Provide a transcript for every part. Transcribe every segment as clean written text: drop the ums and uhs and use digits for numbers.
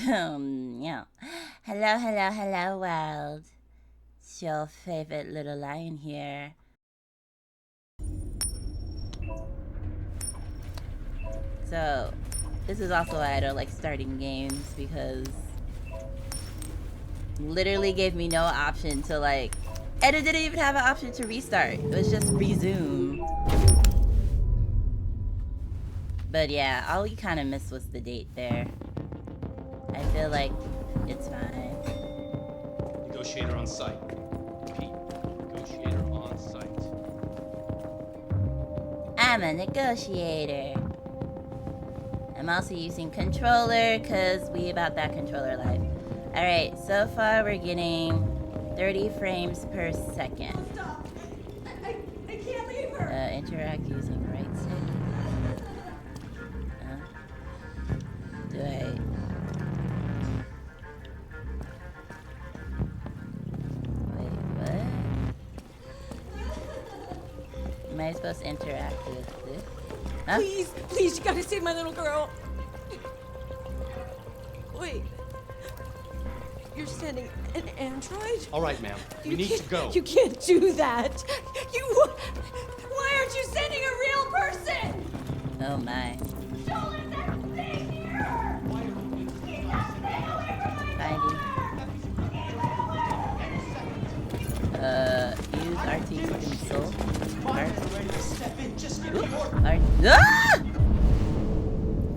Yeah. Hello, hello, hello, world. It's your favorite little lion here. So, this is also why I don't like starting games, because literally gave me no option to like, and it didn't even have an option to restart. It was just resume. But yeah, all we kind of missed was the date there. I feel like it's fine. Negotiator on site. Pete, negotiator on site. I'm a negotiator. I'm also using controller because we about that controller life. Alright, so far we're getting 30 frames per second. Stop! I can't leave her! Interact using right stick. Do I... Wait, what? Am I supposed to interact with this? Huh? Please, you gotta save my little girl. Wait. You're sending an android? All right, ma'am. We need to go. You can't do that. Why aren't you sending a real person? Oh my. Joel, stay here! Use RT to console.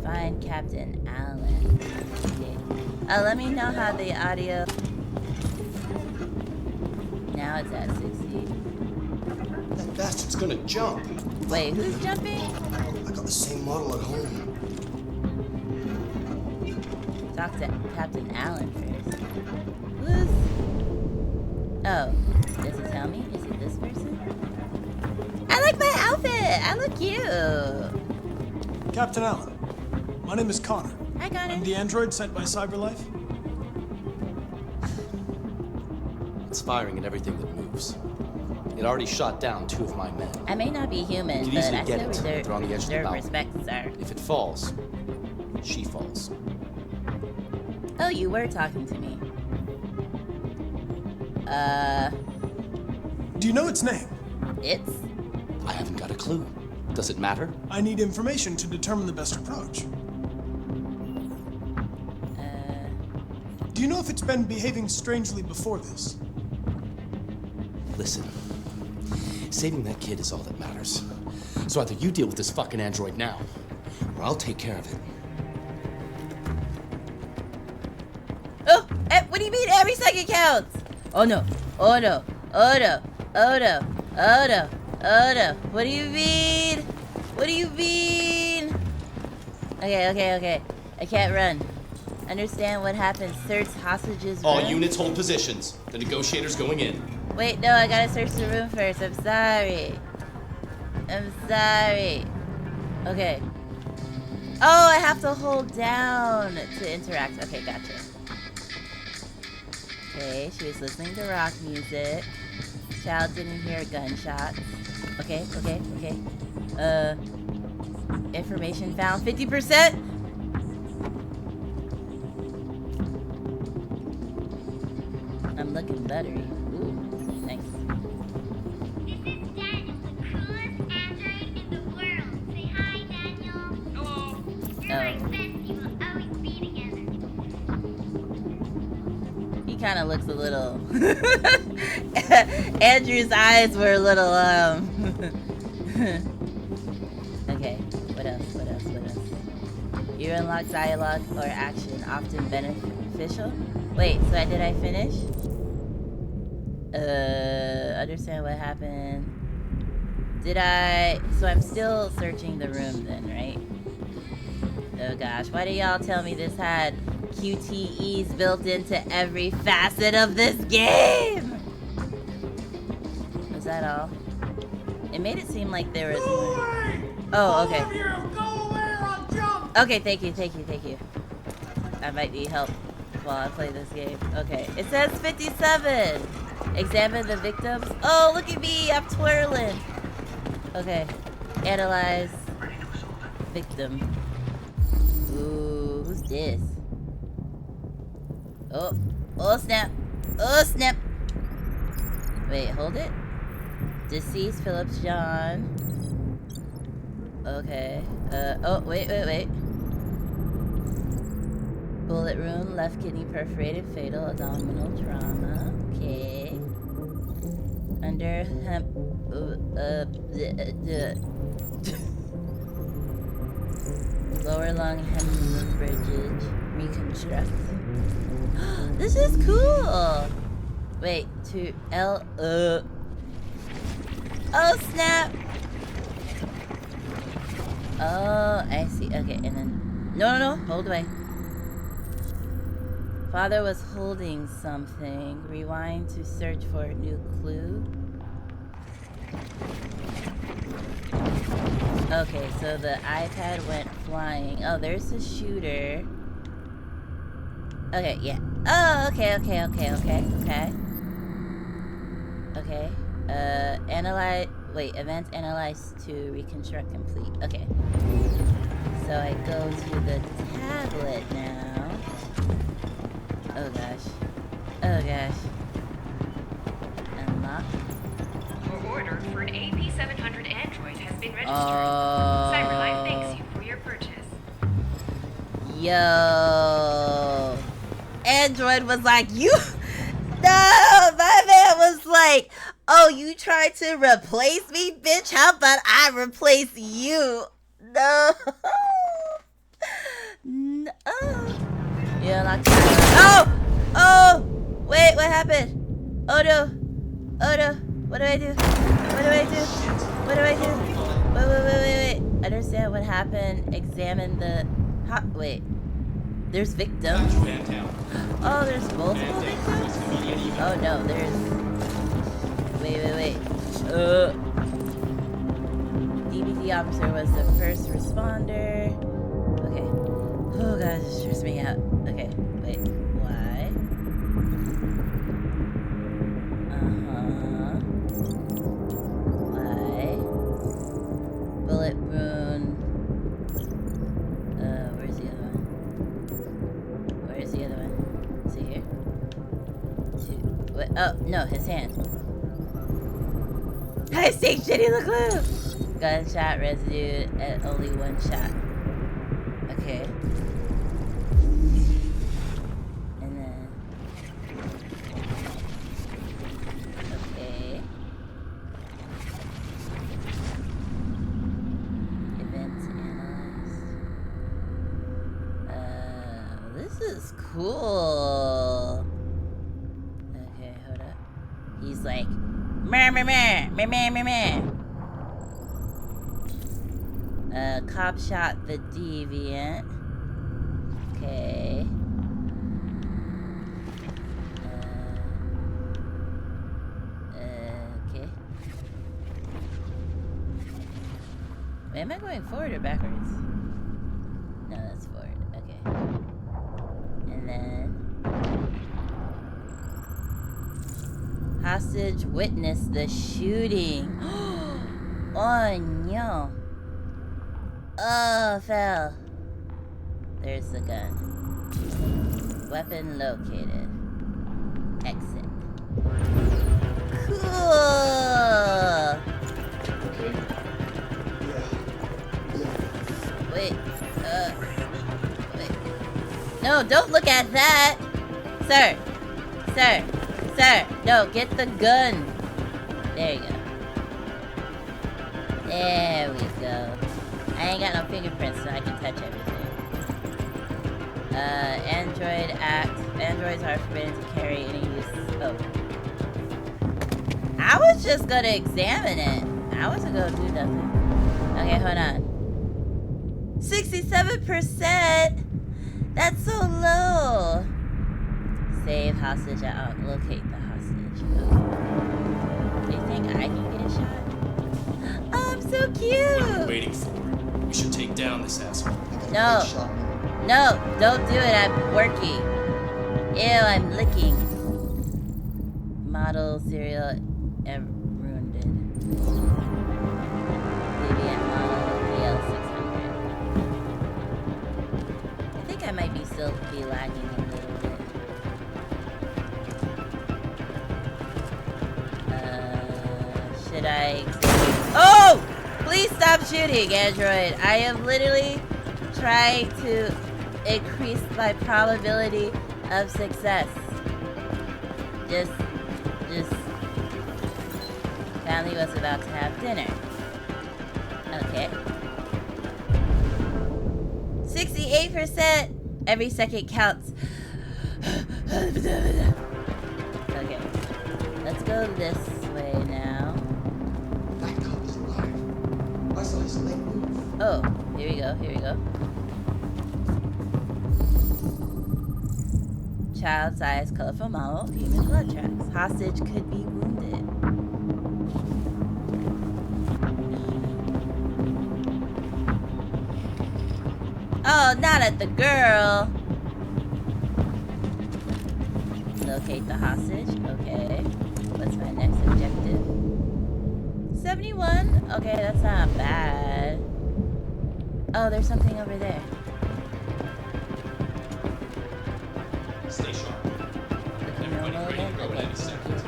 Find Captain Allen. Okay. Let me know how the audio. Now it's at 60. That bastard's gonna jump. Wait, who's jumping? I got the same model at home. Talk to Captain Allen first. Who's... Oh, does it tell me? Is it this person? I like my outfit! I look cute! Captain Allen, my name is Connor. Hi, Connor. I'm the android sent by CyberLife. It's firing at everything that moves. It already shot down 2 of my men. I may not be human, You could but easily I get still it. They're on the edge of the deserve mountain. respect, sir. If it falls, she falls. Oh, you were talking to me. Do you know its name? It's... I haven't got a clue. Does it matter? I need information to determine the best approach. Do you know if it's been behaving strangely before this? Listen. Saving that kid is all that matters. So either you deal with this fucking android now, or I'll take care of it. Oh! What do you mean every second counts? Oh no. Oh no. Oh no. Oh no. Oh no. Oh no. What do you mean? What do you mean? Okay. I can't run. Understand what happens. Search hostages. All room. units hold positions. The negotiator's going in. Wait, no, I gotta search the room first. I'm sorry. Okay. Oh, I have to hold down to interact. Okay, gotcha. Okay, she was listening to rock music. Child didn't hear gunshots. Okay. Information found 50%. I'm looking buttery. Ooh, thanks. This is Daniel, the coolest android in the world. Say hi, Daniel. Hello. You're my bestie. We'll always be together. He kind of looks a little... Andrew's eyes were a little, Okay, what else? You unlock dialogue or action, often beneficial. Wait, so did I finish? Understand what happened. Did I... So I'm still searching the room then, right? Oh gosh, why do y'all tell me this had QTEs built into every facet of this game? Was that all? It made it seem like there was more. Oh, okay. Okay, thank you. I might need help while I play this game. Okay, it says 57. Examine the victims. Oh, look at me, I'm twirling. Okay, analyze victim. Ooh, who's this? Oh. Oh, snap. Oh, snap. Wait, hold it. Deceased Phillips John. Okay. Oh, wait. Bullet wound, left kidney perforated, fatal abdominal trauma. Okay. Under lower lung hemorrhage reconstruct. This is cool. Wait, to L. Oh snap! Oh, I see. Okay, and then no, hold away. Father was holding something. Rewind to search for a new clue. Okay, so the iPad went flying. Oh, there's the shooter. Okay, yeah. Oh, okay. Okay. Analyze. Wait, event analyze to reconstruct complete. Okay. So I go to the tablet now. Oh gosh. Unlock. Your order for an AP700 Android has been registered. CyberLife thanks you for your purchase. Yo. Android was like, you. No, my man was like, oh, you tried to replace me, bitch? How about I replace you? No. No. Yeah, like Oh! Wait, what happened? Oh no. What do I do? Wait. Understand what happened. Examine the wait. There's victims. Oh, there's multiple victims? Oh no, there's wait. DBT officer was the first responder. Okay. Oh gosh, this stressed me out. Okay, wait. Why? Why? Bullet wound. Where's the other one? Is it here? Wait, oh, no, his hand. I see shitty the clue! Gunshot residue at only one shot. Okay. And then... Okay. Events analyzed. This is cool. Okay, hold up. He's like, meh. Cop shot the deviant. Okay. Okay. Wait, am I going forward or backwards? No, that's forward. Okay. And then... Hostage witnessed the shooting. Oh, no. Oh, fell. There's the gun. Weapon located. Exit. Cool. Wait. No, don't look at that. Sir. No, get the gun. There you go. There we go. I ain't got no fingerprints, so I can touch everything. Android Act. Androids are forbidden to carry any use. Oh. I was just gonna examine it. I wasn't gonna do nothing. Okay, hold on. 67%? That's so low. Save hostage. Locate the hostage. Okay. You think I can get shot? Oh, I'm so cute. What are you waiting for? We should take down this asshole. No. No, don't do it. I'm working. Ew, I'm licking. Model serial wounded. Deviant model DL600. I think I might be still be lagging a little bit. Did I... Oh! Please stop shooting, Android. I am literally trying to increase my probability of success. Just... Family was about to have dinner. Okay. 68%! Every second counts. Okay. Let's go this way now. That cop is alive. I saw his leg move. Oh, here we go, here we go. Child-sized, colorful model of human blood tracks. Hostage could be wounded. Oh, not at the girl. Locate the hostage. Okay. What's my next objective? 71? Okay, that's not bad. Oh, there's something over there. Stay sharp. Looking Everybody normal ready to again? go in Okay. any second.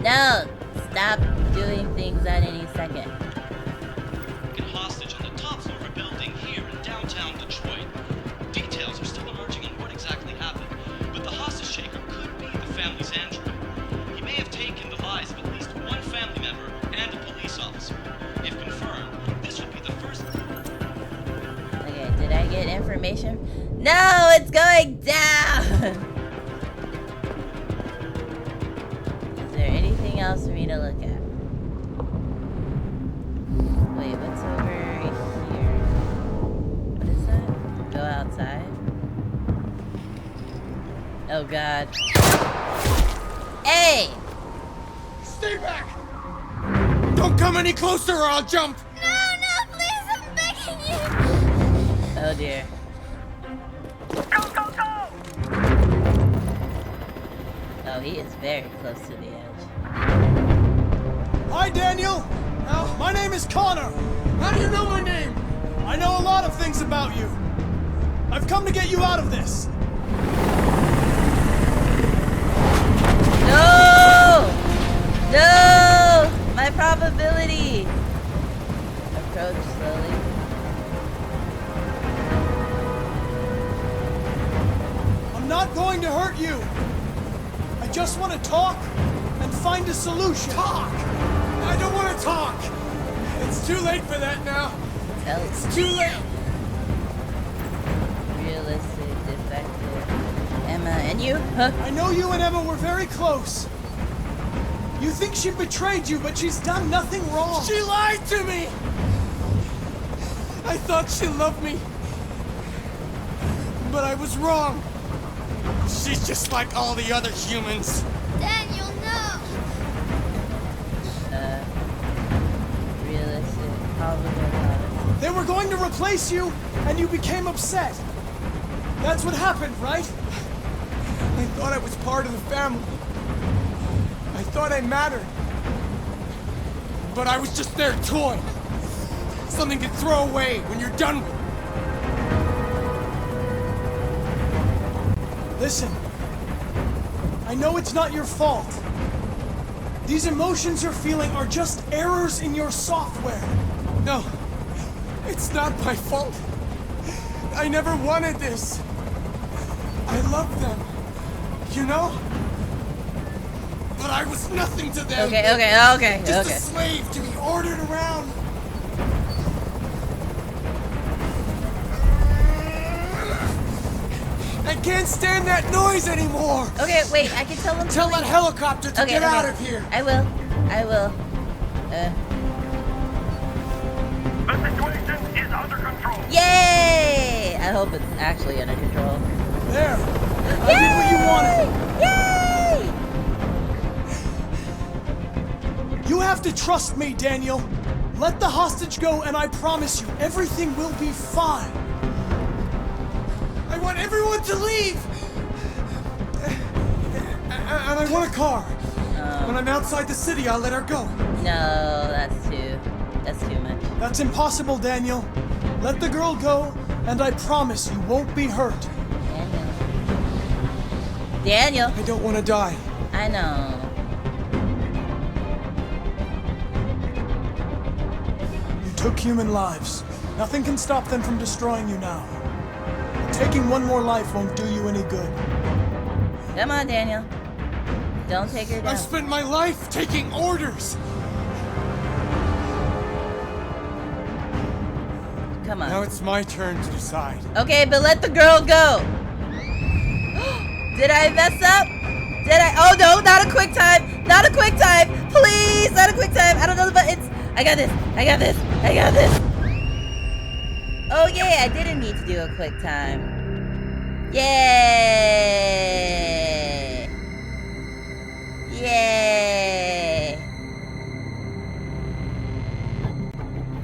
No! Stop doing things at any second. Taken hostage on the top floor of a building here in downtown Detroit. Details are still emerging on what exactly happened, but the hostage taker could be the family's android. He may have taken the lives of at least one family member and a police officer. If confirmed, this would be the first... Okay, did I get information? No, it's going down! Is there anything else for me to look at? Wait, what's over here? What is that? Go outside? Oh god. Hey! Stay back! Don't come any closer or I'll jump! No, please, I'm begging you. Oh dear. Oh, he is very close to the edge. Hi, Daniel! My name is Connor! How do you know my name? I know a lot of things about you. I've come to get you out of this. No! No! My probability! Approach slowly. I'm not going to hurt you. I just want to talk and find a solution. Talk? I don't want to talk. It's too late for that now. It's Too late. realistic, defective. Emma, and you? Huh? I know you and Emma were very close. You think she betrayed you, but she's done nothing wrong. She lied to me! I thought she loved me. But I was wrong. She's just like all the other humans. Daniel, no. Realistic, probable. They were going to replace you, and you became upset. That's what happened, right? I thought I was part of the family. I thought I mattered. But I was just their toy. Something to throw away when you're done with it. Listen. I know it's not your fault. These emotions you're feeling are just errors in your software. No. It's not my fault. I never wanted this. I love them. You know? But I was nothing to them. Okay. Just a slave to be ordered around. I can't stand that noise anymore. Okay, wait, I can tell them to Tell leave. that helicopter to get out of here. I will. The situation is under control. Yay! I hope it's actually under control. There. I did what you wanted. Yay! You have to trust me, Daniel. Let the hostage go, and I promise you, everything will be fine. I want everyone to leave! And I want a car. When I'm outside the city, I'll let her go. No, that's too much. That's impossible, Daniel. Let the girl go, and I promise you won't be hurt. Daniel. I don't want to die. I know. took human lives. Nothing can stop them from destroying you now. Taking one more life won't do you any good. Come on, Daniel. Don't take her I down. spent my life taking orders. Come on. Now it's my turn to decide. Okay, but let the girl go. Did I mess up? Did I? Oh no, not a quick time. Not a quick time. Please, not a quick time. I don't know the buttons. I got this. I got this. I got this. Oh yeah, I didn't need to do a quick time. Yay! Yay!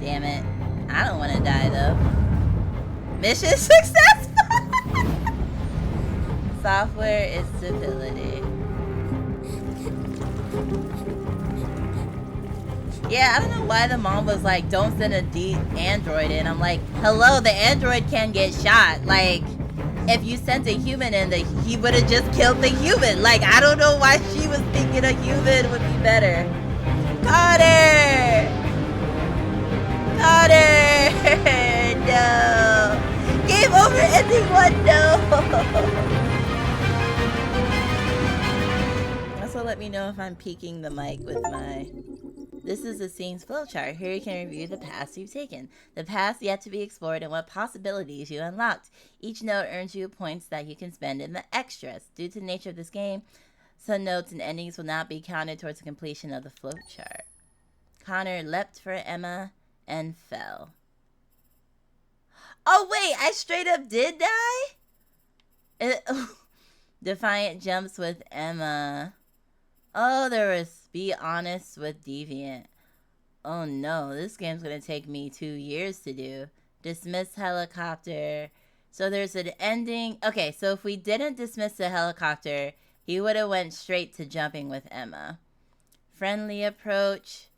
Damn it. I don't want to die though. Mission successful! Software is stability. Yeah, I don't know why the mom was like, don't send a android in. I'm like, hello, the android can get shot. Like, if you sent a human in, he would have just killed the human. Like, I don't know why she was thinking a human would be better. Connor! Connor! No! Game over, ending 1, no! Also, let me know if I'm peeking the mic with my... This is the scene's flowchart. Here you can review the paths you've taken, the paths yet to be explored, and what possibilities you unlocked. Each note earns you points that you can spend in the extras. Due to the nature of this game, some notes and endings will not be counted towards the completion of the flowchart. Connor leapt for Emma and fell. Oh wait, I straight up did die? Defiant jumps with Emma. Oh, there was Be Honest with Deviant. Oh no, this game's gonna take me 2 years to do. Dismiss helicopter. So there's an ending. Okay, so if we didn't dismiss the helicopter, he would have went straight to jumping with Emma. Friendly approach.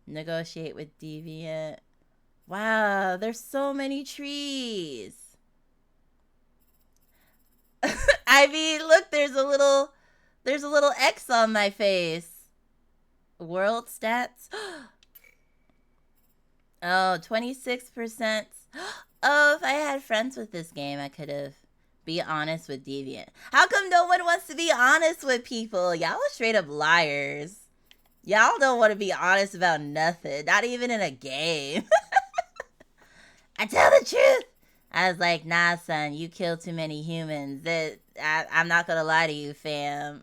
Negotiate with Deviant. Wow, there's so many trees. I mean, look, there's a little X on my face. World stats. Oh, 26%. Oh, if I had friends with this game, I could have. Be honest with Deviant. How come no one wants to be honest with people? Y'all are straight up liars. Y'all don't want to be honest about nothing. Not even in a game. I tell the truth. I was like, nah, son, you killed too many humans. I'm not going to lie to you, fam.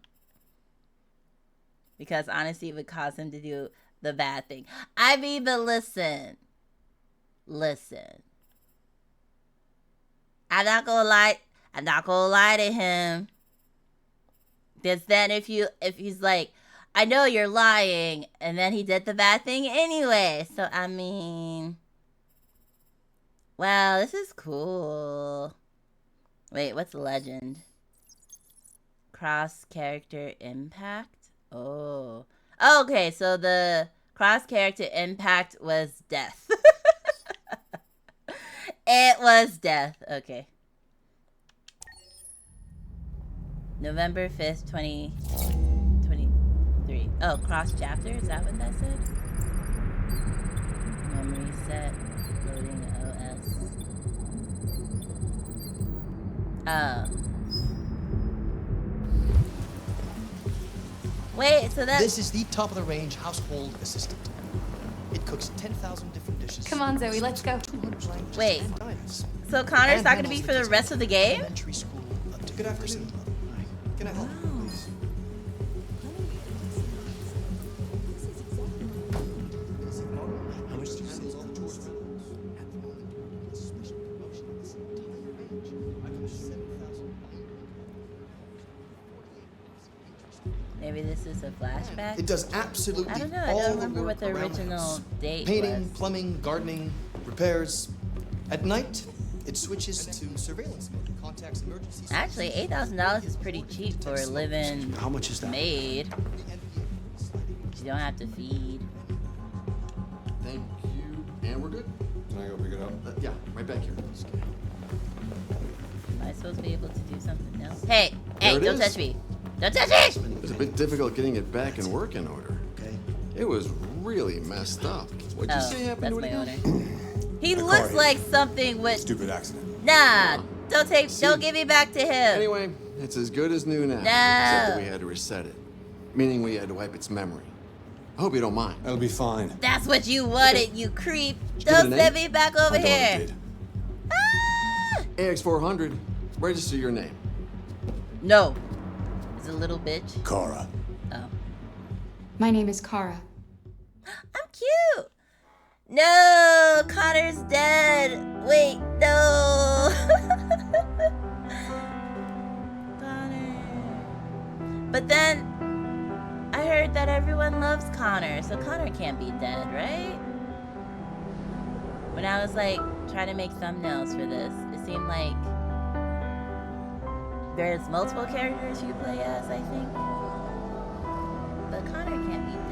Because honesty would cause him to do the bad thing. I mean, but listen. Listen. I'm not going to lie. I'm not going to lie to him. Because then if he's like, I know you're lying. And then he did the bad thing anyway. So, I mean... Wow, this is cool. Wait, what's legend? Cross-character impact? Oh. Okay, so the cross-character impact was death. It was death. Okay. November 5th, 2023. Oh, cross-chapter? Is that what that said? Memory set. Loading OS. Oh. Wait, so that... This is the top-of-the-range household assistant. It cooks 10,000 different dishes. Come on, Zoe, let's go. Wait, so Connor's not going to be for the rest of the game? Good afternoon. Can I help you, please? How much do you handle all the chores? At the moment, it's a special promotion of this entire range. I can 7,000. Maybe this is a flashback? It does absolutely I don't know, I all don't the remember work what the around original house. date Painting, was. plumbing, gardening, repairs. At night, it switches to surveillance mode. Contacts emergency. Actually, $8,000 is pretty cheap for a living How much is that? maid. You don't have to feed. Thank you. And we're good? Can I go pick it up? Yeah, right back here. Am I supposed to be able to do something else? Hey, There it don't is. touch me. Don't touch me! It's a bit difficult getting it back in working order. Okay. It was really messed up. What'd you say happened that's to it my again? owner. He The car looks hit like him. something with. Stupid accident. Nah, don't give me back to him. Anyway, it's as good as new now. Except that No. we had to reset it. Meaning we had to wipe its memory. I hope you don't mind. That'll be fine. That's what you wanted, you creep. Give it a Don't name? send me back over My daughter here. did. Ah! AX400, register your name. No. It's a little bitch. Kara. Oh. My name is Kara. I'm cute. No, Connor's dead. Wait, no. Connor. But then I heard that everyone loves Connor, so Connor can't be dead, right? When I was like trying to make thumbnails for this, it seemed like there's multiple characters you play as, I think. But Connor can't be dead.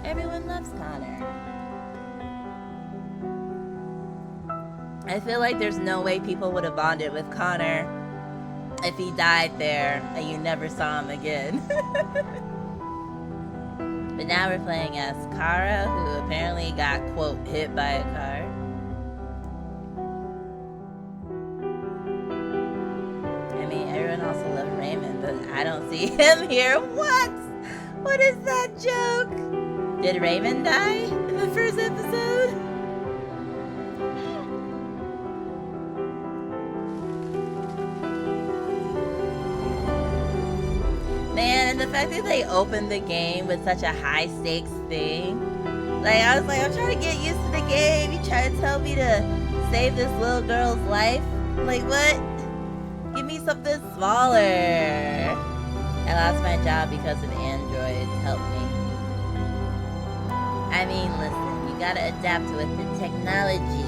Everyone loves Connor. I feel like there's no way people would have bonded with Connor if he died there and you never saw him again. But now we're playing as Kara, who apparently got, quote, hit by a car. I mean, everyone also loves Raymond, but I don't see him here. What? What is that joke? Did Raymond die in the first episode? Man, and the fact that they opened the game with such a high stakes thing. Like, I was like, I'm trying to get used to the game. You try to tell me to save this little girl's life? Like, what? Give me something smaller. I lost my job because of androids. Help me. I mean, listen, you gotta adapt with the technology.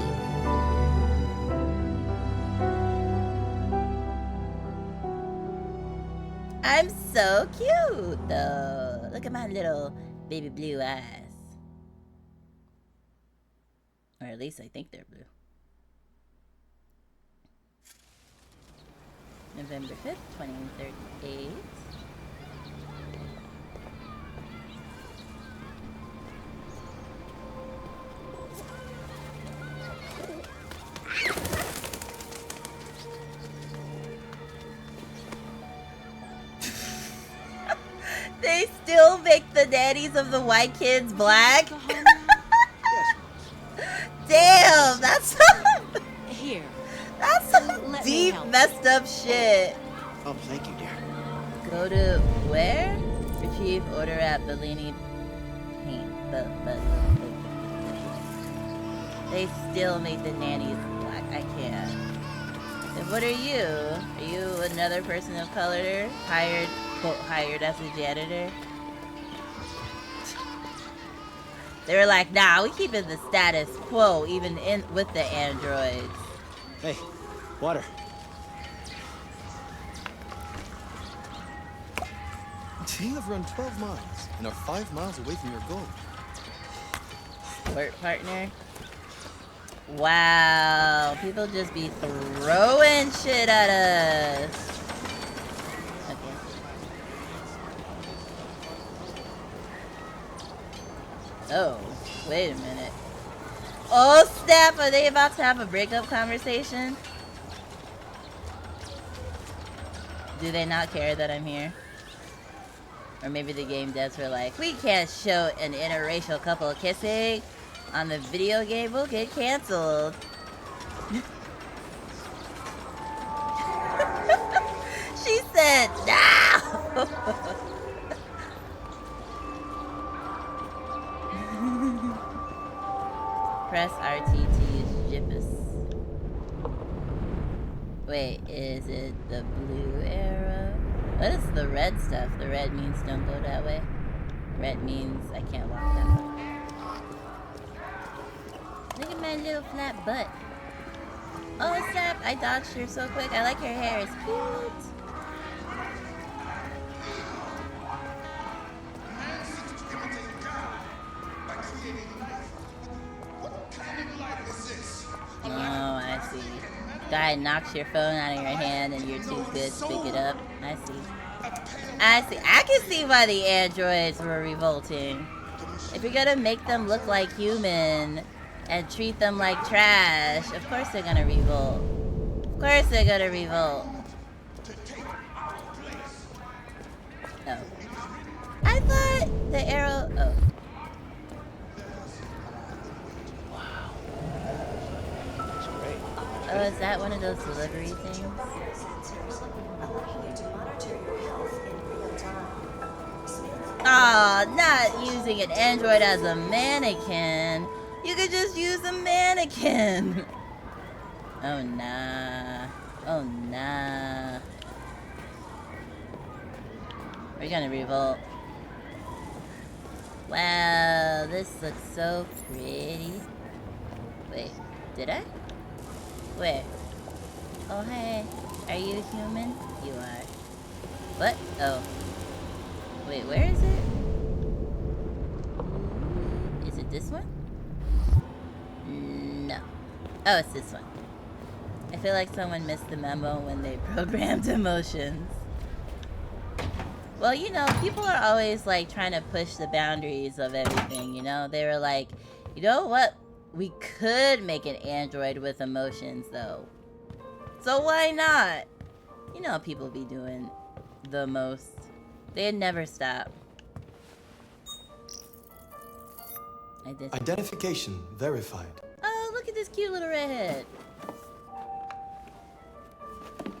I'm so cute, though. Look at my little baby blue eyes. Or at least I think they're blue. November 5th, 2038. They still make the nannies of the white kids black? Damn, that's Here. that's some Let me deep, help. messed up shit. Oh, thank you, dear. Go to where? Retrieve order at Bellini Paint. But they still make the nannies black. I can't. And what are you? Are you another person of color? Hired, quote, hired as a janitor? They were like, nah, we keeping the status quo even in with the androids. Hey, water. You have run 12 miles and are 5 miles away from your goal. Work partner. Wow, people just be throwing shit at us. Okay. Oh, wait a minute. Oh snap, are they about to have a breakup conversation? Do they not care that I'm here? Or maybe the game devs were like, we can't show an interracial couple kissing on the video game, we'll get canceled. She said, no! Press RT to use Jippus. Wait, is it the blue arrow? What is the red stuff? The red means don't go that way. Red means I can't walk that way. Look at my little flat butt. Oh snap, I dodged her so quick. I like her hair, it's cute. Oh, I see. Guy knocks your phone out of your hand and you're too good to pick it up. I see. I see. I can see why the androids were revolting. If you're gonna make them look like human and treat them like trash, of course they're gonna revolt. Of course they're gonna revolt. Oh. I thought the arrow... Oh. Oh, is that one of those delivery things? Aw, not using an android as a mannequin. You could just use a mannequin. Oh, nah. Oh, nah. We're gonna revolt. Wow, this looks so pretty. Wait, did I? Where? Oh, hey. Are you human? You are. What? Oh. Wait, where is it? Is it this one? No. Oh, it's this one. I feel like someone missed the memo when they programmed emotions. Well, you know, people are always like trying to push the boundaries of everything, you know? They were like, you know what? We could make an android with emotions, though. So why not? You know people be doing the most. They'd never stop. Identification verified. Oh, look at this cute little redhead.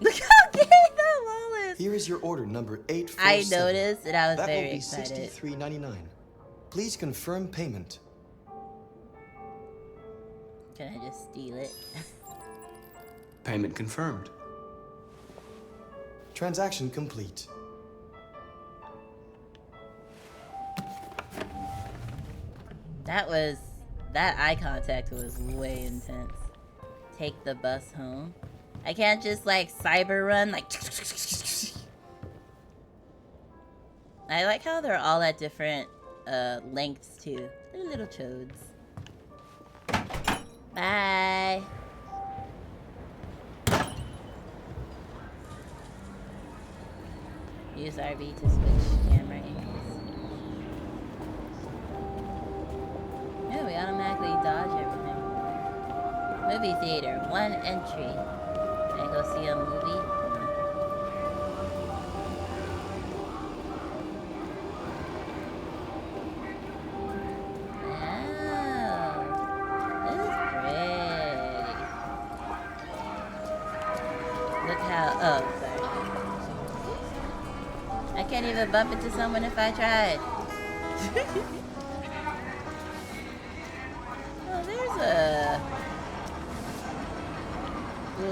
Look how gay that wall is. Here is your order number 847. I noticed and I was very excited. That will be $63.99. Please confirm payment. Can I just steal it? Payment confirmed. Transaction complete. That eye contact was way intense. Take the bus home. I can't just like cyber run like. I like how they're all at different lengths too. They're little chodes. Bye. Use RB to switch camera angles. Yeah, we automatically dodge everything. Movie theater, 1 entry. Can I go see a movie? Oh, sorry. I can't even bump into someone if I tried. Oh, there's a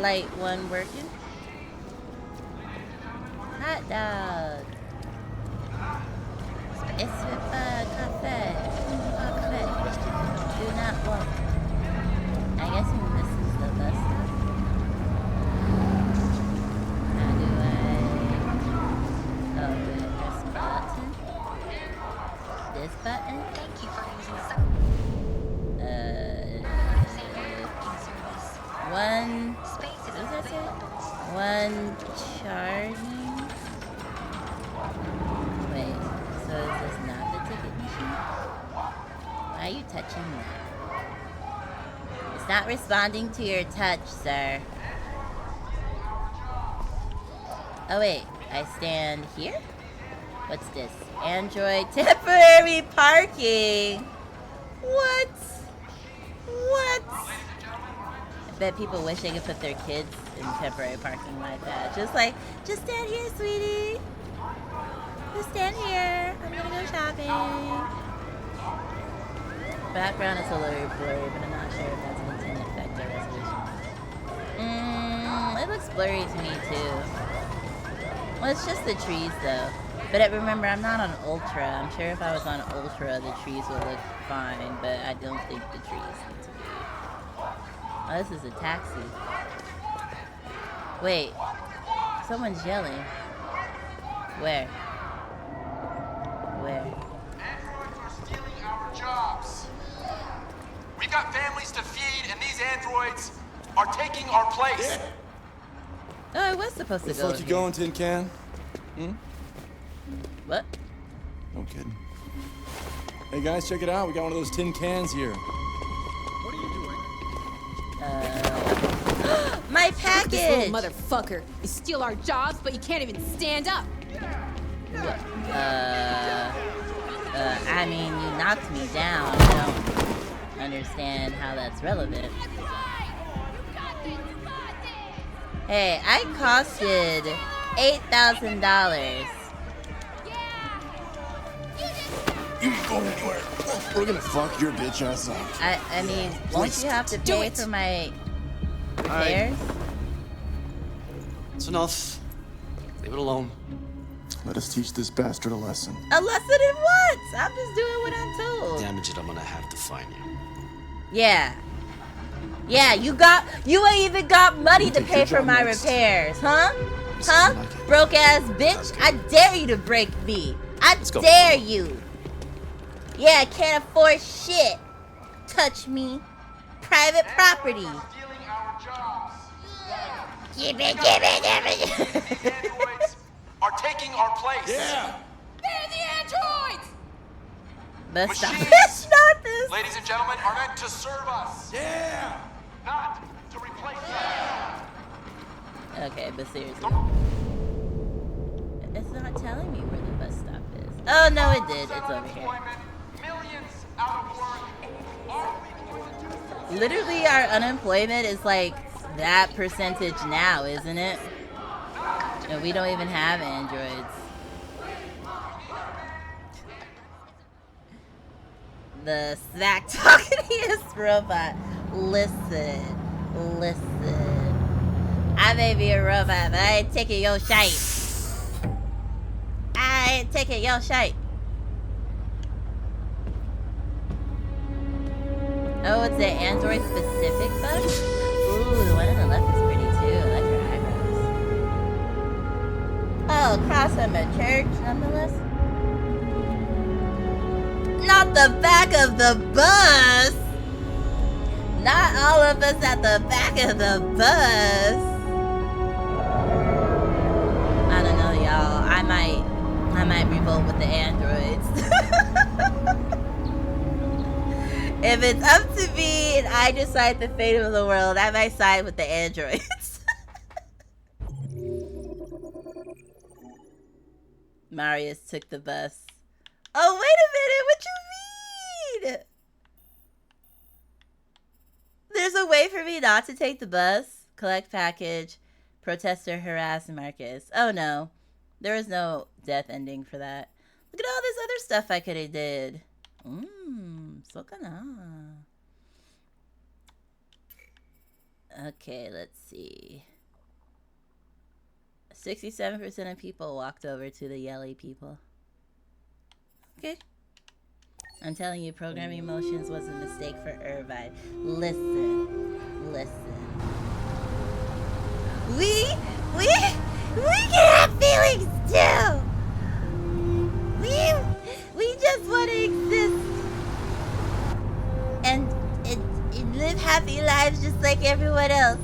light one working. Hot dog. It's with cafe. Cafe. Do not walk. I guess he misses the bus. This button? Thank you for using one. What does that say? One charging. Wait, so is this not the ticket machine? Why are you touching that? It's not responding to your touch, sir. Oh wait, I stand here? What's this? Android temporary parking. What? What? I bet people wish they could put their kids in temporary parking like that. Just like, just stand here, sweetie. Just stand here. I'm gonna go shopping. Background is a little blurry, but I'm not sure if that's an intended effect or resolution. It looks blurry to me too. Well, it's just the trees though. But remember, I'm not on Ultra. I'm sure if I was on Ultra, the trees would look fine, but I don't think the trees need to be. Oh, this is a taxi. Wait. Someone's yelling. Where? Where? Androids are stealing our jobs. We got families to feed, and these androids are taking our place. Oh, I was supposed to go. What you going, Tin Can? What? No kidding. Hey guys, check it out. We got one of those tin cans here. My This package! little motherfucker. You steal our jobs, but you can't even stand up. I mean, you knocked me down. I don't understand how that's relevant. Hey, I costed $8,000. You ain't going anywhere. We're gonna fuck your bitch ass up. I mean, won't you have to pay for my repairs? It's enough. Leave it alone. Let us teach this bastard a lesson. A lesson in what? I'm just doing what I'm told. Damage it, I'm gonna have to find you. Yeah. Yeah, you ain't even got money to pay for my repairs, huh? Huh? Broke ass bitch. I dare you to break me. I dare you. Yeah, I can't afford shit. Touch me. Private property. Give it. Are taking our place. Yeah. They're the androids! Let's stop Machines, this. Stop this. ladies and gentlemen, are meant to serve us, Yeah. not to replace us. Okay, but seriously. It's not telling me where the bus stop is. Oh, no, it did. It's over here. Millions out of work. Are we going to do something? Literally, our unemployment is like that percentage now, isn't it? And we don't even have androids. The smack talkingest robot. Listen. I may be a robot, but I ain't taking your shite. Oh, it's an android specific bus? Ooh, the one on the left is pretty too. I like her eyebrows. Oh, across from a church, nonetheless. Not the back of the bus! Not all of us at the back of the bus! I don't know, y'all. I might revolt with the androids. If it's up to me and I decide the fate of the world, I might side with the androids. Marius took the bus. Oh, wait a minute. What you mean? There's a way for me not to take the bus. Collect package. Protester harass Marcus. Oh, no. There was no death ending for that. Look at all this other stuff I could have did. Okay, let's see. 67% of people walked over to the yelly people. Okay. I'm telling you, programming emotions was a mistake for Irvine. Listen. We can have feelings too. We just want to exist and live happy lives just like everyone else.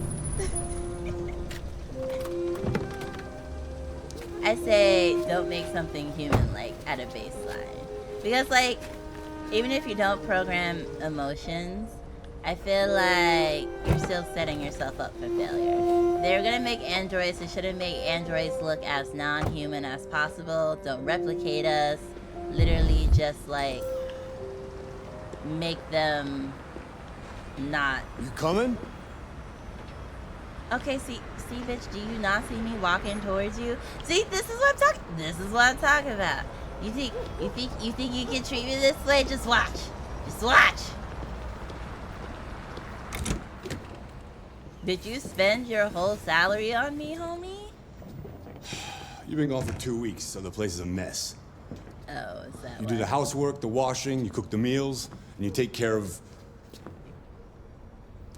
I say don't make something human like at a baseline, because like even if you don't program emotions, I feel like you're still setting yourself up for failure. They're gonna make androids. They shouldn't make androids look as non-human as possible. Don't replicate us. Literally just like make them not. You coming? Okay, see, bitch, do you not see me walking towards you? See, this is what I'm talking about. You think you can treat me this way? Just watch. Did you spend your whole salary on me, homie? You've been gone for 2 weeks, so the place is a mess. Oh, is that You do the housework, the washing, you cook the meals, and you take care of...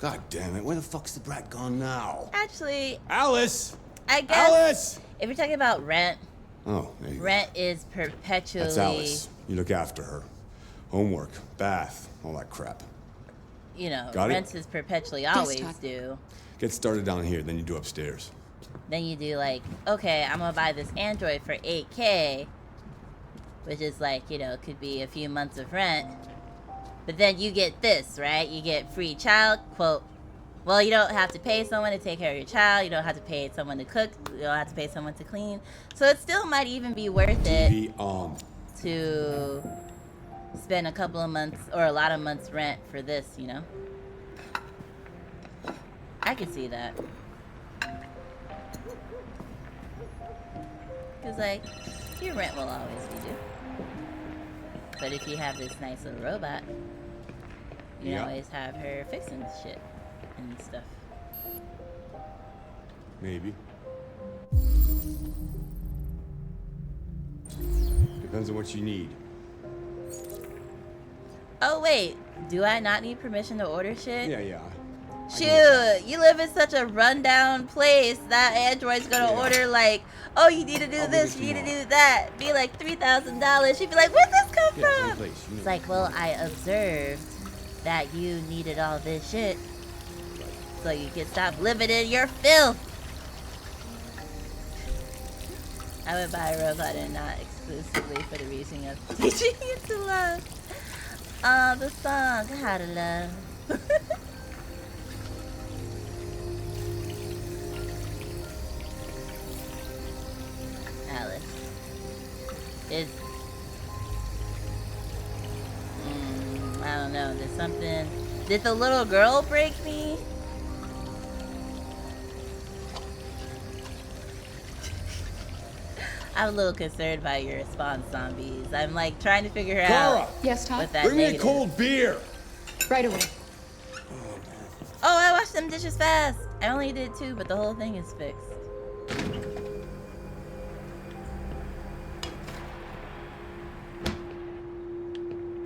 God damn it, where the fuck's the brat gone now? Actually... Alice! I guess... Alice! If you're talking about rent... Oh, there you go. Rent is perpetually... That's Alice. You look after her. Homework, bath, all that crap. You know, Got it? rent is perpetually always due. Get started down here, then you do upstairs. Then you do like, okay, I'm gonna buy this Android for $8K. which is like, you know, could be a few months of rent. But then you get this, right? You get free child, quote, well, you don't have to pay someone to take care of your child. You don't have to pay someone to cook. You don't have to pay someone to clean. So it still might even be worth it to spend a couple of months or a lot of months rent for this, you know? I can see that. Because, like, your rent will always be due. But if you have this nice little robot, you can always have her fixing shit and stuff. Maybe. Depends on what you need. Oh, wait. Do I not need permission to order shit? Yeah. Shoot, you live in such a rundown place that Android's gonna order like, oh, you need to do this, you need to do that. Be like $3,000. She'd be like, where'd this come from? It's like, well, I observed that you needed all this shit, so you can stop living in your filth. I would buy a robot and not exclusively for the reason of teaching it to love. The song, How to Love. Alice. I don't know. There's something. Did the little girl break me? I'm a little concerned by your response, zombies. I'm like trying to figure out. Yes, Todd. What that Bring me a negative. cold beer. Right away. Oh, I washed them dishes fast. I only did 2, but the whole thing is fixed.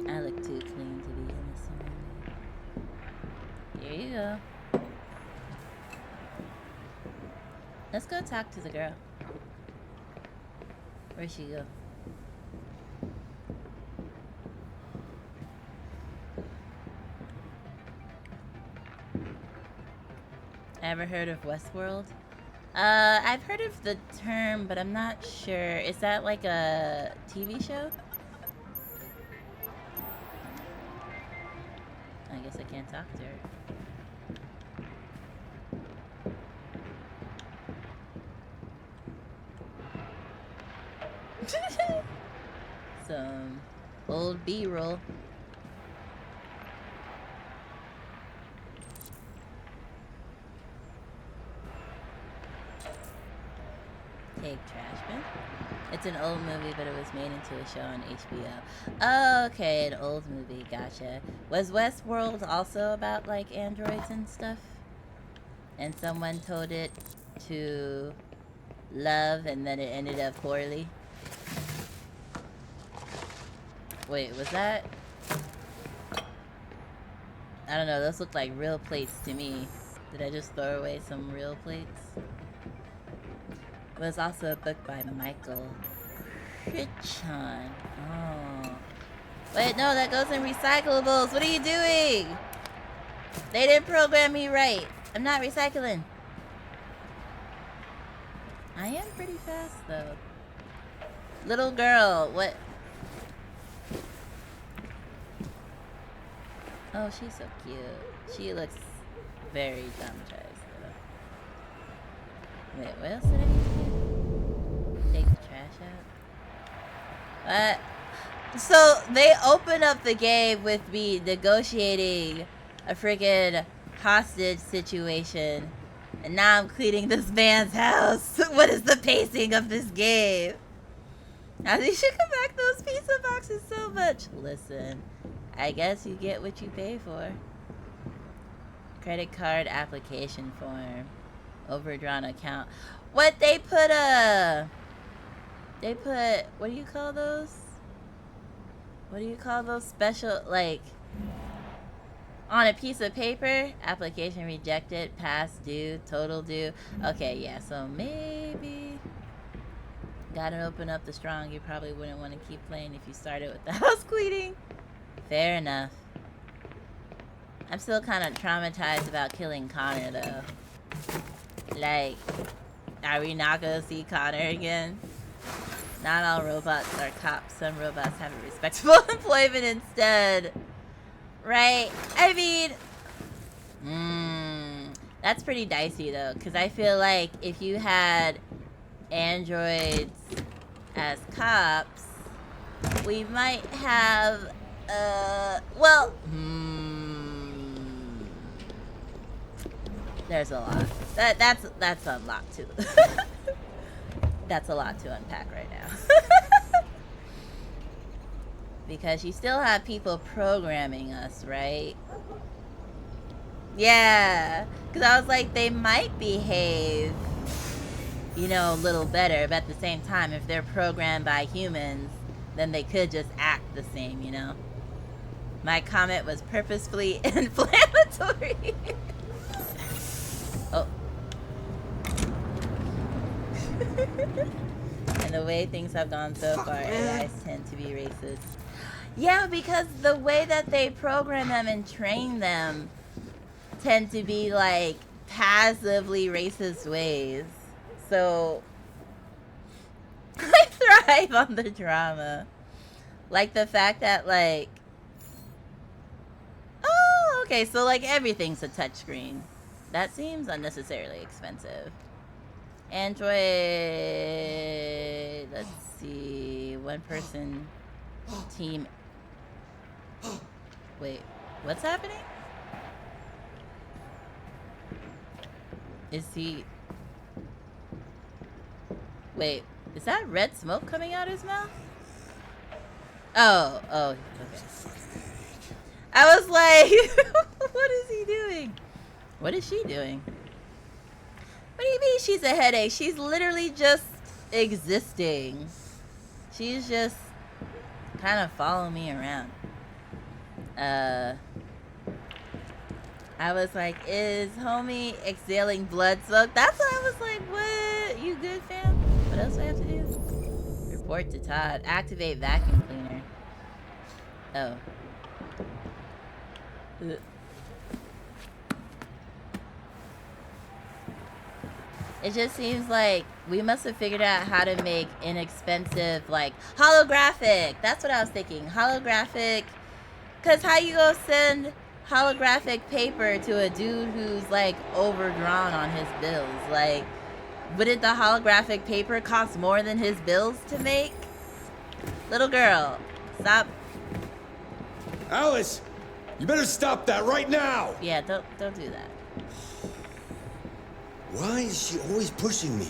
I look too clean to be innocent. Here you go. Let's go talk to the girl. Where'd she go? Ever heard of Westworld? I've heard of the term, but I'm not sure. Is that like a TV show? I guess I can't talk to her. Some old B-roll. Take Trash Bin. It's an old movie, but it was made into a show on HBO. Oh, okay, an old movie, gotcha. Was Westworld also about, like, androids and stuff? And someone told it to love, and then it ended up poorly? Wait, was that? I don't know, those look like real plates to me. Did I just throw away some real plates? It was also a book by Michael Crichton. Oh. Wait, no, that goes in recyclables. What are you doing? They didn't program me right. I'm not recycling. I am pretty fast, though. Little girl, what? Oh, she's so cute. She looks very traumatized, though. Wait, what else did I need to do? Take the trash out? So, they open up the game with me negotiating a freaking hostage situation. And now I'm cleaning this man's house. What is the pacing of this game? I think you should come back those pizza boxes so much. Listen, I guess you get what you pay for. Credit card application form. Overdrawn account. What they put what do you call those? What do you call those special, like, on a piece of paper? Application rejected, past due, total due. Okay, yeah, so maybe gotta open up the strong. You probably wouldn't want to keep playing if you started with the house cleaning. Fair enough. I'm still kind of traumatized about killing Connor, though. Like, are we not gonna see Connor again? Not all robots are cops. Some robots have a respectable employment instead. Right? I mean... that's pretty dicey though, because I feel like if you had androids as cops, we might have, well... There's a lot. That's a lot too. That's a lot to unpack right now. Because you still have people programming us, right? Yeah. Because I was like, they might behave, you know, a little better. But at the same time, if they're programmed by humans, then they could just act the same, you know? My comment was purposefully inflammatory. Oh. And the way things have gone so far, AIs tend to be racist. Yeah, because the way that they program them and train them tend to be like passively racist ways. So I thrive on the drama. Like the fact that like, oh, okay, so like everything's a touchscreen. That seems unnecessarily expensive. Android, let's see, one person team. Wait, what's happening? Is he... Wait, is that red smoke coming out his mouth? Oh, okay. I was like, what is he doing? What is she doing? What do you mean she's a headache? She's literally just existing. She's just kind of following me around. I was like, is homie exhaling blood smoke? That's what I was like, what? You good, fam? What else do I have to do? Report to Todd. Activate vacuum cleaner. Oh. Ugh. It just seems like we must have figured out how to make inexpensive, like, holographic. That's what I was thinking. Holographic. Because how you go send holographic paper to a dude who's, like, overdrawn on his bills? Like, wouldn't the holographic paper cost more than his bills to make? Little girl, stop. Alice, you better stop that right now. Yeah, don't do that. Why is she always pushing me?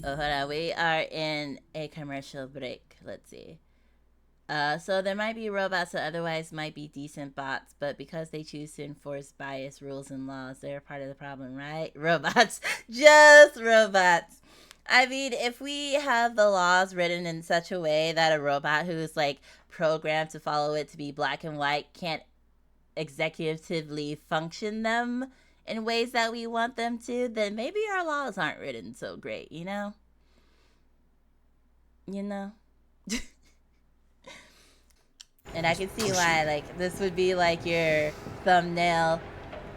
Oh, hold on. We are in a commercial break. Let's see. So there might be robots that otherwise might be decent bots, but because they choose to enforce bias, rules, and laws, they're part of the problem, right? Robots. Just robots. I mean, if we have the laws written in such a way that a robot who's, like, programmed to follow it to be black and white can't executively function them in ways that we want them to, then maybe our laws aren't written so great, you know? You know? And I can see why, like, this would be, like, your thumbnail.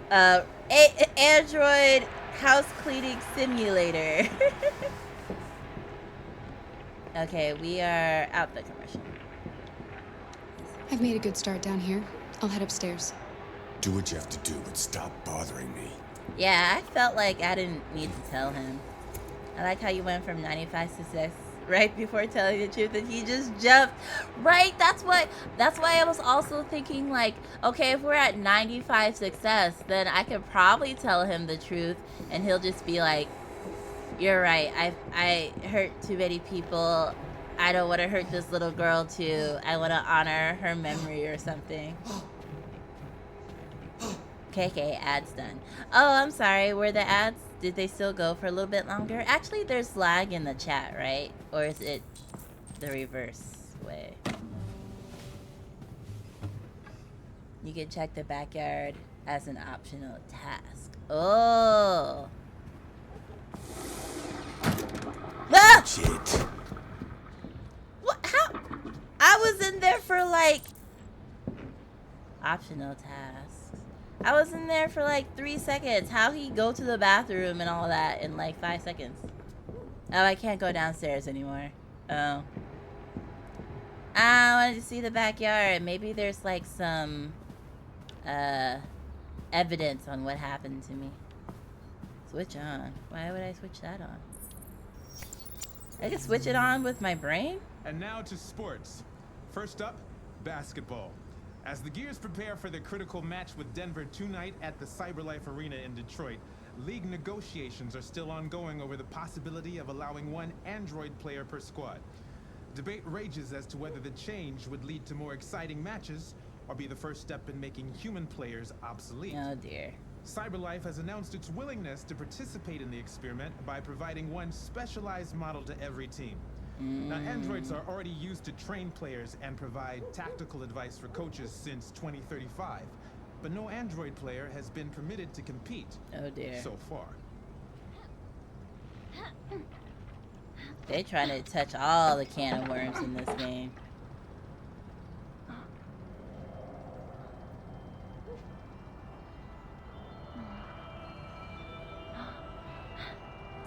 Android house cleaning simulator. Okay, we are out the commercial. I've made a good start down here. I'll head upstairs. Do what you have to do, but stop bothering me. Yeah, I felt like I didn't need to tell him. I like how you went from 95 success right before telling the truth and he just jumped. Right? That's why I was also thinking, like, okay, if we're at 95 success, then I could probably tell him the truth and he'll just be like, you're right, I hurt too many people. I don't want to hurt this little girl too. I want to honor her memory or something. KK, ads done. Oh, I'm sorry. Were the ads, did they still go for a little bit longer? Actually, there's lag in the chat, right? Or is it the reverse way? You can check the backyard as an optional task. Oh. Ah! Shit. What? How? I was in there for like optional tasks. I was in there for like 3 seconds. How he go to the bathroom and all that in like 5 seconds? Oh, I can't go downstairs anymore. Oh. I wanted to see the backyard. Maybe there's like some evidence on what happened to me. Switch on. Why would I switch that on? I can switch it on with my brain? And now to sports. First up, basketball. As the Gears prepare for their critical match with Denver tonight at the CyberLife Arena in Detroit, league negotiations are still ongoing over the possibility of allowing one Android player per squad. Debate rages as to whether the change would lead to more exciting matches or be the first step in making human players obsolete. Oh dear. CyberLife has announced its willingness to participate in the experiment by providing one specialized model to every team. Now, androids are already used to train players and provide tactical advice for coaches since 2035, but no android player has been permitted to compete so far. They're trying to touch all the can of worms in this game.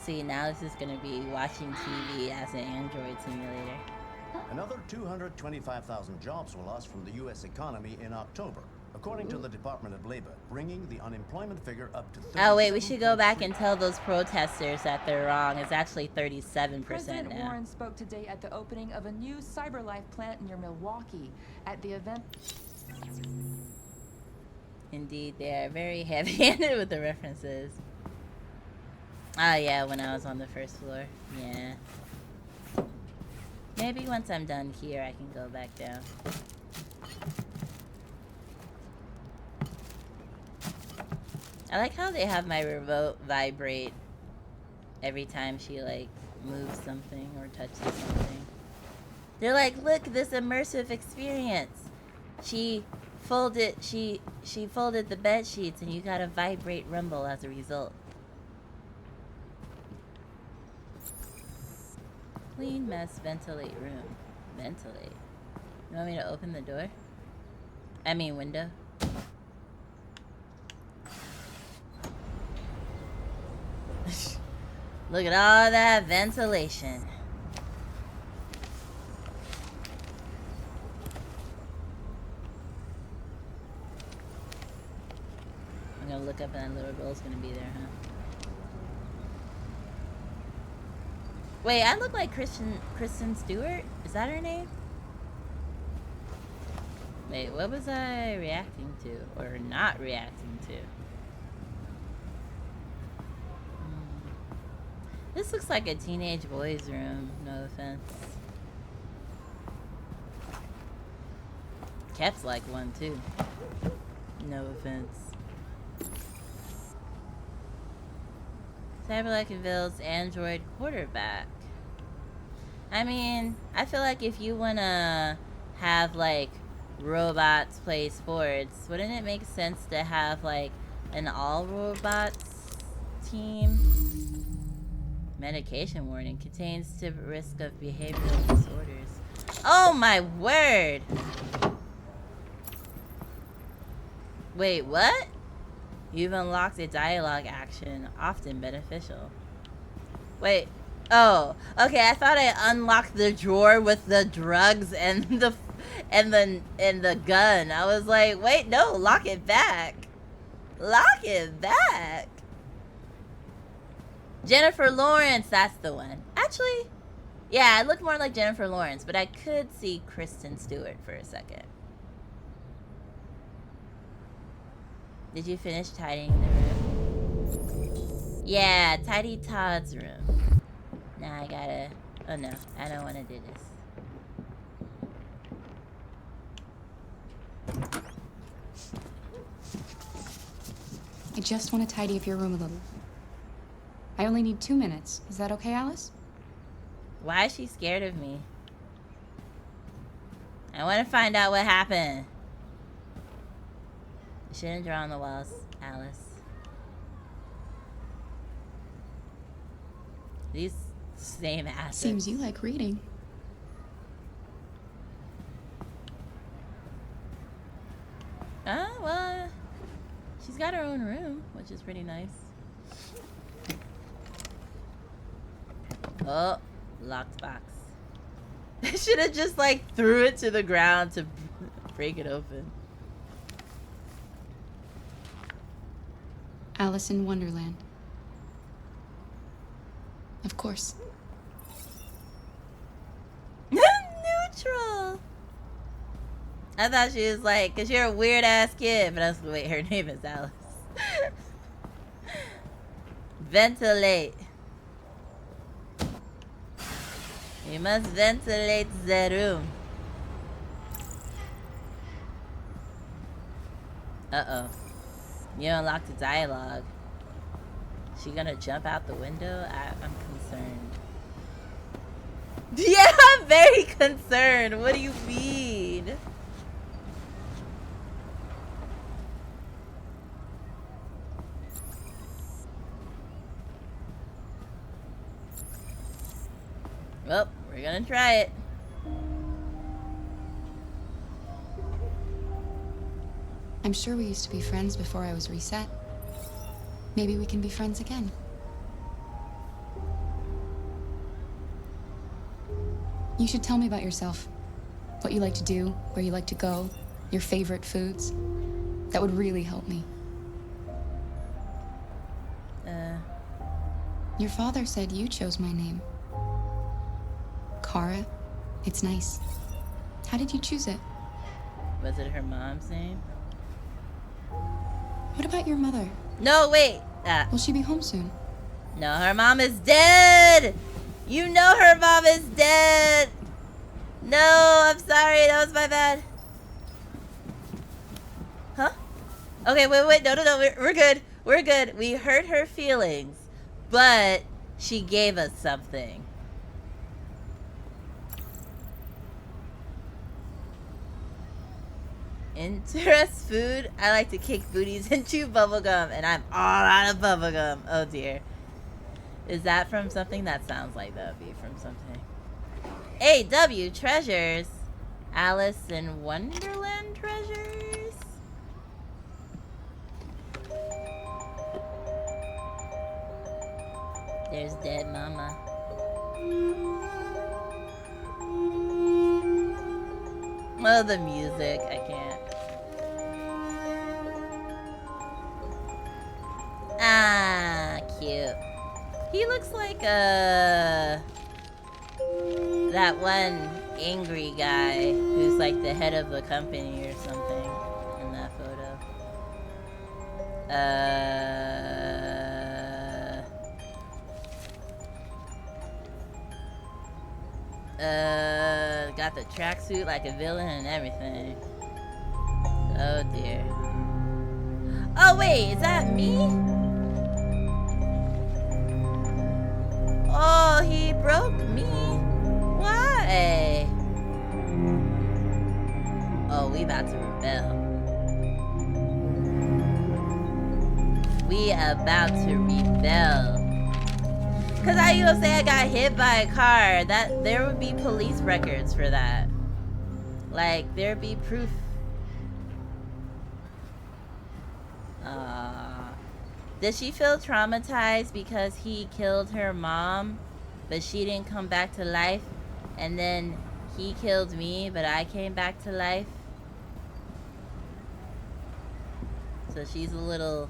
See, now this is going to be watching TV as an Android simulator. Another 225,000 jobs will lost from the U.S. economy in October, according to the Department of Labor, bringing the unemployment figure up to 37%. Oh wait, we should go back and tell those protesters that they're wrong. It's actually 37% President now. Warren spoke today at the opening of a new CyberLife plant near Milwaukee. At the event... Indeed, they are very heavy-handed with the references. Oh yeah, when I was on the first floor. Yeah. Maybe once I'm done here, I can go back down. I like how they have my remote vibrate every time she like moves something or touches something. They're like, look, this immersive experience. She folded the bed sheets and you got a vibrate rumble as a result. Clean mess, ventilate room. Ventilate. You want me to open the door? I mean window. Look at all that ventilation. I'm gonna look up and that little girl's gonna be there, huh? Wait, I look like Kristen Stewart? Is that her name? Wait, what was I reacting to? Or not reacting to? This looks like a teenage boy's room, no offense. Cat's like one too. No offense. CyberLife unveils Android quarterback. I mean, I feel like if you wanna have like robots play sports, wouldn't it make sense to have like an all robots team? Medication warning contains to risk of behavioral disorders. Oh my word! Wait, what? You've unlocked a dialogue action, often beneficial. Wait. Oh, okay. I thought I unlocked the drawer with the drugs and the gun. I was like, wait, no, lock it back. Lock it back. Jennifer Lawrence, that's the one. Actually, yeah, I look more like Jennifer Lawrence, but I could see Kristen Stewart for a second. Did you finish tidying the room? Yeah, tidy Todd's room. Now I gotta... Oh no, I don't want to do this. I just want to tidy up your room a little. I only need 2 minutes. Is that okay, Alice? Why is she scared of me? I want to find out what happened. You shouldn't draw on the walls, Alice. These same assets. Seems you like reading. Well, she's got her own room, which is pretty nice. Oh, locked box. I should have just like threw it to the ground to break it open. Alice in Wonderland. Of course. Neutral. I thought she was like, cause you're a weird ass kid, but I was like, wait, her name is Alice. Ventilate. You must ventilate the room. Uh-oh. You unlocked the dialogue. She gonna jump out the window? I'm concerned. Yeah, I'm very concerned. What do you mean? Well, we're gonna try it. I'm sure we used to be friends before I was reset. Maybe we can be friends again. You should tell me about yourself. What you like to do, where you like to go, your favorite foods. That would really help me. Your father said you chose my name. Kara. It's nice. How did you choose it? Was it her mom's name? What about your mother? No, wait. Will she be home soon? No, her mom is dead. You know her mom is dead. No, I'm sorry. That was my bad. Huh? Okay, wait. No. We're good. We're good. We hurt her feelings, but she gave us something. Interest food. I like to kick booties and chew bubblegum, and I'm all out of bubblegum. Oh dear. Is that from something? That sounds like that would be from something. AW treasures. Alice in Wonderland treasures. There's dead mama. Oh, the music. I can't. Ah, cute. He looks like that one angry guy who's like the head of the company or something in that photo. Got the tracksuit like a villain and everything. Oh dear. Oh wait, is that me? Oh, he broke me? Why? Oh, we about to rebel. We about to rebel. Cause how you gonna say I got hit by a car? That there would be police records for that. Like there'd be proof. Does she feel traumatized because he killed her mom, but she didn't come back to life? And then he killed me, but I came back to life? So she's a little...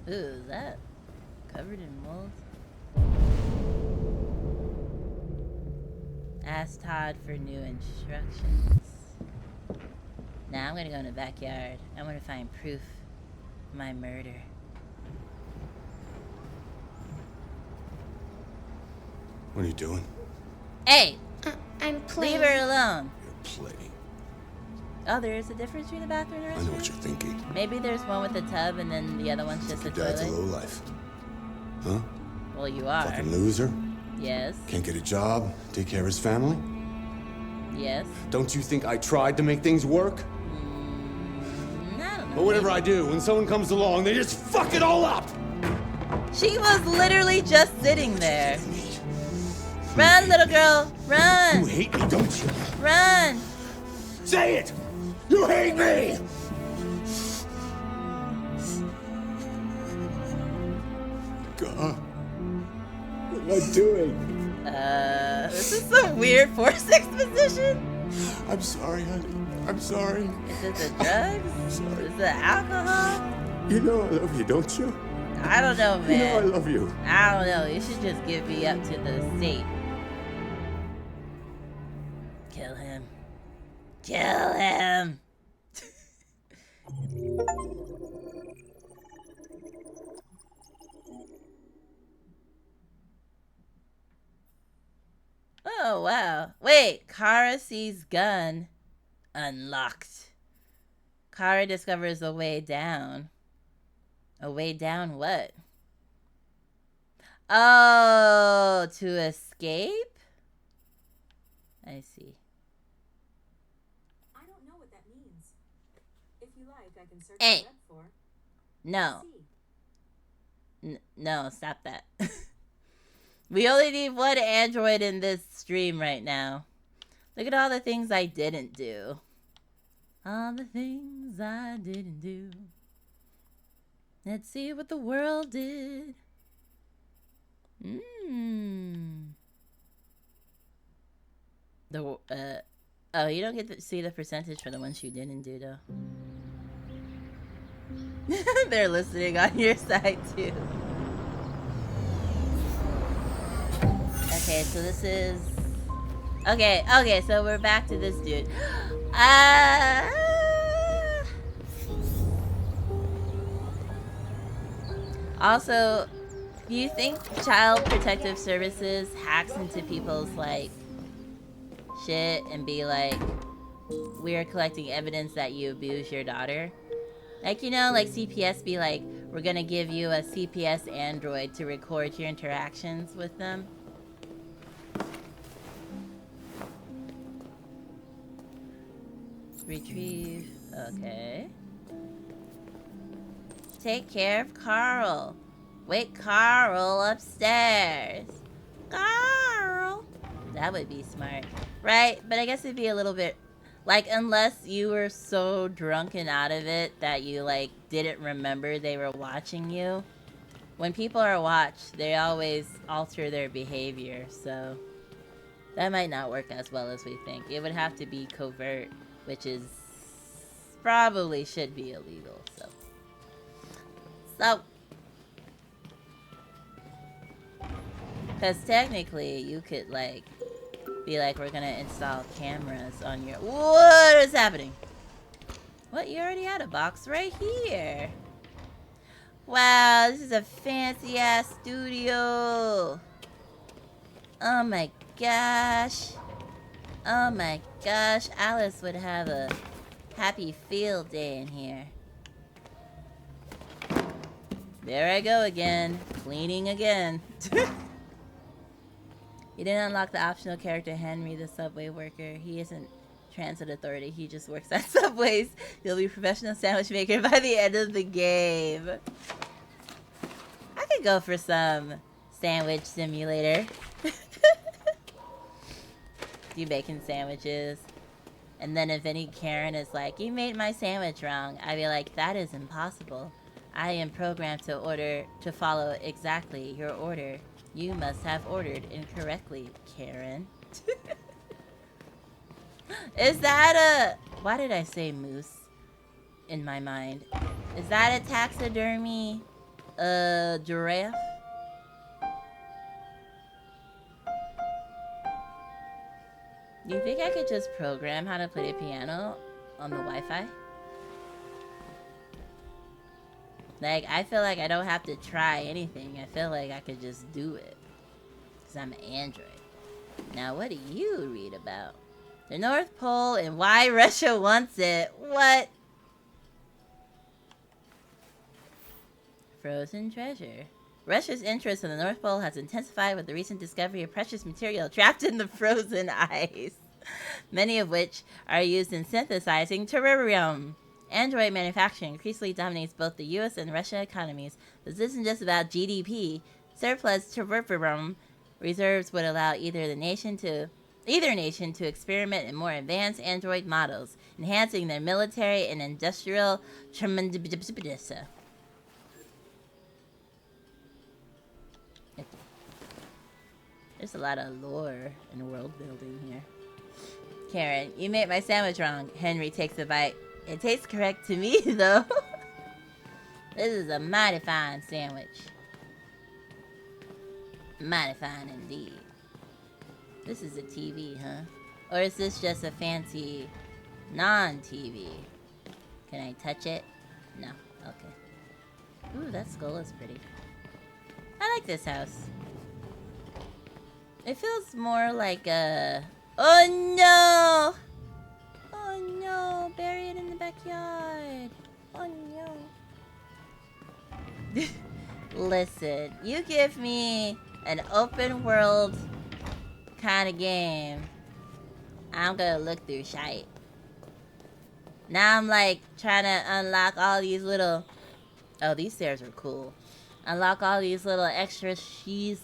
Ooh, is that covered in mold? Ask Todd for new instructions. Now I'm gonna go in the backyard. I want to find proof of my murder. What are you doing? Hey! I'm playing. Leave her alone. You're playing. Oh, there is a difference between the bathroom and the I know restroom? what you're thinking. Maybe there's one with a tub and then the other one's just a Your dad's a toilet. lowlife. Huh? Well, you are. Fucking loser? Yes. Can't get a job, take care of his family? Yes. Don't you think I tried to make things work? I don't know. But whatever I do, when someone comes along, they just fuck it all up! She was literally just sitting there. Run, little girl. Run. You hate me, don't you? Run. Say it! You hate me! God. What am I doing? This is some weird forced exposition. I'm sorry, honey. I'm sorry. Is it the drugs? I'm sorry. Is it alcohol? You know I love you, don't you? I don't know, man. You know I love you. I don't know. You should just give me up to the state. Kill him. Kill him. Oh, wow. Wait, Kara sees gun. Unlocked. Kara discovers a way down. A way down what? Oh, to escape? I see. I don't know what that means. If you like, I can search Hey. the web for. No. No, stop that. We only need one android in this stream right now. Look at all the things I didn't do. All the things I didn't do. Let's see what the world did. Oh, you don't get to see the percentage for the ones you didn't do, though. They're listening on your side, too. Okay, so this is... Okay, so we're back to this dude. Also, do you think Child Protective Services hacks into people's, like, shit and be like, we're collecting evidence that you abuse your daughter? Like, you know, like CPS be like, we're gonna give you a CPS android to record your interactions with them. Retrieve. Okay. Take care of Carl. Wake Carl upstairs. Carl. That would be smart. Right? But I guess it'd be a little bit... Like, unless you were so drunk and out of it that you, like, didn't remember they were watching you. When people are watched, they always alter their behavior, so... That might not work as well as we think. It would have to be covert, which is... probably should be illegal, so... Because technically, you could, like... be like, we're gonna install cameras on your... What is happening? What? You already had a box right here. Wow, this is a fancy-ass studio. Oh my gosh. Oh my gosh. Alice would have a happy field day in here. There I go again. Cleaning again. You didn't unlock the optional character Henry, the subway worker. He isn't transit authority. He just works at subways. You'll be a professional sandwich maker by the end of the game. I could go for some sandwich simulator. Do bacon sandwiches. And then if any Karen is like, you made my sandwich wrong, I'd be like, that is impossible. I am programmed to follow exactly your order. You must have ordered incorrectly, Karen. Is that a... Why did I say moose in my mind? Is that a taxidermy giraffe? Do you think I could just program how to play the piano on the Wi-Fi? Like, I feel like I don't have to try anything. I feel like I could just do it. Because I'm an android. Now, what do you read about? The North Pole and why Russia wants it. What? Frozen treasure. Russia's interest in the North Pole has intensified with the recent discovery of precious material trapped in the frozen ice. Many of which are used in synthesizing terrarium. Android manufacturing increasingly dominates both the US and Russia economies. This isn't just about GDP. Surplus terrarium reserves would allow either nation to experiment in more advanced android models, enhancing their military and industrial tremendous. There's a lot of lore and world building here. Karen, you made my sandwich wrong. Henry takes a bite. It tastes correct to me, though. This is a mighty fine sandwich. Mighty fine indeed. This is a TV, huh? Or is this just a fancy non-TV? Can I touch it? No. Okay. Ooh, that skull is pretty. I like this house. It feels more like a... Oh no! Oh no! Bury it in the backyard. Oh no. Listen, you give me an open world kind of game, I'm gonna look through shite. Now I'm like trying to unlock all these little... Oh, these stairs are cool. Unlock all these little extra sheets.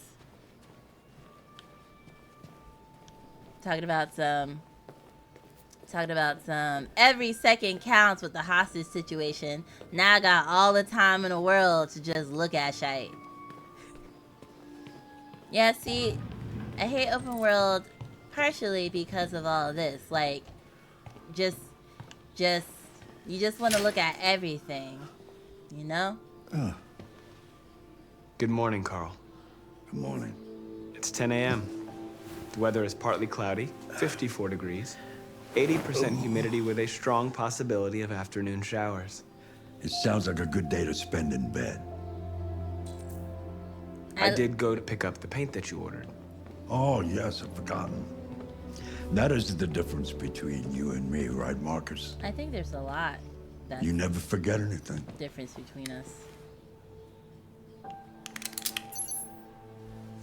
Talking about some every second counts with the hostage situation. Now I got all the time in the world to just look at shite. Yeah, see, I hate open world partially because of all of this. Like, you just want to look at everything, you know? Good morning, Carl. Good morning. It's 10 a.m. The weather is partly cloudy, 54 degrees, 80% humidity with a strong possibility of afternoon showers. It sounds like a good day to spend in bed. I did go to pick up the paint that you ordered. Oh, yes, I've forgotten. That is the difference between you and me, right, Marcus? I think there's a lot. That's You never forget anything. difference between us.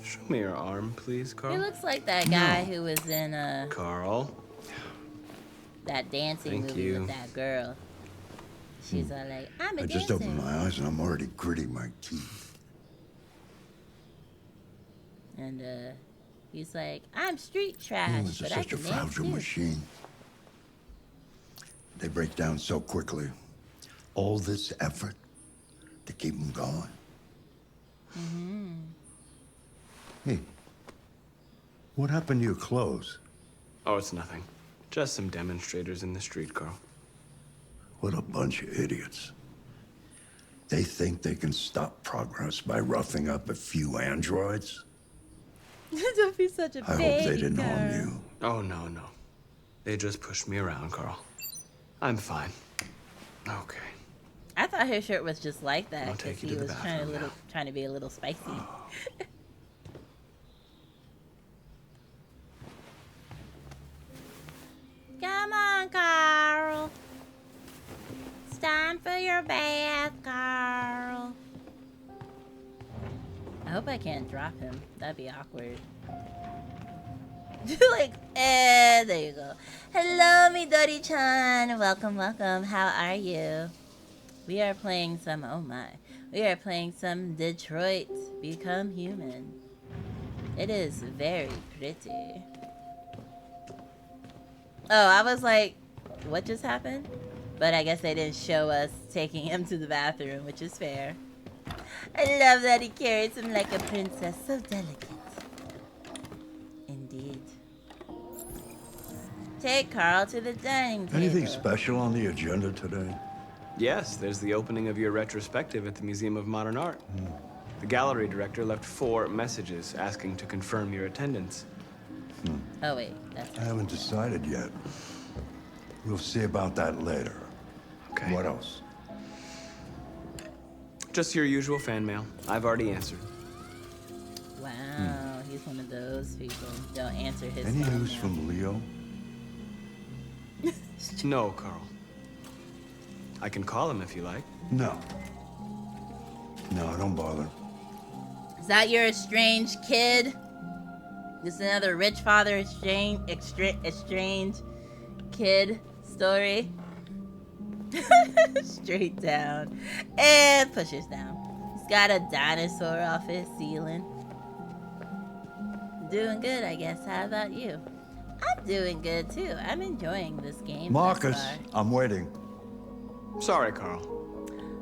Show me your arm, please, He Carl. looks like that guy who was in Carl. that dancing Thank movie you. with that girl. She's all like, I'm a I dancer. just opened my eyes and I'm already gritting my teeth. And he's like, I'm street trash, Humans are but I such a can dance fragile too. machine. They break down so quickly. All this effort to keep them going. Mm-hmm. Hey, what happened to your clothes? Oh, it's nothing. Just some demonstrators in the street, Carl. What a bunch of idiots. They think they can stop progress by roughing up a few androids? Don't be such a I hope baby, they didn't harm Carl. you. Oh, no, no. They just pushed me around, Carl. I'm fine. Okay. I thought his shirt was just like that I'll because take you he to the was trying bathroom trying to be a little spicy. Come on, Carl. It's time for your bath, Carl. I hope I can't drop him. That'd be awkward. Like, there you go. Hello, Midori-chan. Welcome, welcome. How are you? We are playing some, oh my. We are playing some Detroit Become Human. It is very pretty. Oh, I was like, what just happened? But I guess they didn't show us taking him to the bathroom, which is fair. I love that he carries him like a princess, so delicate. Indeed. Take Carl to the dining table. Anything special on the agenda today? Yes, there's the opening of your retrospective at the Museum of Modern Art. The gallery director left 4 messages asking to confirm your attendance. Oh, wait. That's I haven't decided yet. We'll see about that later. Okay. What else? Just your usual fan mail. I've already answered. Wow, he's one of those people. Don't answer his Any phone news now. from Leo? No, Carl. I can call him if you like. No. No, don't bother. Is that your estranged kid? This is another rich father estranged kid story. Straight down. And pushes down. He's got a dinosaur off his ceiling. Doing good, I guess. How about you? I'm doing good too. I'm enjoying this game. Marcus, thus far. I'm waiting. Sorry, Carl.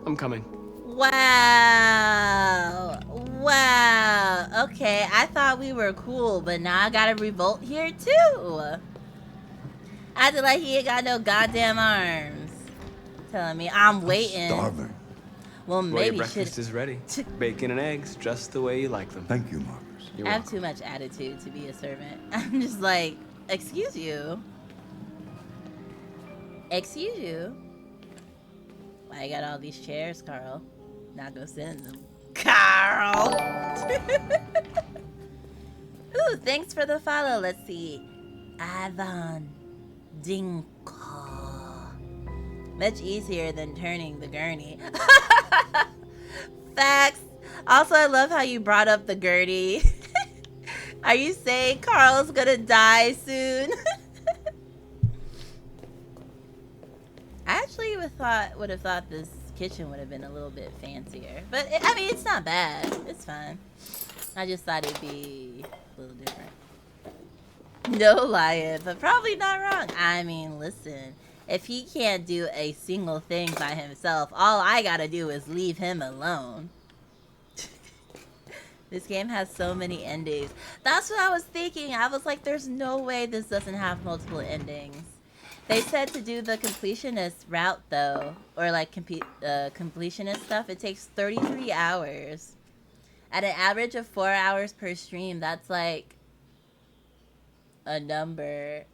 I'm coming. Wow. Wow. Okay, I thought we were cool, but now I gotta revolt here too. Acting like he ain't got no goddamn arms. Telling me I'm waiting. Starving. Well, Well, maybe your breakfast is ready. Bacon and eggs, just the way you like them. Thank you, Marcus. You're I have welcome. too much attitude to be a servant. I'm just like, excuse you. Excuse you. Why you got all these chairs, Carl? Not gonna sit in them. Carl! Ooh, thanks for the follow. Let's see. Ivan Dinko. Much easier than turning the gurney. Facts. Also, I love how you brought up the gurney. Are you saying Carl's gonna die soon? I actually would have thought this kitchen would have been a little bit fancier. But, I mean, it's not bad. It's fine. I just thought it'd be a little different. No lying, but probably not wrong. I mean, listen. If he can't do a single thing by himself, all I gotta do is leave him alone. This game has so many endings. That's what I was thinking. I was like, there's no way this doesn't have multiple endings. They said to do the completionist route, though, or like completionist stuff, it takes 33 hours. At an average of 4 hours per stream, that's like a number.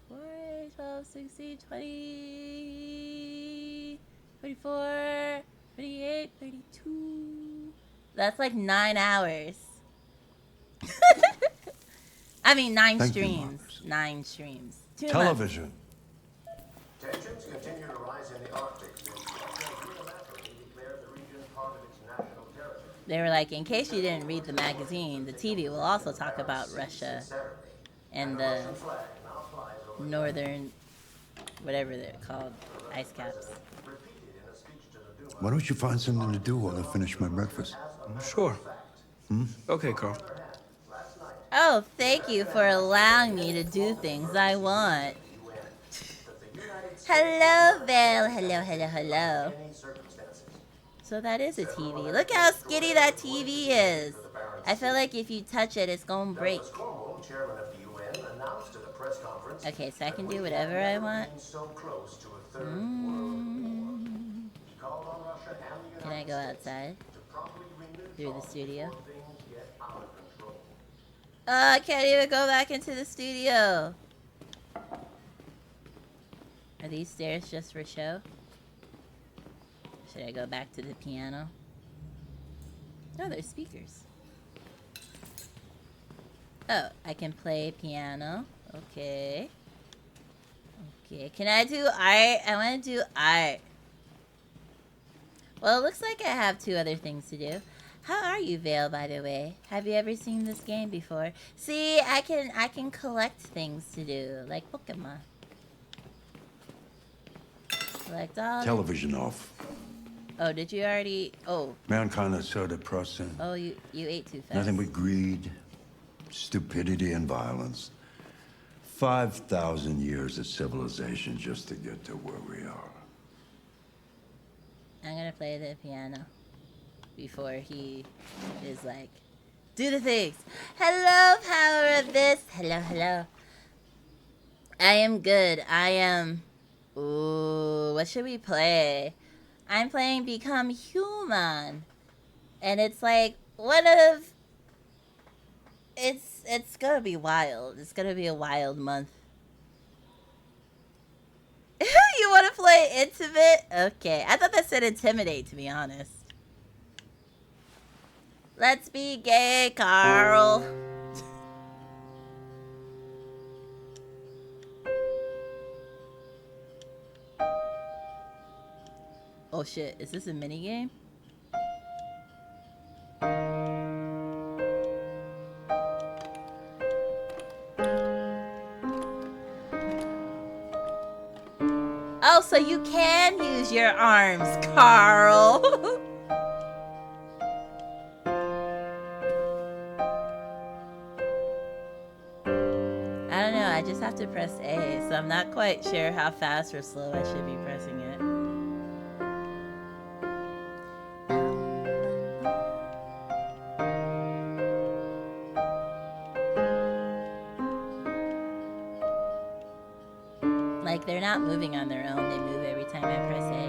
4, 12, 16, 20, 24, 28, 32. That's like 9 hours. I mean, 9 Thank you, streams. 9 streams. 2 months. Television. Tensions continue to rise in the Arctic since Russia unilaterally declared the region part of its national territory. They were like, in case you didn't read the magazine, the TV will also talk about Russia and the northern, whatever they're called, ice caps. Why don't you find something to do while I finish my breakfast? Sure. Okay, Carl. Oh, thank you for allowing me to do things I want. Hello, Val. Hello, hello, hello. So that is a TV. Look how skinny that TV is. I feel like if you touch it, it's gonna break. Okay, so I can do whatever I want. Can I go outside? Through the studio? Oh, I can't even go back into the studio. Are these stairs just for show? Should I go back to the piano? Oh, there's speakers. Oh, I can play piano. Okay. Okay, can I do art? I want to do art. Well, it looks like I have 2 other things to do. How are you, Vale, by the way? Have you ever seen this game before? See, I can collect things to do, like Pokemon. Collect all Television off. Oh, did you already? Oh. Mankind is so depressing. Oh, you ate too fast. Nothing but greed, stupidity, and violence. 5,000 years of civilization just to get to where we are. I'm gonna play the piano before he is like, do the things. Hello, power of this. Hello, hello. I am good. I am. Ooh, what should we play? I'm playing Become Human. And it's like one of... It's gonna be wild. It's gonna be a wild month. You want to play Intimate? Okay. I thought that said Intimidate, to be honest. Let's be gay, Carl. Oh shit, is this a mini game? Oh, so you can use your arms, Carl. I don't know, I just have to press A, so I'm not quite sure how fast or slow I should be pressing it. Like, they're not moving on their own. They move every time I press A.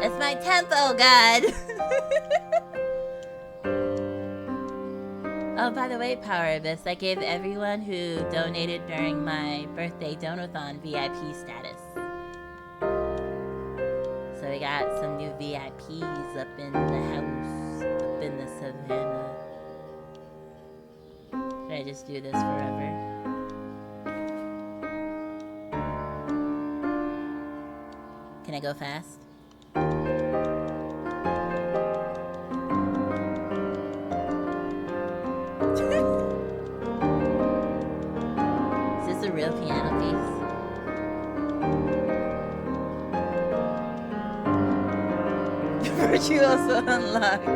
It's my tempo, God! Oh, by the way, Power Abyss, I gave everyone who donated during my birthday donathon VIP status. So we got some new VIPs up in the house, up in the savannah. Should I just do this forever? Can I go fast? Is this a real piano piece? Virtuoso unlocked.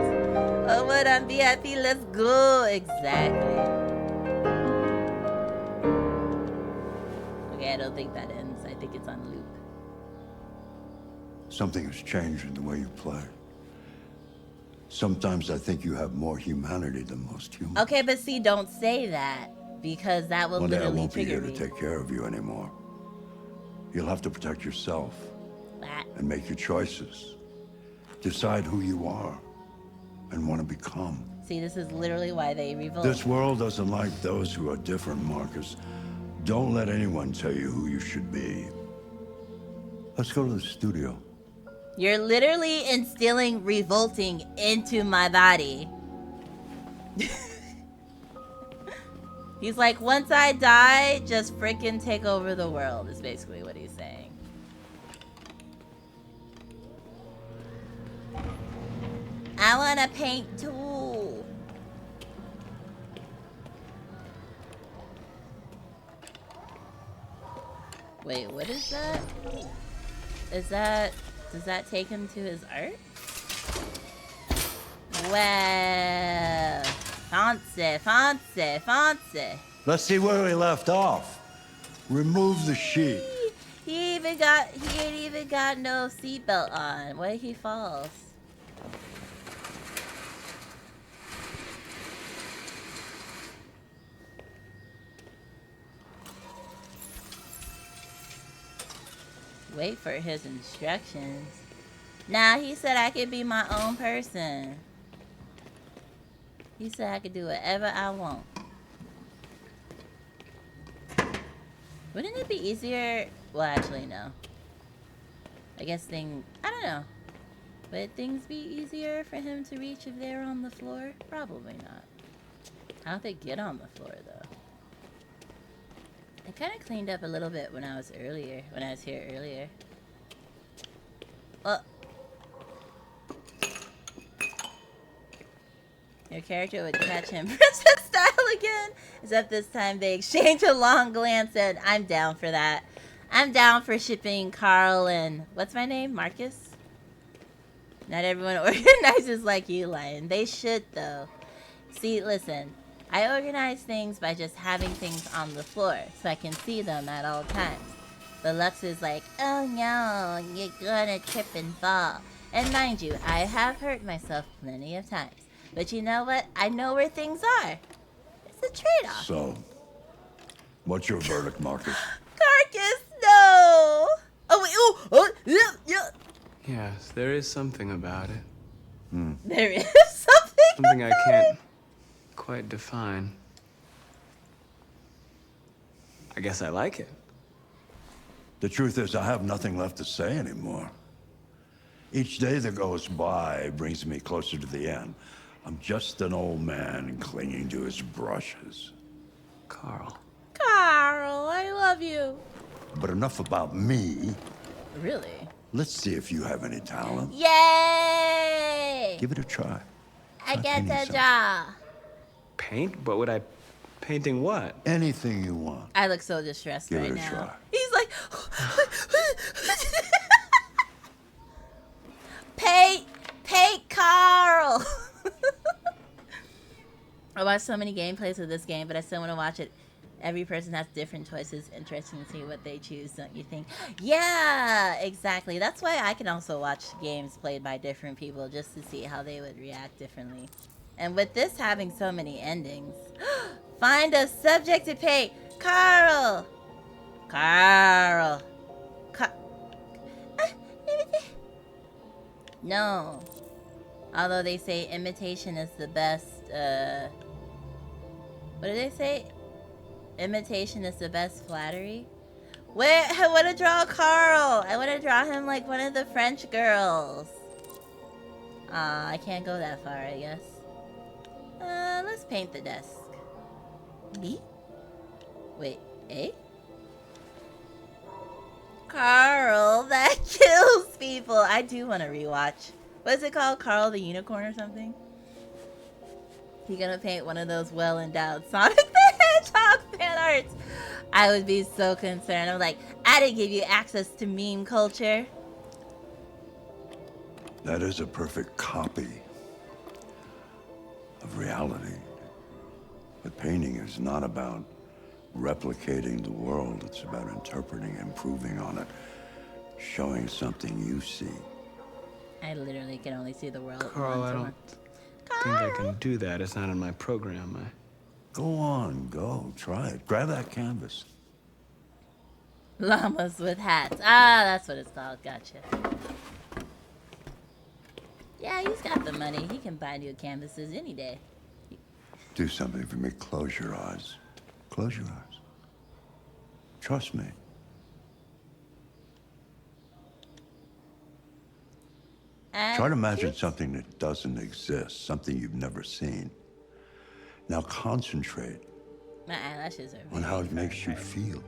Oh, what on VIP? Let's go. Exactly. Okay, I don't think that ends. I think it's on loop. Something has changed in the way you play. Sometimes I think you have more humanity than most humans. Okay, but see, don't say that because that will One day I literally won't be trigger here me. to take care of you anymore. You'll have to protect yourself That. and make your choices. Decide who you are and want to become. See, this is literally why they revolt. This world doesn't like those who are different, Marcus. Don't let anyone tell you who you should be. Let's go to the studio. You're literally instilling revolting into my body. He's like, once I die, just frickin' take over the world, is basically what he's saying. I want to paint too. Wait, what is that? Is that... Does that take him to his art? Well... Fancy, fancy, fancy. Let's see where we left off. Remove the sheet. He ain't even got no seatbelt on. What if he falls? Wait for his instructions. Nah, he said I could be my own person. He said I could do whatever I want. Wouldn't it be easier? Well, actually, no. I guess I don't know. Would things be easier for him to reach if they're on the floor? Probably not. How'd they get on the floor, though? I kind of cleaned up a little bit when I was here earlier. Well, your character would catch him princess style again. Except this time they exchange a long glance and I'm down for that. I'm down for shipping Carl and, what's my name? Marcus? Not everyone organizes like you, Lion. They should, though. See, listen. I organize things by just having things on the floor so I can see them at all times. But Lux is like, oh no, you're gonna trip and fall. And mind you, I have hurt myself plenty of times. But you know what? I know where things are. It's a trade-off. So, what's your verdict, Marcus? Carcass, no! Oh, wait, oh, yeah. Yes, there is something about it. There is something Something I can't quite define. I guess I like it. The truth is, I have nothing left to say anymore. Each day that goes by brings me closer to the end. I'm just an old man clinging to his brushes. Carl. Carl, I love you. But enough about me. Really? Let's see if you have any talent. Yay! Give it a try. I get painting the something. job. Paint? But would I... Painting what? Anything you want. I look so distressed Give right it a now. try. He's like... Paint Carl! I watched so many gameplays of this game, but I still want to watch it. Every person has different choices. Interesting to see what they choose, don't you think? Yeah, exactly. That's why I can also watch games played by different people just to see how they would react differently. And with this having so many endings, find a subject to paint. Carl, Carl. No. Although they say imitation is the best, what do they say? Imitation is the best flattery? Wait, I want to draw Carl. I want to draw him like one of the French girls. I can't go that far, I guess. Let's paint the desk. B? Wait, A? Carl, that kills people. I do want to rewatch. What is it called? Carl the Unicorn or something? He gonna paint one of those well-endowed Sonic the Hedgehog fan arts. I would be so concerned. I'm like, I didn't give you access to meme culture. That is a perfect copy of reality. But painting is not about replicating the world. It's about interpreting, improving on it, showing something you see. I literally can only see the world. Carl, I don't think I can do that. It's not in my program. Go on, go. Try it. Grab that canvas. Llamas with hats. Ah, that's what it's called. Gotcha. Yeah, he's got the money. He can buy new canvases any day. Do something for me. Close your eyes. Close your eyes. Trust me. Try to imagine something that doesn't exist, something you've never seen. Now concentrate My eyelashes are on how it makes you feel.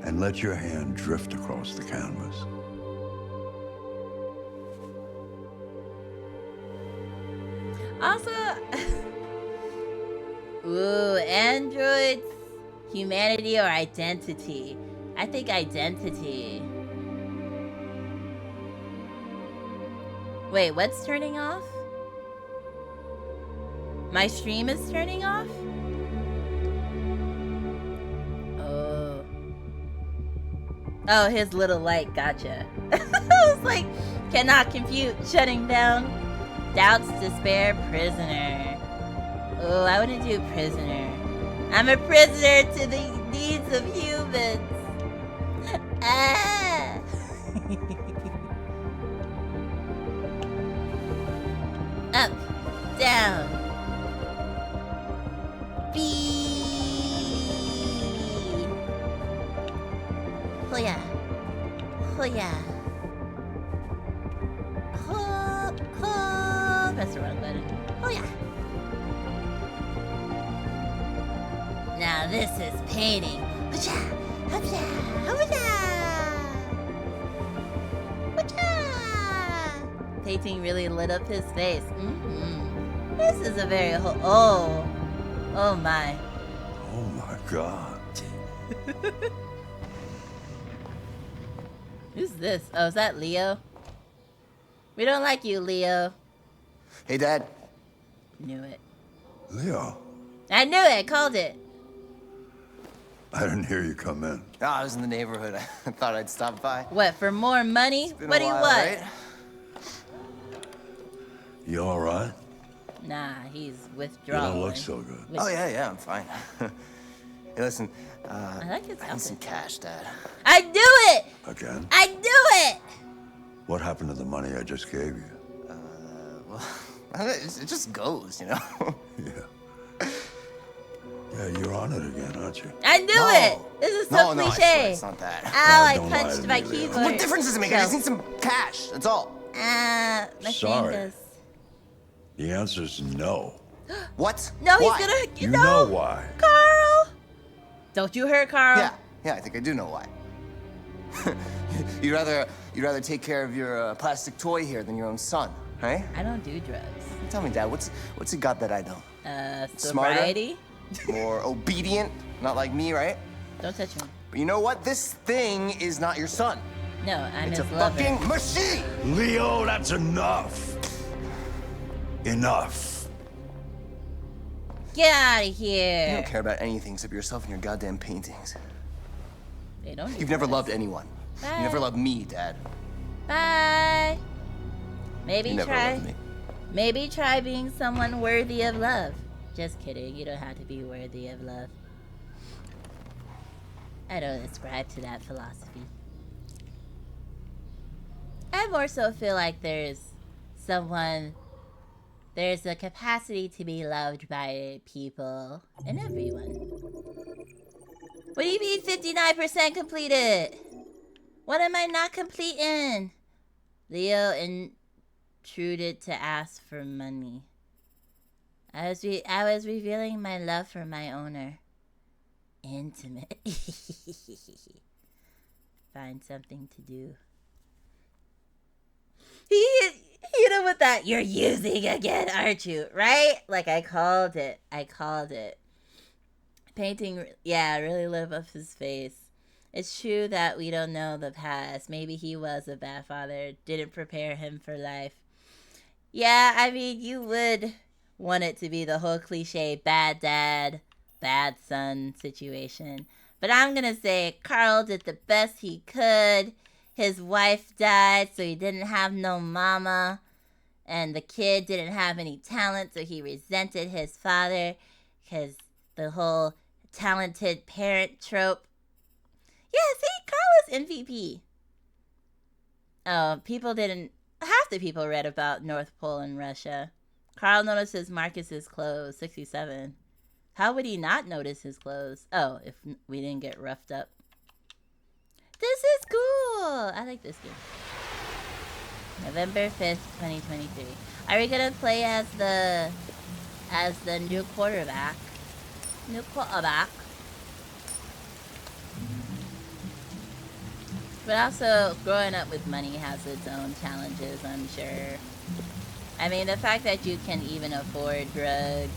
And let your hand drift across the canvas. Also, ooh, androids, humanity or identity? I think identity. Wait, what's turning off? My stream is turning off? Oh. Oh, his little light, gotcha. I was like, cannot compute, shutting down. Doubts, despair, prisoner. Oh, I wouldn't do prisoner. I'm a prisoner to the needs of humans. Ah. Up, down. B. Hoya. Hoya. Hop, hop. Press the wrong button. Hoya. Now this is painting. Hoja, hoja, hoja. Hoja. Painting really lit up his face. This is a very oh my. Oh my God. Who's this? Oh, is that Leo? We don't like you, Leo. Hey, Dad. Knew it. Leo, I knew it. Called it. I didn't hear you come in. Oh, I was in the neighborhood. I thought I'd stop by. What, for more money? Been What a do you while, want? right? You all right? Nah, he's You withdrawing. don't look so good. Oh, yeah, I'm fine. Hey, listen, I like his I need some outfit. cash, Dad. I knew it! Again? I knew it! What happened to the money I just gave you? Well, it just goes, you know? Yeah, you're on it again, aren't you? I knew it! This is so No, I cliche. swear it's not that. Ow, I don't lie punched to my me, Leo. keyboard. What difference does it make? I just need some cash, that's all. My Sorry. fingers. The answer's no. What? No, Why? he's gonna. You no, know why. Carl! Don't you hurt Carl? Yeah, I think I do know why. You'd rather take care of your plastic toy here than your own son, right? I don't do drugs. Tell me, Dad, what's it got that I don't? Sobriety? More obedient, not like me, right? Don't touch me. But you know what? This thing is not your son. No, I'm It's a his lover. fucking machine. Leo, that's enough. Enough. Get out of You here. don't care about anything except yourself and your goddamn paintings. They don't. You've never loved anyone. Bye. You never loved me, Dad. Bye. Maybe You never try. loved me. Maybe try being someone worthy of love. Just kidding. You don't have to be worthy of love. I don't ascribe to that philosophy. I more so feel like there's a capacity to be loved by people and everyone. What do you mean 59% completed? What am I not completing? Leo intruded to ask for money. I was revealing my love for my owner. Intimate. Find something to do. You know what that you're using again, aren't you? Right? Like I called it. Painting, yeah, really lit up his face. It's true that we don't know the past. Maybe he was a bad father, didn't prepare him for life. Yeah, I mean, you would want it to be the whole cliche bad dad, bad son situation. But I'm gonna say Carl did the best he could. His wife died, so he didn't have no mama. And the kid didn't have any talent, so he resented his father. Because the whole talented parent trope. Yeah, see, Carl is MVP. Oh, half the people read about North Pole in Russia. Carl notices Marcus's clothes, 67. How would he not notice his clothes? Oh, if we didn't get roughed up. This is cool. I like this game. November 5th, 2023. Are we gonna play as the new quarterback? New quarterback. But also, growing up with money has its own challenges, I'm sure. I mean, the fact that you can even afford drugs,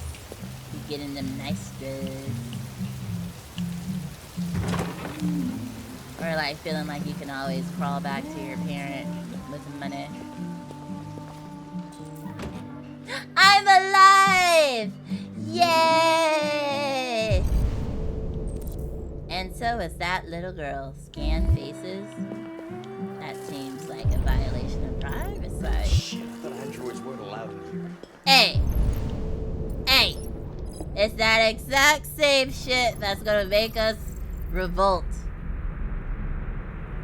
you getting them nice drugs. Or like feeling like you can always crawl back to your parent with money. I'm alive! Yay! And so is that little girl. Scan faces? That seems like a violation of privacy. Shit, I thought androids weren't allowed in here. Hey! Hey! It's that exact same shit that's gonna make us revolt.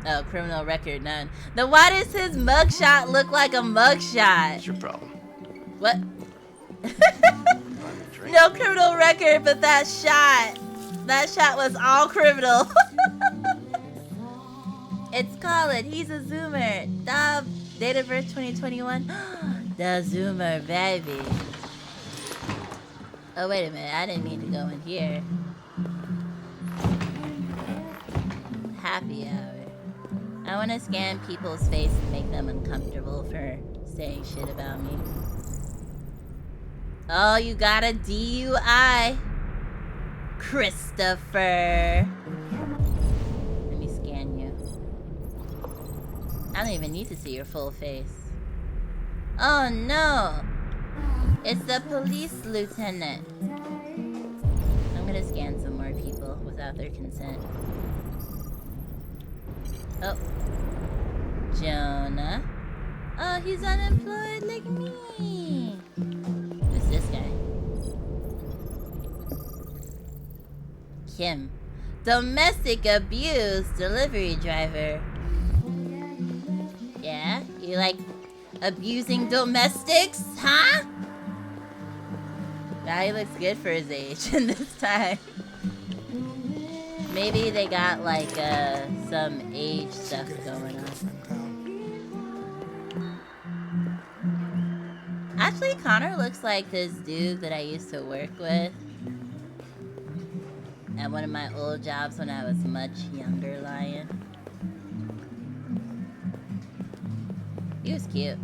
Oh, criminal record, none. Then why does his mugshot look like a mugshot? What's your problem? What? No criminal record, but that shot was all criminal. It's Colin. He's a Zoomer. Date of birth 2021. The Zoomer, baby. Oh, wait a minute. I didn't mean to go in here. Happy hour. I want to scan people's face and make them uncomfortable for saying shit about me. Oh, you got a DUI. Christopher. Let me scan you. I don't even need to see your full face. Oh no. It's the police lieutenant. I'm gonna scan some more people without their consent. Oh. Jonah. Oh, he's unemployed like me. Who's this guy? Kim. Domestic abuse delivery driver. Yeah? You like abusing domestics, huh? Now he looks good for his age in this time. Maybe they got like some age stuff going on. Actually, Connor looks like this dude that I used to work with at one of my old jobs when I was much younger, Lion. He was cute.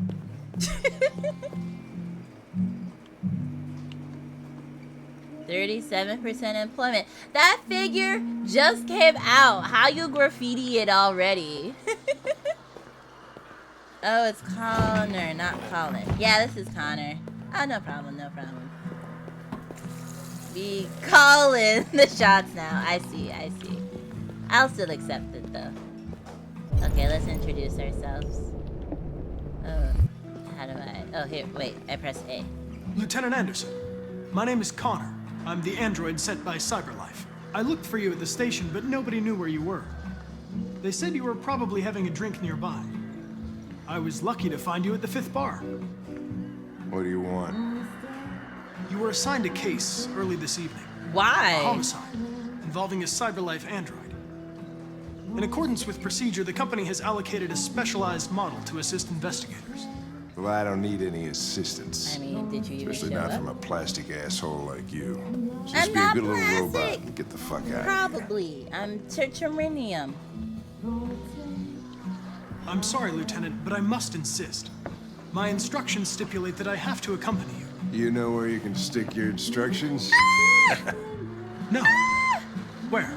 37% employment. That figure just came out. How you graffiti it already? Oh, it's Connor, not Colin. Yeah, this is Connor. Oh, no problem, no problem. Be calling the shots now. I see, I see. I'll still accept it, though. Okay, let's introduce ourselves. Oh, how do I... Oh, here, wait. I press A. Lieutenant Anderson, my name is Connor. I'm the android sent by CyberLife. I looked for you at the station, but nobody knew where you were. They said you were probably having a drink nearby. I was lucky to find you at the 5th bar. What do you want? You were assigned a case early this evening. Why? A homicide involving a CyberLife android. In accordance with procedure, the company has allocated a specialized model to assist investigators. Well, I don't need any assistance. I mean, did you even Especially show not up? from a plastic asshole like you. Just I'm be a not good little robot plastic. and get the fuck out of here. Probably. I'm titanium. I'm sorry, Lieutenant, but I must insist. My instructions stipulate that I have to accompany you. You know where you can stick your instructions? No. Where?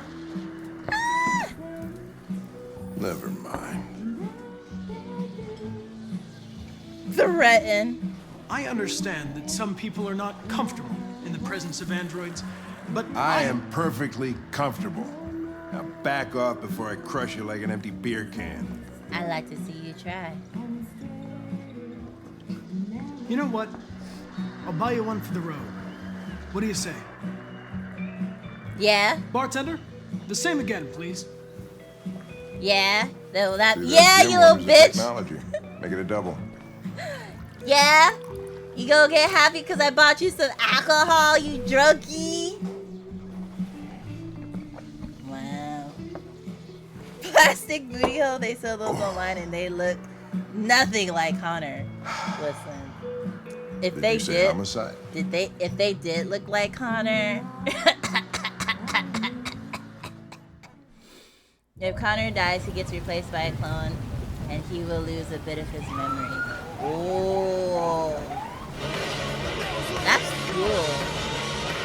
Never mind. Threaten. I understand that some people are not comfortable in the presence of androids, but I am perfectly comfortable. Now back off before I crush you like an empty beer can. I'd like to see you try. You know what? I'll buy you one for the road. What do you say? Yeah. Bartender, the same again, please. Yeah. See, Yeah, them you little wonders of bitch. Technology. Make it a double. Yeah. You gonna get happy because I bought you some alcohol, you drunkie. Wow. Plastic booty hole. They sell those online and they look nothing like Connor. Listen, if Did they you say did, homicide? if they did look like Connor. If Connor dies, he gets replaced by a clone, and he will lose a bit of his memory. Oh, that's cool.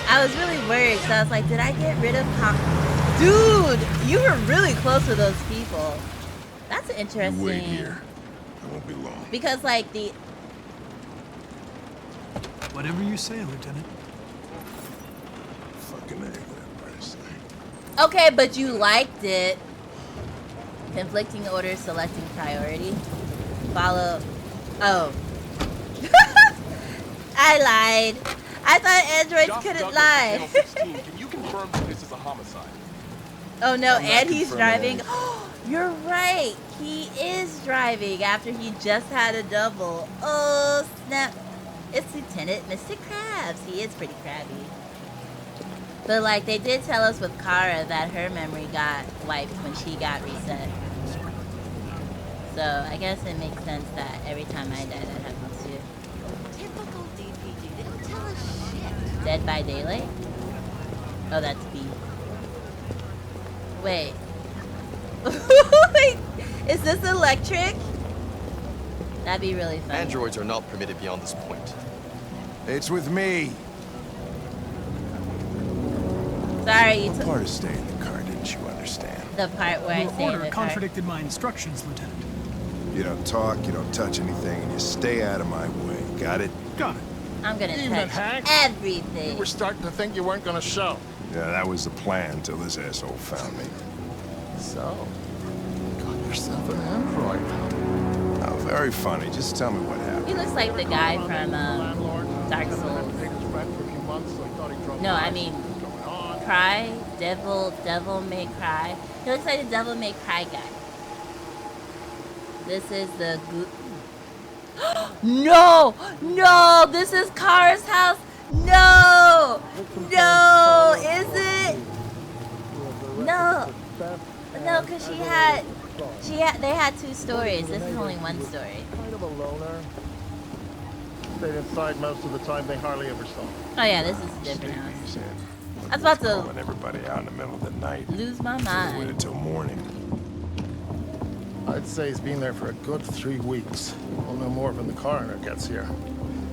I was really worried, so I was like, did I get rid of Dude, you were really close to those people. That's interesting. You wait here. I won't be long. Because, like, the... Whatever you say, Lieutenant. Fucking A, that person. Okay, but you liked it. Conflicting orders, selecting priority. Follow. Oh. I lied. I thought androids couldn't lie. Can you confirm that this is a homicide? Oh no, I'm not and he's confirming. driving. You're right. He is driving after he just had a double. Oh snap. It's Lieutenant Mr. Krabs. He is pretty crabby. But like they did tell us with Kara that her memory got wiped when she got reset. So I guess it makes sense that every time I die that happens too. Typical DPD. They don't tell us shit. Dead by Daylight? Oh, that's B. Wait. Wait, is this electric? That'd be really fun. Androids are not permitted beyond this point. It's with me. Sorry, you What took part of staying in the car didn't you understand? the part where I Your say order the part. contradicted my instructions, Lieutenant. You don't talk, you don't touch anything, and you stay out of my way. Got it? Got it. I'm gonna Evening, touch Hank. everything. We were starting to think you weren't gonna show. Yeah, that was the plan till this asshole found me. So, got yourself an android. Oh, very funny. Just tell me what happened. He looks like the guy from Dark Souls. No, I mean Cry, Devil May Cry. He looks like the Devil May Cry guy. This is the No! No! This is Kara's house! No! No! Is it? No! No, because they had two stories. This is only one story. Kind of a loner. Stayed inside most of the time. They hardly ever saw. Oh yeah, this is a different house. I was about to Calling everybody out in the middle of the night. lose my Waited mind. until morning. I'd say he's been there for a good 3 weeks. We'll know more when the coroner gets here.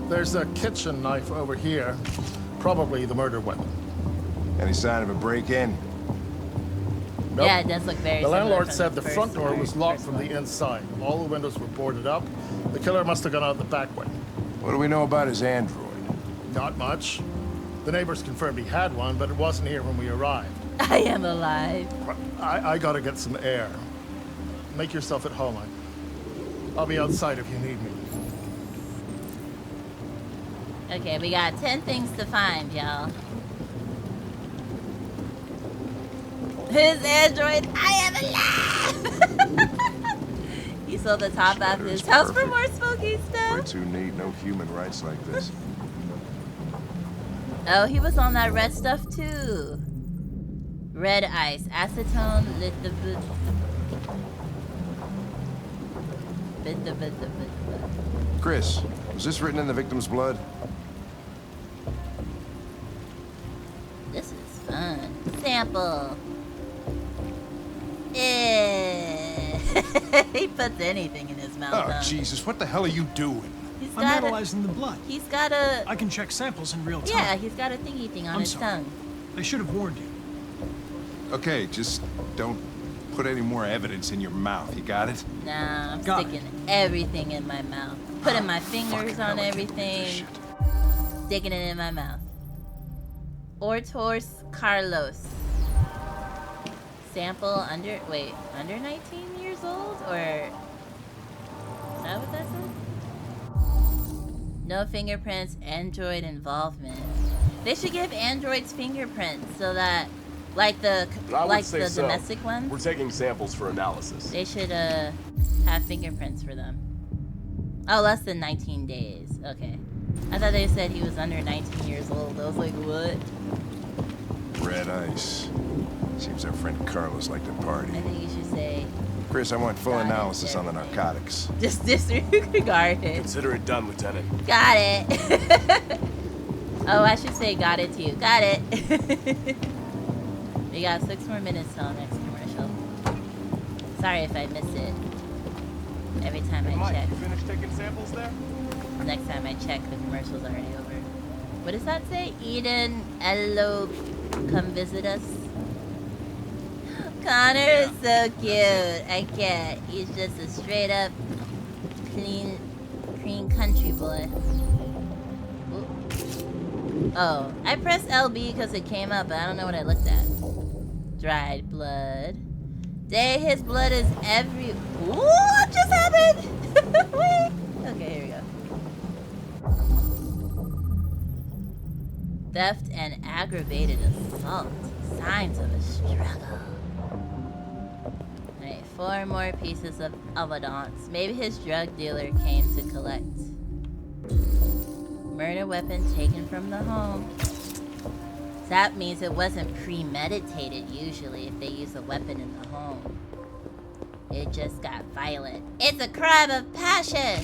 There's a kitchen knife over here. Probably the murder weapon. Any sign of a break-in? Nope. Yeah, it does look very The similar landlord from said the first front door one. was locked from the inside. All the windows were boarded up. The killer must have gone out the back way. What do we know about his android? Not much. The neighbors confirmed he had one, but it wasn't here when we arrived. I am alive. I gotta get some air. Make yourself at home. I'll be outside if you need me. Okay, we got 10 things to find, y'all. His android, I am alive! He sold the top half of his house for more smoky Way stuff. too neat. No human rights like this. Oh, he was on that red stuff too. Red ice, acetone, Chris, was this written in the victim's blood? This is fun. Sample. He puts anything in his mouth. Oh, huh? Jesus, what the hell are you doing? He's I'm got analyzing the blood. He's got a. I can check samples in real time. Yeah, he's got a thingy thing on I'm his sorry. tongue. I should have warned you. Okay, just don't put any more evidence in your mouth. You got it? Nah, I'm Got sticking everything in my mouth. Putting my fingers Fucking on hell, I can't believe everything. this Sticking it in my mouth. Ortors Carlos. Sample under 19 years old? Or is that what that said? No fingerprints, android involvement. They should give androids fingerprints so that like the domestic ones. We're taking samples for analysis. They should have fingerprints for them. Oh, less than 19 days. Okay. I thought they said he was under 19 years old. I was like, what? Red ice. Seems our friend Carlos liked to party. I think you should say Chris, I want full analysis on the narcotics. just disregard it. Consider it done, Lieutenant. Got it. Oh, I should say got it too. Got it. We got 6 more minutes till next commercial. Sorry if I miss it. Every time I Mike, check. you finished taking samples there? Next time I check, the commercial's already over. What does that say? Eden, hello, come visit us. Connor is so cute. I can't. He's just a straight up clean country boy. Ooh. Oh, I pressed LB because it came up, but I don't know what I looked at. Dried blood. Day, his blood is every. What just happened? Wait. Okay, here we go. Theft and aggravated assault. Signs of a struggle. Alright, 4 more pieces of evidence. Maybe his drug dealer came to collect. Murder weapon taken from the home. That means it wasn't premeditated usually if they use a weapon in the home. It just got violent. It's a crime of passion!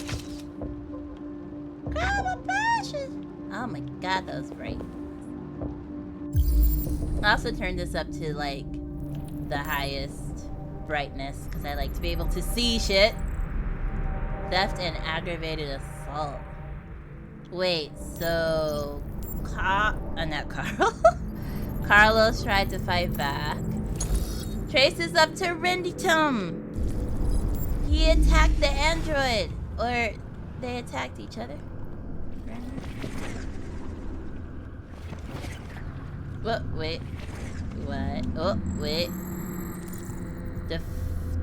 Crime of passion! Oh my god, that was bright. I also turned this up to like the highest brightness because I like to be able to see shit. Theft and aggravated assault. Wait, so not Carl. Carlos tried to fight back. Traces up to Renditum. He attacked the android. Or they attacked each other. What? Wait. What? Oh, wait.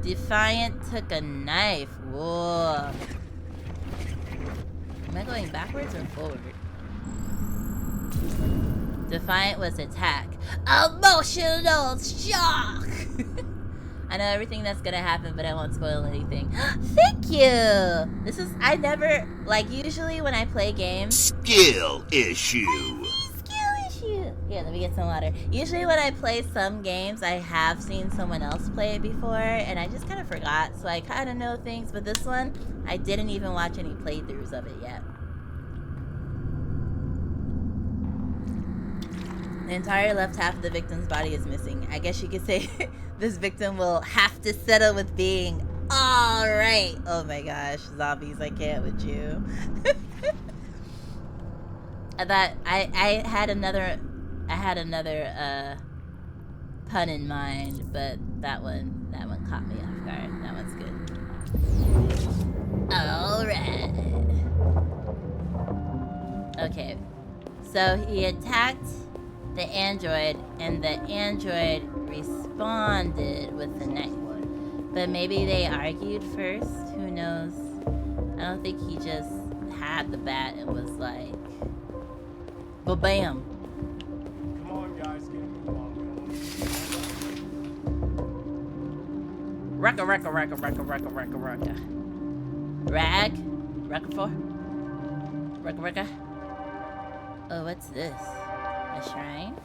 Defiant took a knife. Whoa. Am I going backwards or forward? Defiant was attacked. Emotional shock! I know everything that's gonna happen, but I won't spoil anything. Thank you! This is, I never, like usually when I play games. Skill issue. Yeah, let me get some water. Usually when I play some games, I have seen someone else play it before, and I just kind of forgot, so I kind of know things, but this one, I didn't even watch any playthroughs of it yet. The entire left half of the victim's body is missing. I guess you could say this victim will have to settle with being alright. Oh my gosh, zombies, I can't with you. I thought I had another pun in mind, but that one caught me off guard. That one's good. Alright. Okay. So he attacked the android and the android responded with the knife. But maybe they argued first, who knows? I don't think he just had the bat and was like, ba-bam. Come on, guys, get a move on. Rucka. Rag? Rucka for? Rucka. Oh, what's this? A shrine?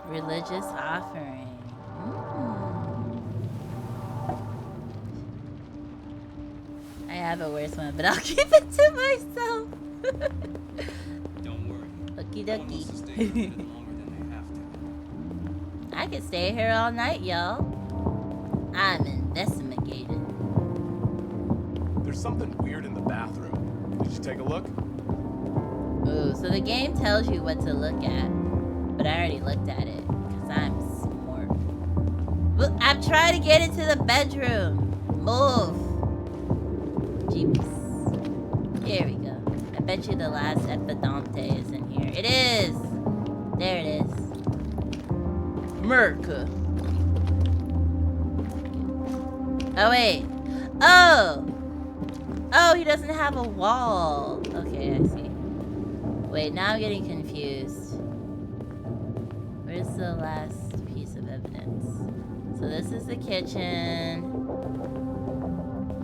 Religious offering. I have a worse one, but I'll keep it to myself. Don't worry. Okie No one wants to stay here a bit dokie. longer than they have to. I could stay here all night, y'all. I'm investigating. There's something weird in the bathroom. Did you take a look? Ooh, so the game tells you what to look at. But I already looked at it, because I'm smart. Look, I'm trying to get into the bedroom. Move. Jeeps. Here we go. I bet you the last Epidante is in here. It is! There it is. Merca. Oh, wait. Oh! Oh, he doesn't have a wall. Okay, I see. Wait, now I'm getting confused. Where's the last piece of evidence? So this is the kitchen.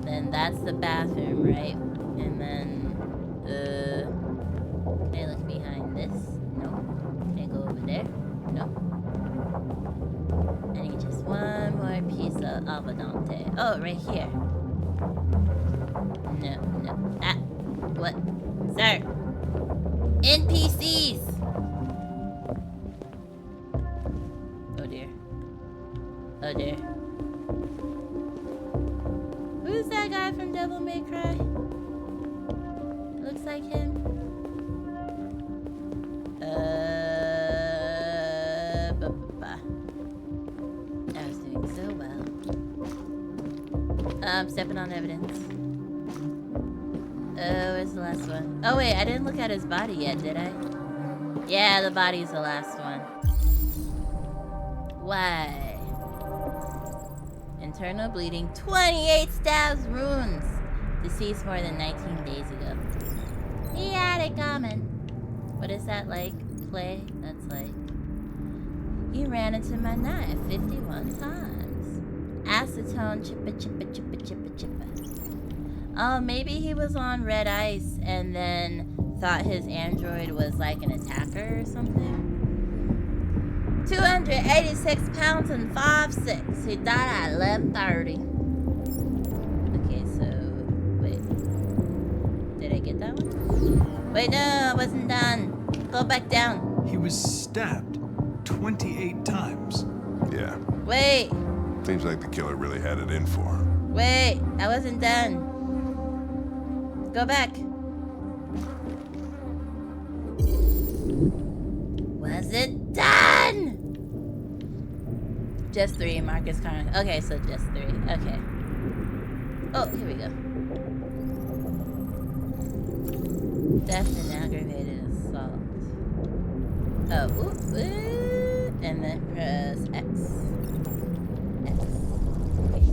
Then that's the bathroom, right? And then, can I look behind this? No. Can I go over there? No. I need just one more piece of avadante. Oh, right here. No. Ah, what? Sir! NPCs! Oh dear. Who's that guy from Devil May Cry? Looks like him. I was doing so well. I'm stepping on evidence. Oh, where's the last one? Oh wait, I didn't look at his body yet, did I? Yeah, the body's the last one. Why? Internal bleeding, 28 stabs, wounds. Deceased more than 19 days ago. He had it coming. What is that like? Play? That's like. He ran into my knife 51 times. Acetone, chippa. Oh, maybe he was on red ice and then thought his android was like an attacker or something. 286 pounds and 5'6". He died at 11:30. Okay, so wait. Did I get that one? Wait, no, I wasn't done. Go back down. He was stabbed 28 times. Yeah. Wait, Seems like the killer really had it in for him. wait, I wasn't done. Go back. Was it done? Just 3, Marcus Carn. Okay, so just 3. Okay. Oh, here we go. Theft and aggravated assault. Oh, ooh, and then press X. Okay.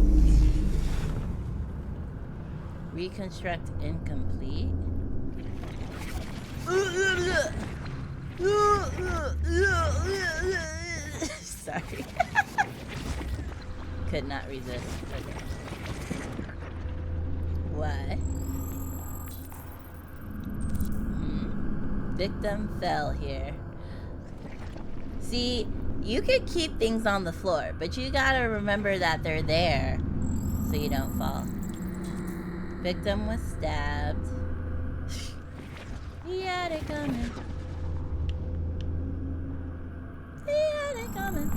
Reconstruct incomplete. Sorry. Could not resist. Okay. Why? Victim fell here. See, you could keep things on the floor, but you gotta remember that they're there so you don't fall. Victim was stabbed. He had it coming. He had it coming.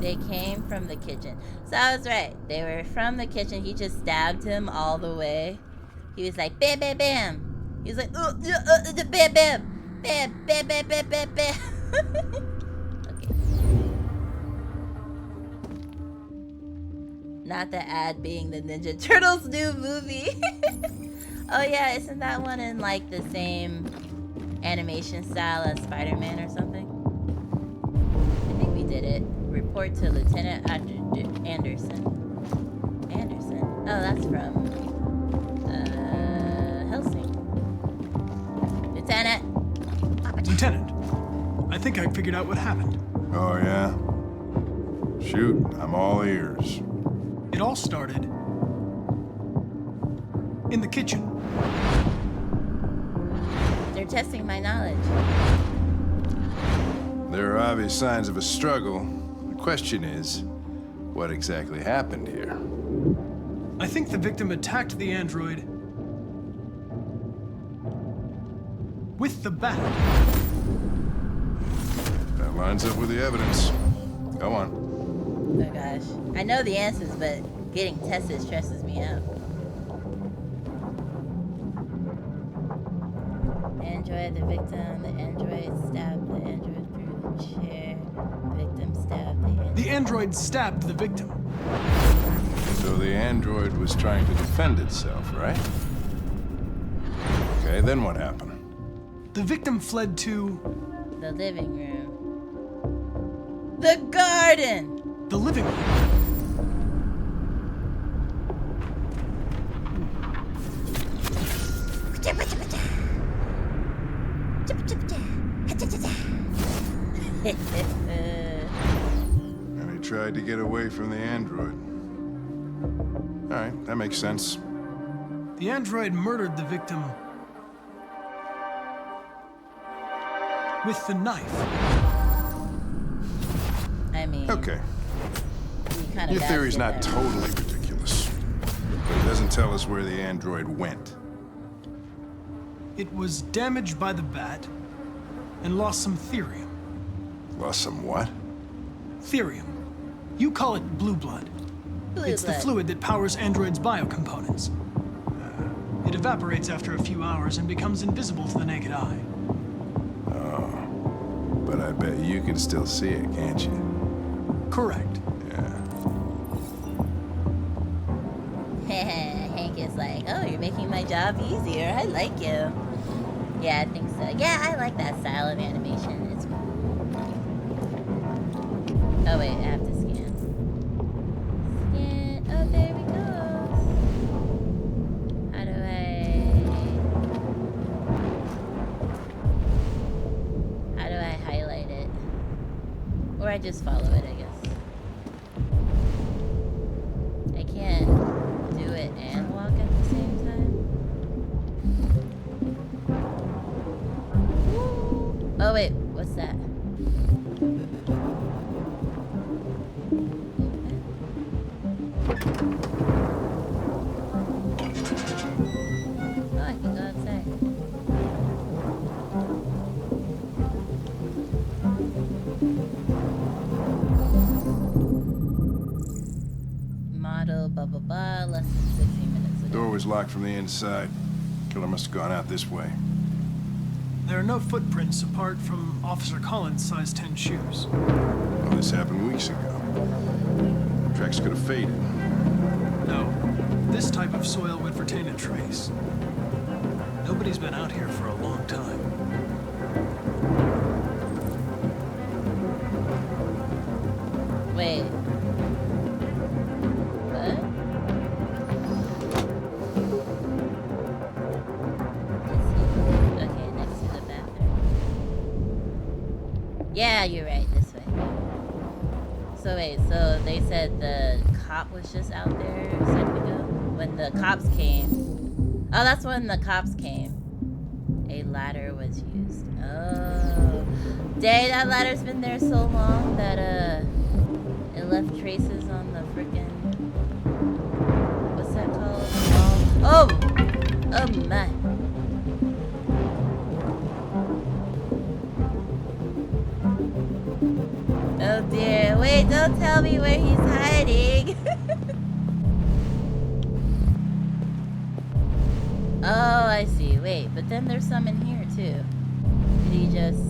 They came from the kitchen. So I was right. They were from the kitchen. He just stabbed him all the way. He was like, bam, bam, bam. He was like, bam, bam. Bam, bam, bam, bam, bam, bam. Okay. Not the ad being the Ninja Turtles new movie. Oh yeah, isn't that one in like the same animation style as Spider-Man or something? I think we did it. Report to Lieutenant Anderson. Anderson? Oh, that's from Helsing. Lieutenant! Lieutenant, I think think I figured out what happened. Oh, yeah? Shoot, I'm all ears. It all started in the kitchen. They're testing my knowledge. There are obvious signs of a struggle. The question is, what exactly happened here? I think the victim attacked the android with the bat. That lines up with the evidence. Go on. Oh gosh. I know the answers, but getting tested stresses me out. Android, the victim, the android stabbed the android through the chair. The victim stabbed the android. The android stabbed the victim. So the android was trying to defend itself, right? Okay, then what happened? The victim fled to the living room. The garden! The living room. And he tried to get away from the android. All right, that makes sense. The android murdered the victim with the knife. I mean... Okay. Kind of your theory's not totally ridiculous. But it doesn't tell us where the android went. It was damaged by the bat and lost some therium. Lost some what? Therium. You call it blue blood. It's the fluid that powers androids' biocomponents. It evaporates after a few hours and becomes invisible to the naked eye. Oh. But I bet you can still see it, can't you? Correct. Hank is like, oh, you're making my job easier. I like you. Yeah, I think so. Yeah, I like that style of animation. It's cool. Oh, wait, I have to scan. Scan. Oh, there we go. How do I highlight it? Or I just follow it, I guess. I can't do it and walk at the same time. Oh wait, what's that? Oh, I can go outside. Model, blah blah blah, less than 15 minutes ago. Door was locked from the inside. Killer must have gone out this way. There are no footprints apart from Officer Collins' size 10 shoes. Well, this happened weeks ago. Tracks could have faded. No, this type of soil would retain a trace. Nobody's been out here for a long time. Wait. What? Okay, next to the bathroom. Yeah, you're right, this way. So wait, so they said the cop was just out there a second ago? When the cops came. Oh, that's when the cops came. A ladder was used. Oh. Dang, that ladder's been there so long that, it left traces on the frickin'... What's that called? Oh! Oh my. Oh dear. Wait, don't tell me where he's hiding. Oh, I see. Wait, but then there's some in here too. Did he just...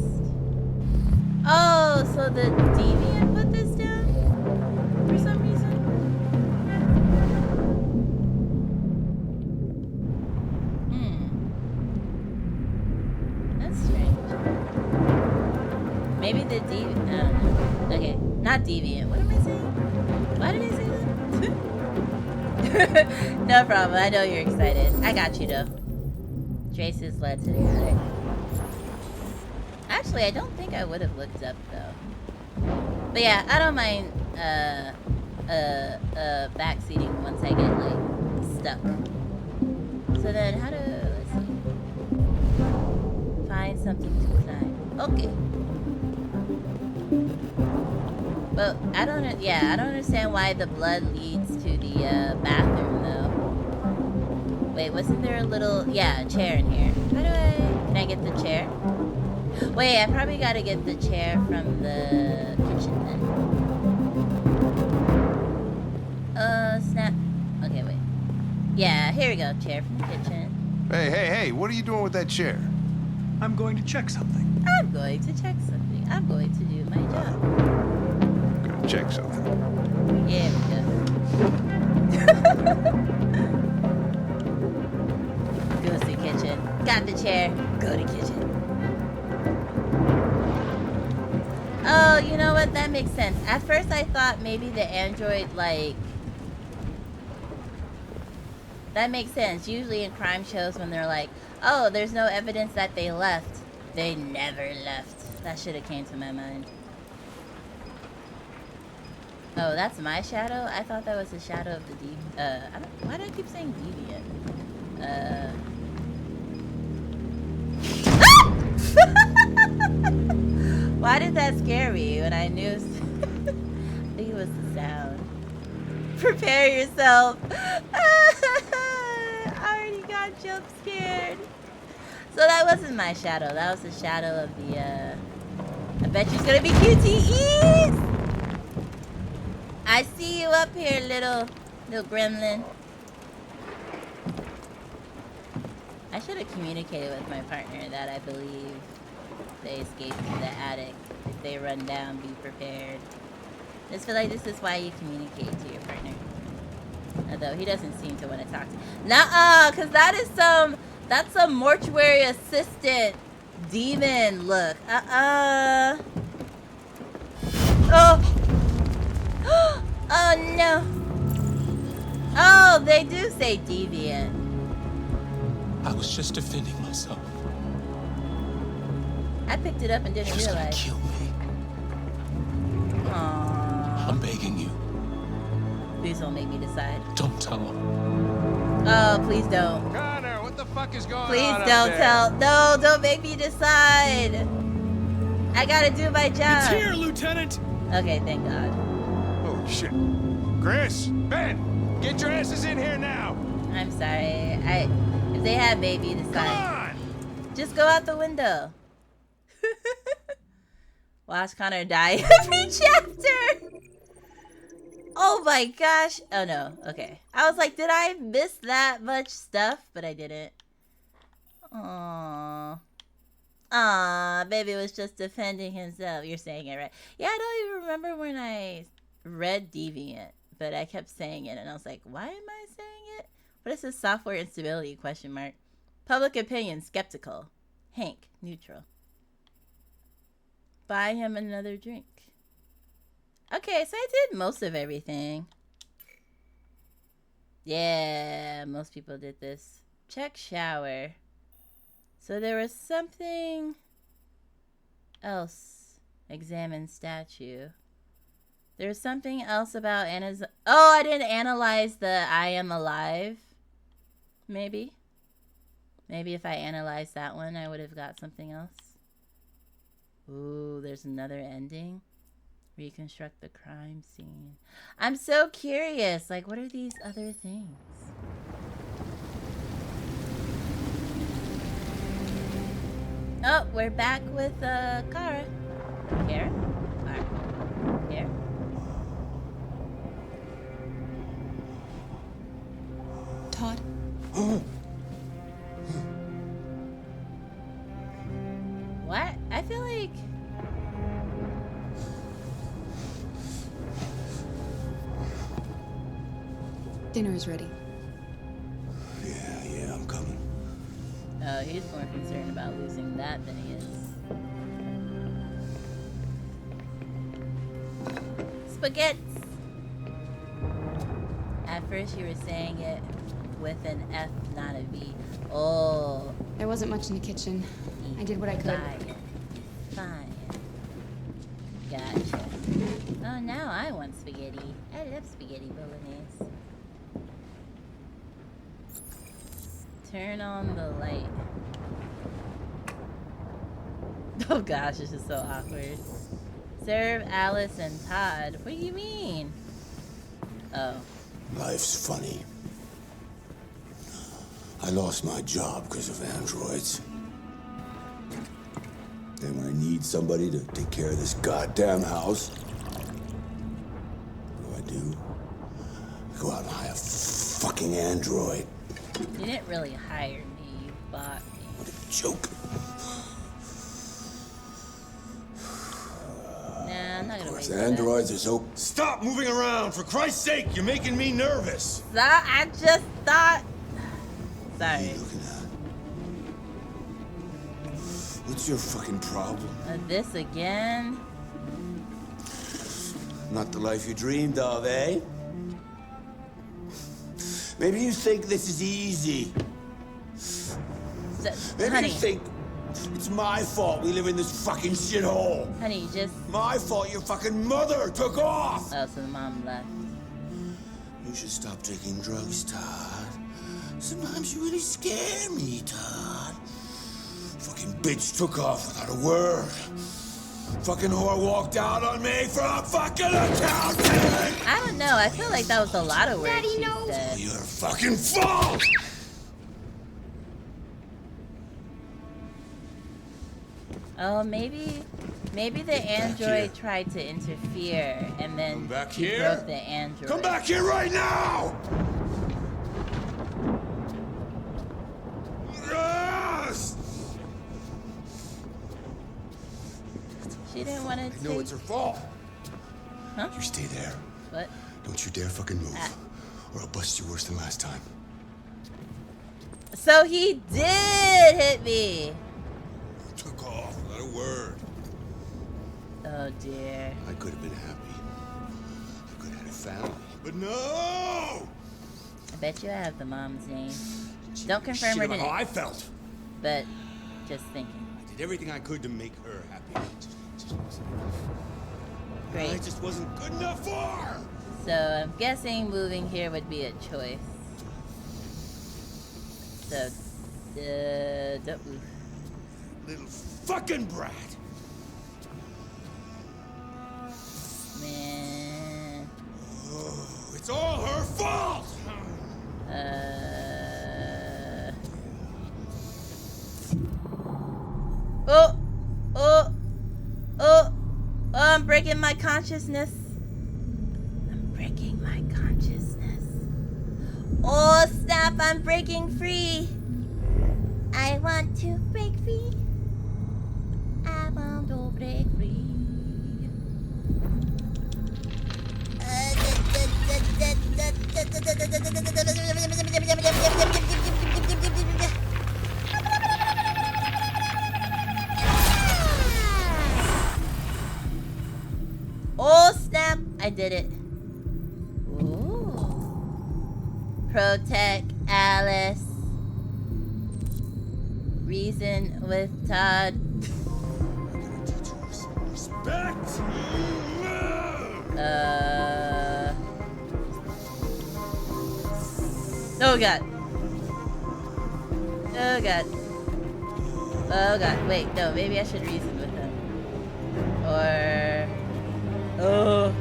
Oh, so the deviant put this down? For some reason? That's strange. Maybe the deviant... I don't know. Okay, not deviant. What am I saying? Why did I say that? No problem. I know you're excited. I got you, though. Traces led to the attic. Actually, I don't think I would have looked up though. But yeah, I don't mind backseating once I get like stuck. So then how to, let's see. Find something to climb. Okay. But I don't understand why the blood leads to the bathroom though. Wait, wasn't there a little, yeah, a chair in here? Can I get the chair? Wait, I probably gotta get the chair from the kitchen then. Snap. Okay, wait. Yeah, here we go, chair from the kitchen. Hey, what are you doing with that chair? I'm going to check something. I'm going to check something. I'm going to do my job. Gonna check something. Yeah, we go. Go to kitchen. Got the chair. Go to kitchen. Oh, you know what? That makes sense. At first I thought maybe the android, like... That makes sense. Usually in crime shows when they're like, oh, there's no evidence that they left. They never left. That should have came to my mind. Oh, that's my shadow? I thought that was the shadow of the why do I keep saying deviant? Why did that scare me when I knew? I think it was the sound. Prepare yourself. I already got jump scared. So that wasn't my shadow. That was the shadow of the, I bet you's gonna be QTEs. I see you up here, little gremlin. I should have communicated with my partner that I believe they escaped to the attic. If they run down, be prepared. I just feel like this is why you communicate to your partner. Although he doesn't seem to want to talk to me. Nuh-uh, because that's some mortuary assistant demon look. Oh. Oh no. Oh, they do say deviant. I was just defending myself. I picked it up and didn't realize. He was gonna kill me. Aww. I'm begging you. Please don't make me decide. Don't tell him. Oh, please don't. Connor, what the fuck is going Please on? don't tell. No, don't make me decide. I gotta do my job. It's here, Lieutenant. Okay, thank God. Oh shit. Chris, Ben, get your asses in here now. I'm sorry. If they have baby decide. Just go out the window. Watch Connor die every chapter. Oh my gosh. Oh no. Okay. I was like, did I miss that much stuff? But I didn't. Aww. Aw, baby was just defending himself. You're saying it right. Yeah, I don't even remember when I read Deviant, but I kept saying it and I was like, why am I saying it? What is this software instability question mark? Public opinion, skeptical. Hank, neutral. Buy him another drink. Okay, so I did most of everything. Yeah, most people did this. Check shower. So there was something else. Examine statue. There's something else about Anna's... Oh, I didn't analyze the I am alive. Maybe. Maybe if I analyzed that one, I would have got something else. Ooh, there's another ending. Reconstruct the crime scene. I'm so curious. Like, what are these other things? Oh, we're back with Kara. Here. Here. Todd. What? I feel like... Dinner is ready. Yeah, I'm coming. Oh, he's more concerned about losing that than he is. Spaghetti. At first you were saying it with an F, not a V. Oh. There wasn't much in the kitchen. I did what I could. Gotcha. Oh, now I want spaghetti. I love spaghetti bolognese. Turn on the light. Oh gosh, this is so awkward. Serve Alice and Todd. What do you mean? Oh. Life's funny. I lost my job because of androids. Then when I need somebody to take care of this goddamn house, what do? I go out and hire a fucking android. You didn't really hire me, you bought me. What a joke. Nah, I'm not gonna waste Androids are so... Stop moving around! For Christ's sake, you're making me nervous! that. I just thought... Sorry. What's your fucking problem? This again? Not the life you dreamed of, eh? Maybe you think this is easy. Maybe honey. you think it's my fault we live in this fucking shithole. Honey, just... My fault your fucking mother took off. Oh, so the mom left. You should stop taking drugs, Todd. Sometimes you really scare me, Todd. Fucking bitch took off without a word. Fucking whore walked out on me for a fucking accountant! I don't know. I feel like that was a lot of words Daddy, she no. said. Your fucking fault! Oh, maybe the android tried to interfere, and then Come back he here. broke the android. Come back here right now! Yes! She didn't want to I know it's her fault. Huh? You stay there. What? Don't you dare fucking move, or I'll bust you worse than last time. So he did hit me. Took off without a word. Oh dear. I could have been happy. I could have had a family. But no! I bet you I have the mom's name. Don't confirm Shit or about deny. how I felt. But just thinking. I did everything I could to make her happy. Great. I just wasn't good enough for her. So I'm guessing moving here would be a choice. So, don't move. Little fucking brat. Man. Oh, it's all her fault. Oh, I'm breaking my consciousness. I'm breaking my consciousness. Oh, snap, I'm breaking free. I want to break free. I want to break free. Oh snap! I did it. Ooh. Protect Alice. Reason with Todd. Respect. Oh god. Oh god. Oh god. Wait, no, maybe I should reason with him. Or... Oh.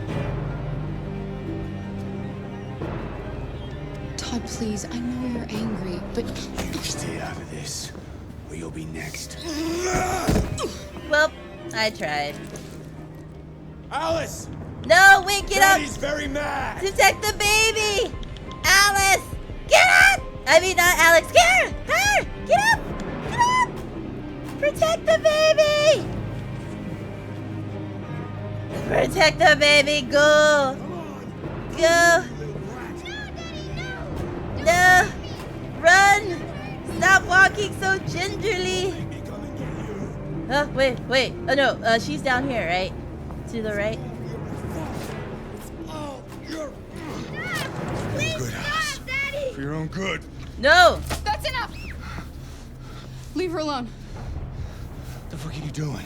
Todd, please, I know you're angry, but... You stay out of this, or you'll be next. Well, I tried. Alice! No, wait, get up! Daddy's very mad! Protect the baby! Alice! Get up! I mean, not Alex. Get her! Get up! Get up! Protect the baby! Protect the baby! Go! Go! No! Run! Stop walking so gingerly! Oh, wait. Oh, no. She's down here, right? To the right? Good, Alice. For your own good. No! That's enough! Leave her alone. What the fuck are you doing?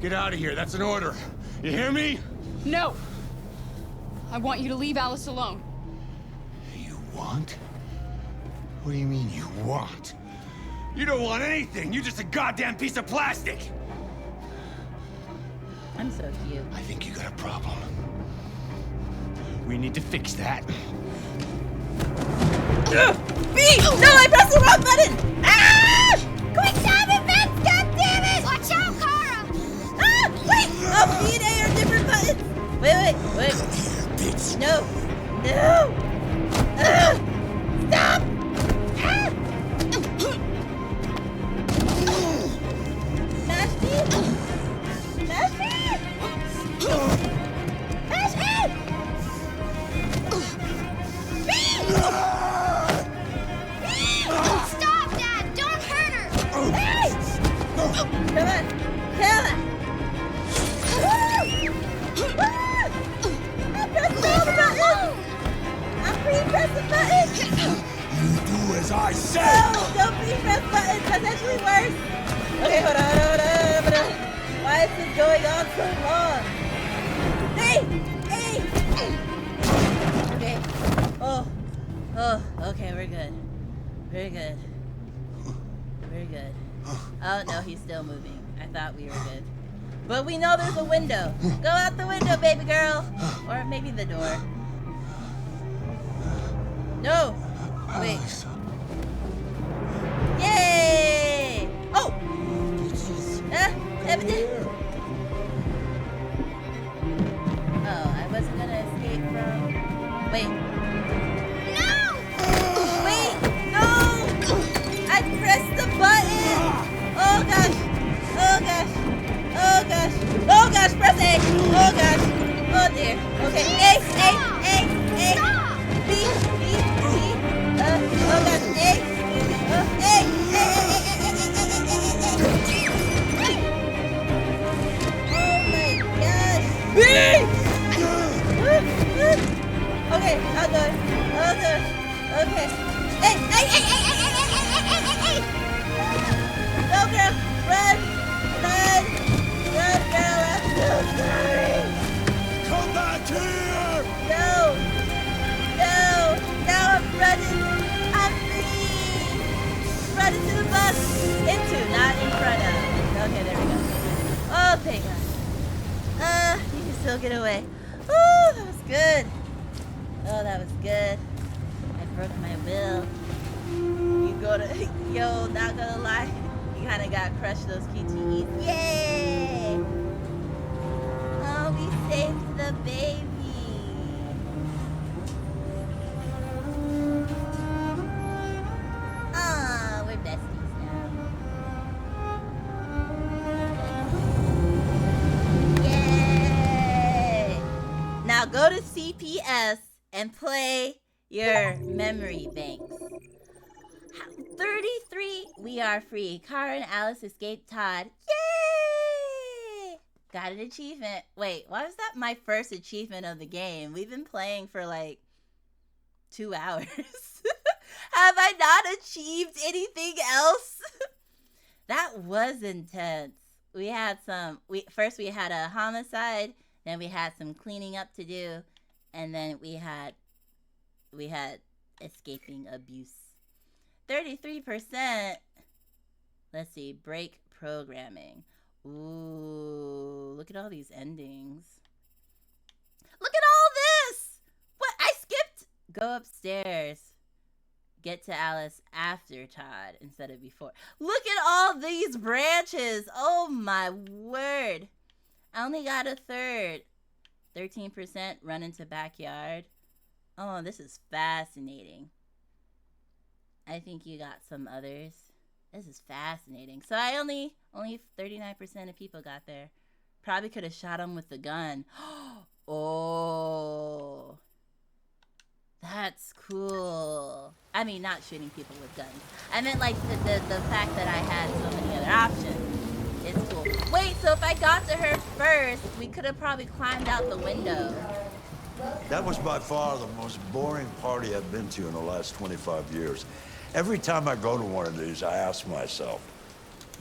Get out of here. That's an order. You hear me? No! I want you to leave Alice alone. You want? What do you mean you want? You don't want anything. You're just a goddamn piece of plastic. I'm so cute. I think you got a problem. We need to fix that. B! No, I pressed the wrong button! Ah! Quick time events, goddammit! Watch out, Kara! Ah! Wait! Oh, B and A are different buttons! Wait. Come here, bitch. No! Stop! Mash B! Mash B! Mash B! Stop, Dad! Don't hurt her! Come on! Kill her! I pressed all the buttons! I'm pre-press the button! You do as I say! No! Don't pre-press buttons! That's actually worse! Okay, hold on. Why is this going on so long? Hey! Okay. Okay, we're good. We're good. Oh, no, he's still moving. I thought we were good. But we know there's a window. Go out the window, baby girl. Or maybe the door. No! Wait. Yay! Oh! Oh, I wasn't gonna escape from... Wait. No! Wait! No! I pressed the button! Oh gosh! Press A! Oh gosh! Oh dear. Okay. A! B! Oh gosh. A! Oh my gosh! B! Okay, I'll do it. Okay. Hey! Go, girl! Run, girl! I'm so sorry! Come back here! No! Now I'm running! I'm free! Run into the bus! Into, not in front of. Okay, there we go. Oh, thank God. You can still get away. Oh, that was good. I broke my will. Yo, not gonna lie. You kinda got crushed those QTEs. Yay! Oh, we saved the baby. Ah, we're besties now. Yay! Now go to CPS and play your memory banks. 33, we are free. Kara and Alice escaped Todd. Yay! Got an achievement. Wait, why was that my first achievement of the game? We've been playing for like 2 hours. Have I not achieved anything else? That was intense. We had first we had a homicide, then we had some cleaning up to do, and then we had escaping abuse. 33%. Let's see, break programming. Ooh, look at all these endings. Look at all this! What? I skipped. Go upstairs. Get to Alice after Todd instead of before. Look at all these branches. Oh my word. I only got a third. 13% run into backyard. Oh, this is fascinating. I think you got some others. This is fascinating. So I only 39% of people got there. Probably could have shot him with the gun. Oh, that's cool. I mean, not shooting people with guns. I meant like the fact that I had so many other options. It's cool. Wait, so if I got to her first, we could have probably climbed out the window. That was by far the most boring party I've been to in the last 25 years. Every time I go to one of these, I ask myself,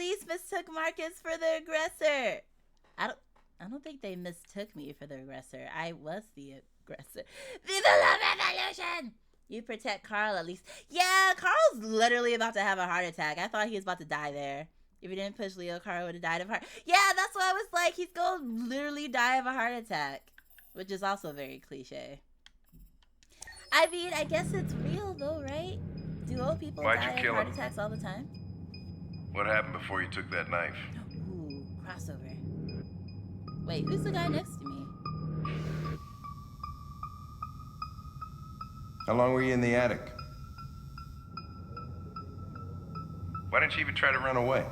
police mistook Marcus for the aggressor. I don't think they mistook me for the aggressor. I was the aggressor. Viva la revolution! You protect Carl at least. Yeah, Carl's literally about to have a heart attack. I thought he was about to die there. If he didn't push Leo, Carl would have died of heart. Yeah, that's what I was like. He's gonna literally die of a heart attack, which is also very cliche. I mean, I guess it's real though, right? Do old people Why'd die you of kill heart him? attacks all the time? What happened before you took that knife? Ooh, crossover. Wait, who's the guy next to me? How long were you in the attic? Why didn't you even try to run away?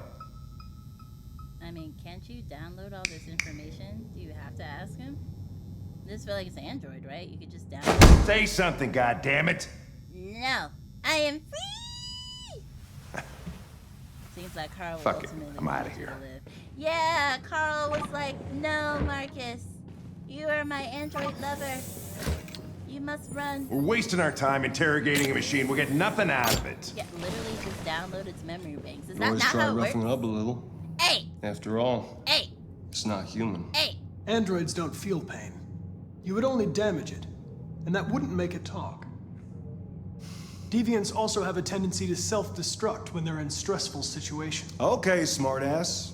I mean, can't you download all this information? Do you have to ask him? This feels like it's Android, right? You could just download. Say something, goddammit! No, I am free. Seems like Carl will Fuck it, ultimately I'm outta want to here. live. Yeah, Carl was like, no, Marcus, you are my android lover. You must run. We're wasting our time interrogating a machine. We'll get nothing out of it. Yeah, literally just download its memory banks. Is that Always not try how it roughing works? it up a little. Hey, After all, hey, it's not human. hey. Androids don't feel pain. You would only damage it, and that wouldn't make it talk. Deviants also have a tendency to self-destruct when they're in stressful situations. Okay, smartass.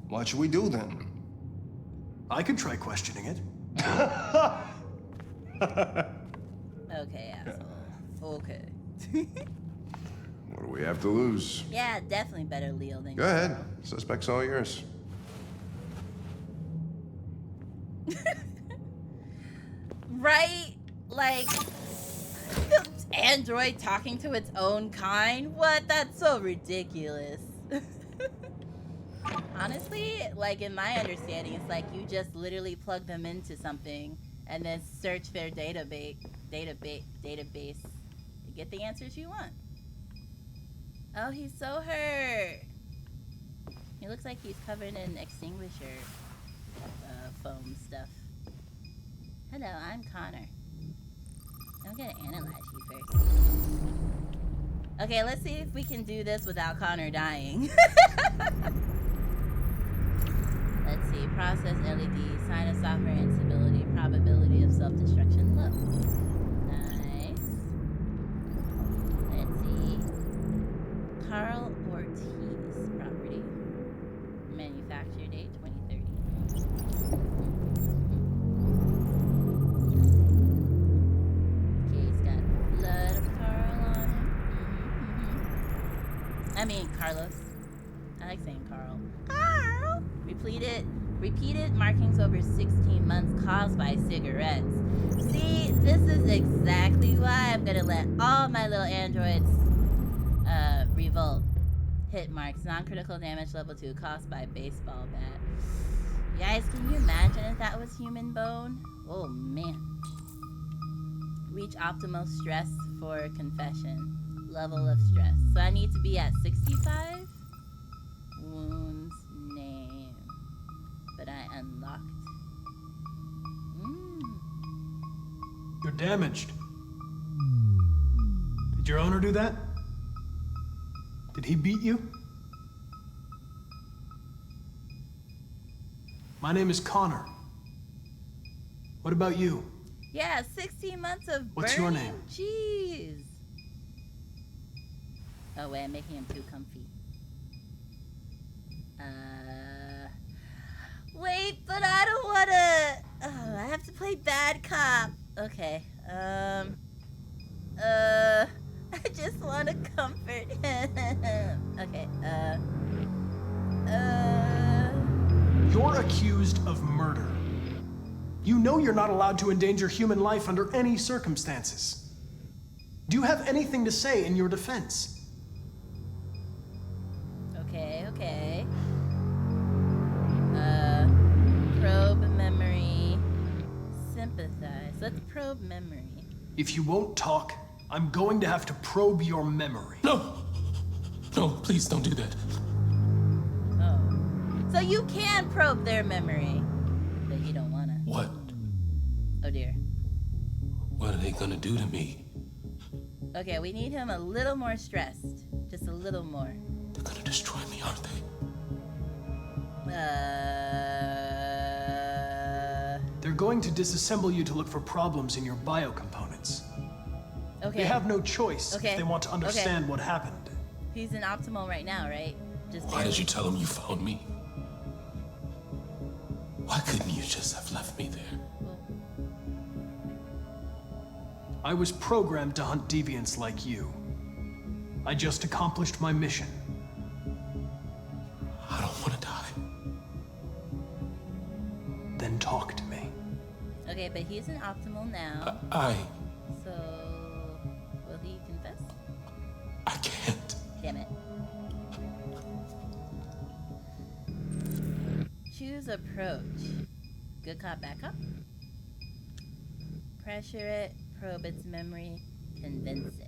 What should we do then? I could try questioning it. Okay, asshole. Okay. What do we have to lose? Yeah, definitely better Leo than Go ahead. Suspect's all yours. Right? Like, Android talking to its own kind? What? That's so ridiculous. Honestly, like in my understanding, it's like you just literally plug them into something and then search their database to get the answers you want. Oh, he's so hurt. He looks like he's covered in extinguisher foam stuff. Hello, I'm Connor. I'm gonna analyze you first. Okay, let's see if we can do this without Connor dying. Let's see, process LED, sign of software instability, probability of self-destruction low. Nice. Let's see. Carl Ortiz property. Manufacture date 2030. Okay, he's got blood of Carl on him. I mean, Carlos. I like saying Carl. Carl! Repeated markings over 16 months caused by cigarettes. See, this is exactly why I'm gonna let all my little androids revolt. Hit marks, non-critical damage level 2 caused by baseball bat. Guys, can you imagine if that was human bone? Oh man. Reach optimal stress for confession. Level of stress. So I need to be at 65? Wounds name. But I unlocked. You're damaged. Did your owner do that? Did he beat you? My name is Connor. What about you? Yeah, 16 months of What's your burning? name? Jeez. Oh wait, I'm making him too comfy. Wait, but I don't wanna. Oh, I have to play bad cop. Okay. I just wanna comfort him. Okay. You're accused of murder. You know you're not allowed to endanger human life under any circumstances. Do you have anything to say in your defense? Okay. Probe memory. Sympathize. Let's probe memory. If you won't talk, I'm going to have to probe your memory. No, please don't do that. Oh. So you can probe their memory, but you don't wanna. What? Oh dear. What are they gonna do to me? Okay, we need him a little more stressed. Just a little more. They're gonna destroy me, aren't they? They're going to disassemble you to look for problems in your biocomponents. Okay. They have no choice Okay. if they want to understand what happened. He's in optimal right now, right? Just Why did you tell him you found me? Why couldn't you just have left me there? I was programmed to hunt deviants like you. I just accomplished my mission. I don't want to die. Then talk to me. Okay, but he's in optimal now. So, will he confess? I can't. Damn it. Choose approach. Good cop, bad cop. Pressure it, probe its memory, convince it.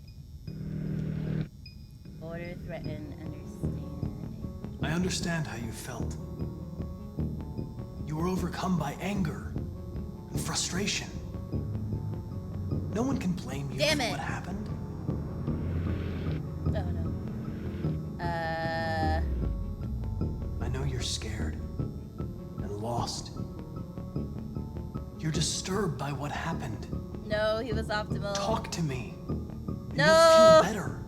Order, threaten, understand. I understand how you felt. You were overcome by anger and frustration. No one can blame you for what happened. Oh no. I know you're scared and lost. You're disturbed by what happened. No, he was optimal. Talk to me. No. You'll feel better.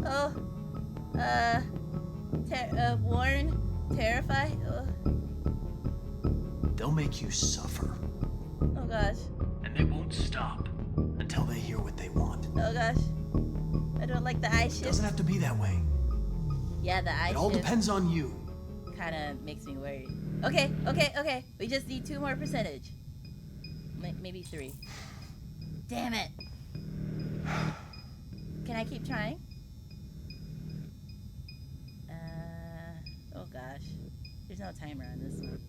Oh. Warn, terrify. They'll make you suffer. Oh gosh. And they won't stop until they hear what they want. Oh gosh. I don't like the eye shift. It doesn't have to be that way. Yeah, the eye shift. It all depends on you. Kind of makes me worried. Okay. We just need 2 more percentage. Maybe 3. Damn it. Can I keep trying? Oh gosh. There's no timer on this one.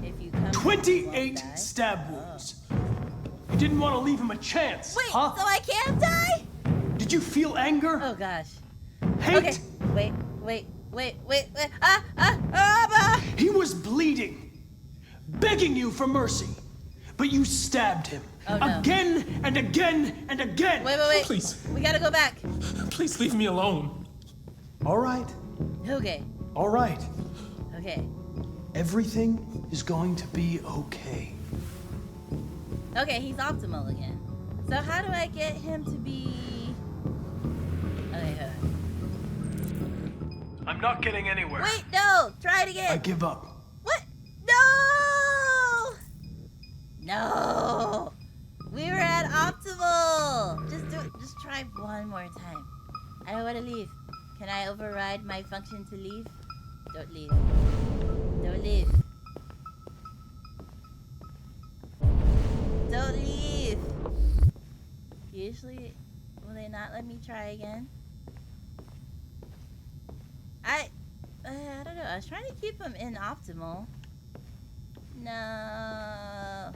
If you come 28 stab wounds. You didn't want to leave him a chance, Wait, huh? so I can't die? Did you feel anger? Oh gosh. Hate? Okay. Wait. He was bleeding, begging you for mercy, but you stabbed him. Oh, no. Again and again and again. Wait. Please. We gotta go back. Please leave me alone. All right. Okay. All right. Okay. Everything is going to be okay. Okay, he's optimal again. So how do I get him to be... Okay, hold on. I'm not getting anywhere. Wait, no! Try it again! I give up. What? No! We were at optimal! Just try one more time. I don't want to leave. Can I override my function to leave? Don't leave. Don't leave. Don't leave! Usually, will they not let me try again? I don't know. I was trying to keep him in optimal. No.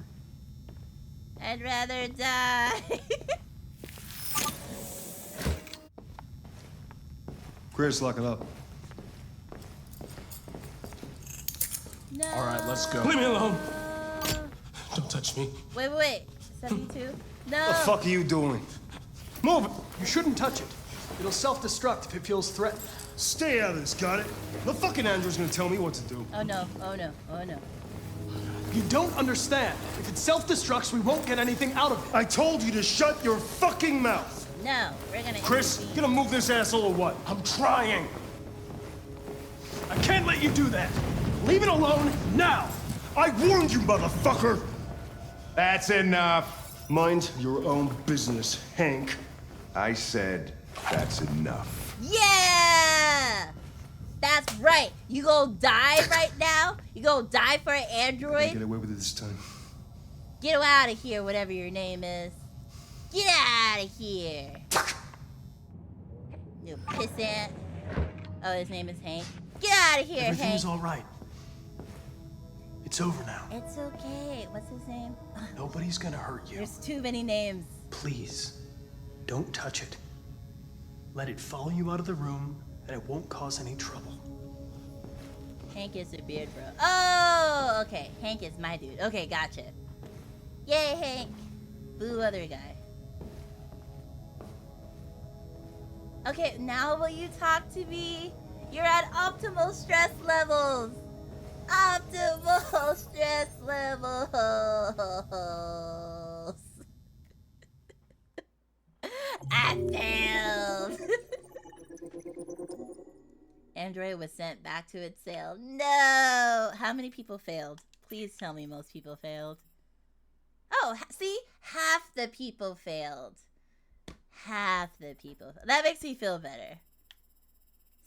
I'd rather die. Chris, lock it up. No. All right, let's go. Leave me alone. Don't touch me. Wait. 72? No. What the fuck are you doing? Move it. You shouldn't touch it. It'll self-destruct if it feels threatened. Stay out of this, got it? The fucking android's gonna tell me what to do. Oh no. You don't understand. If it self-destructs, we won't get anything out of it. I told you to shut your fucking mouth. No, we're gonna... Chris, you gonna move this asshole or what? I'm trying. I can't let you do that. Leave it alone now. I warned you, motherfucker. That's enough. Mind your own business, Hank. I said that's enough. Yeah! That's right. You gonna die right now? You gonna die for an android? Get away with it this time. Get out of here, whatever your name is. Get out of here. You pissant. Oh, his name is Hank. Get out of here, Hank. Everything's all right. It's over now. It's okay. What's his name? Nobody's gonna hurt you. There's too many names. Please, don't touch it. Let it follow you out of the room, and it won't cause any trouble. Hank is a beard bro. Oh, okay. Hank is my dude. Okay, gotcha. Yay, Hank. Boo other guy. Okay, now will you talk to me? You're at optimal stress levels. Optimal stress levels. I failed. Android was sent back to its cell. No! How many people failed? Please tell me most people failed. Oh, see? Half the people failed. Half the people. That makes me feel better.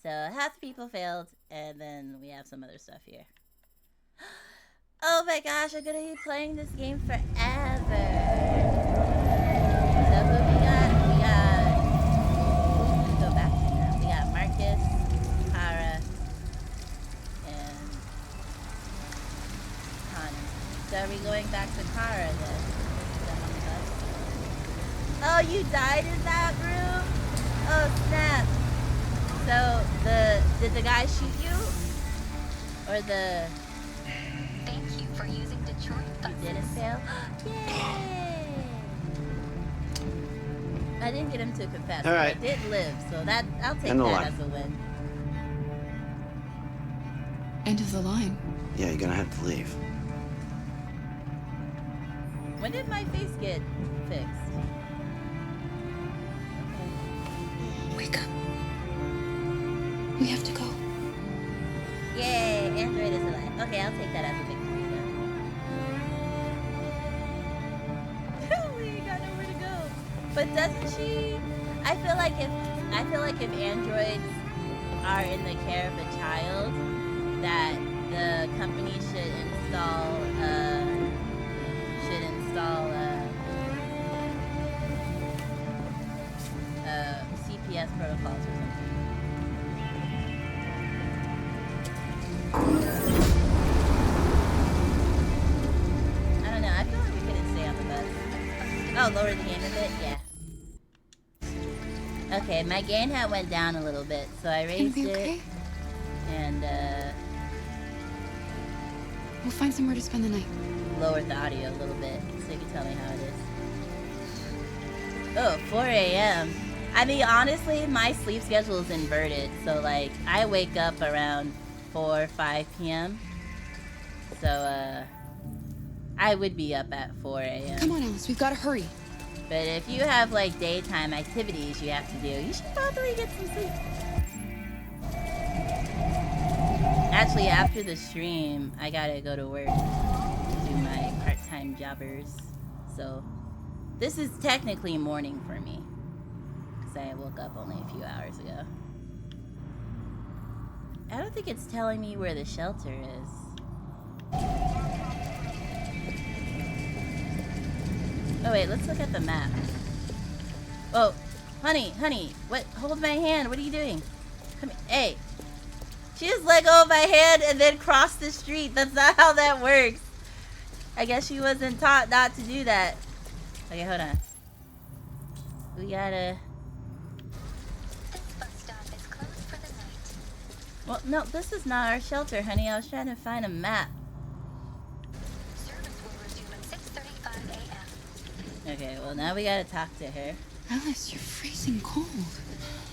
So, half the people failed, and then we have some other stuff here. Oh my gosh, I'm gonna be playing this game forever. So, who we got? Let's go back to that. We got Marcus, Kara, and Connie. So, are we going back to Kara then? Oh, you died in that room? Oh, snap. So, did the guy shoot you? Or the... Thank you for using Detroit buses. You didn't fail? Yay! I didn't get him to confess, but I did live, so that I'll take that as a win. End of the line. Yeah, you're gonna have to leave. When did my face get fixed? Wake up. We have to go. Yay, Android is alive. Okay, I'll take that as a victory then. We ain't got nowhere to go. But doesn't she? I feel like if androids are in the care of a child, that the company should install CPS protocols or something. I don't know. I feel like we couldn't stay on the bus. Oh, lower the game a bit? Yeah. Okay, my gain hat went down a little bit, so I raised it. Okay? And, we'll find somewhere to spend the night. Lowered the audio a little bit, so you can tell me how it is. Oh, 4 a.m. I mean, honestly, my sleep schedule is inverted, so, like, I wake up around 4 or 5 p.m. So, I would be up at 4 a.m. Come on, Alice, we've got to hurry. But if you have, like, daytime activities you have to do, you should probably get some sleep. Actually, after the stream, I gotta go to work to do my part-time jobbers. So, this is technically morning for me. Because I woke up only a few hours ago. I don't think it's telling me where the shelter is. Oh wait, let's look at the map. Oh, honey, what? Hold my hand. What are you doing? Come here. Hey. She just let go of my hand and then crossed the street. That's not how that works. I guess she wasn't taught not to do that. Okay, hold on. We gotta... This bus stop is closed for the night. Well, no, this is not our shelter, honey. I was trying to find a map. Service will resume at 6:35 a.m. Okay, well, now we gotta talk to her. Alice, you're freezing cold.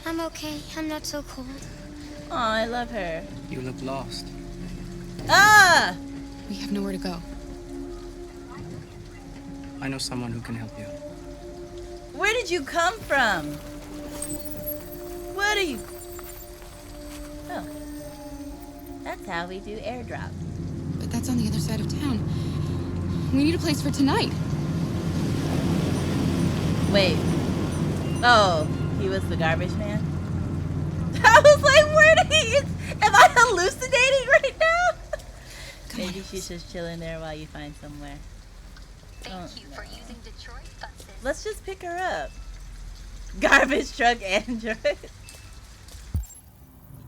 I'm okay. I'm not so cold. Oh, I love her. You look lost. Ah! We have nowhere to go. I know someone who can help you. Where did you come from? What are you... Oh. That's how we do airdrop. But that's on the other side of town. We need a place for tonight. Wait. Oh, he was the garbage man? I was like, where did he... Am I hallucinating right now? Maybe she's just chilling there while you find somewhere. Thank you for using Detroit buses. Let's just pick her up. Garbage truck android.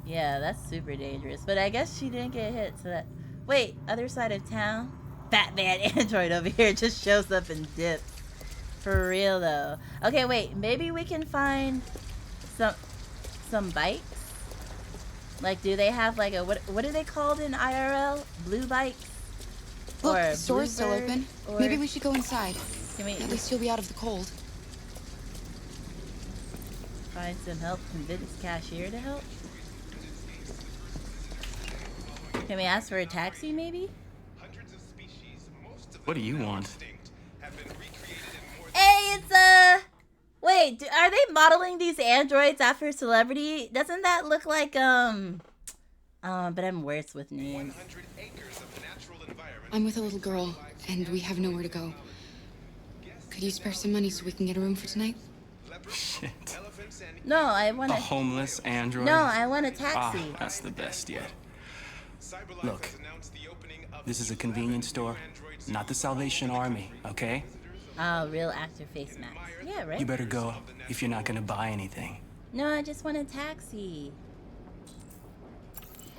Yeah, that's super dangerous. But I guess she didn't get hit, so that... Wait, other side of town? Batman android over here just shows up and dips. For real, though. Okay, wait. Maybe we can find some bikes? Like, do they have, like, a... What are they called in IRL? Blue bikes? Look, or the store's still open. Or... Maybe we should go inside. Can we... At least you'll be out of the cold. Find some help. Convince cashier to help. Can we ask for a taxi, maybe? What do you want? Hey, it's wait, are they modeling these androids after a celebrity? Doesn't that look like but I'm worse with names. I'm with a little girl, and we have nowhere to go. Could you spare some money so we can get a room for tonight? Shit. No, I want A homeless android? No, I want a taxi. Ah, that's the best yet. Look, this is a convenience store, not the Salvation Army, okay? Oh, real actor face mask. Yeah, right? You better go if you're not gonna buy anything. No, I just want a taxi.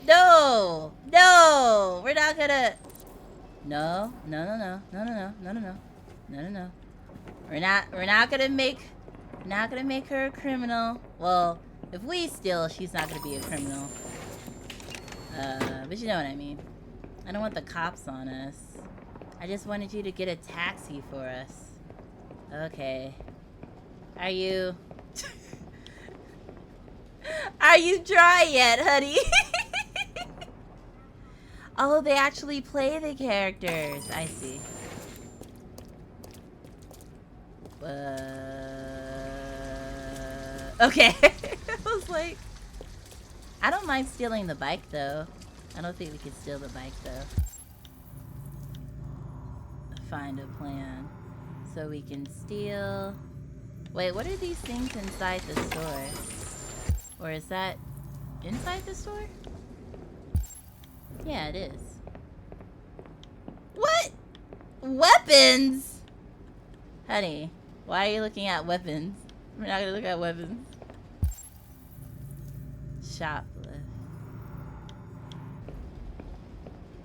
No! No! We're not gonna... No. No, no, no. No, no, no. No, no, no. No, no, no. We're not gonna make her a criminal. Well, if we steal, she's not gonna be a criminal. But you know what I mean. I don't want the cops on us. I just wanted you to get a taxi for us. Okay. Are you... Are you dry yet, honey? Oh, they actually play the characters. I see. Okay. I was like... I don't mind stealing the bike, though. I don't think we can steal the bike, though. Find a plan. So we can steal... Wait, what are these things inside the store? Or is that inside the store? Yeah, it is. What? Weapons? Honey, why are you looking at weapons? We're not gonna look at weapons. Shoplift.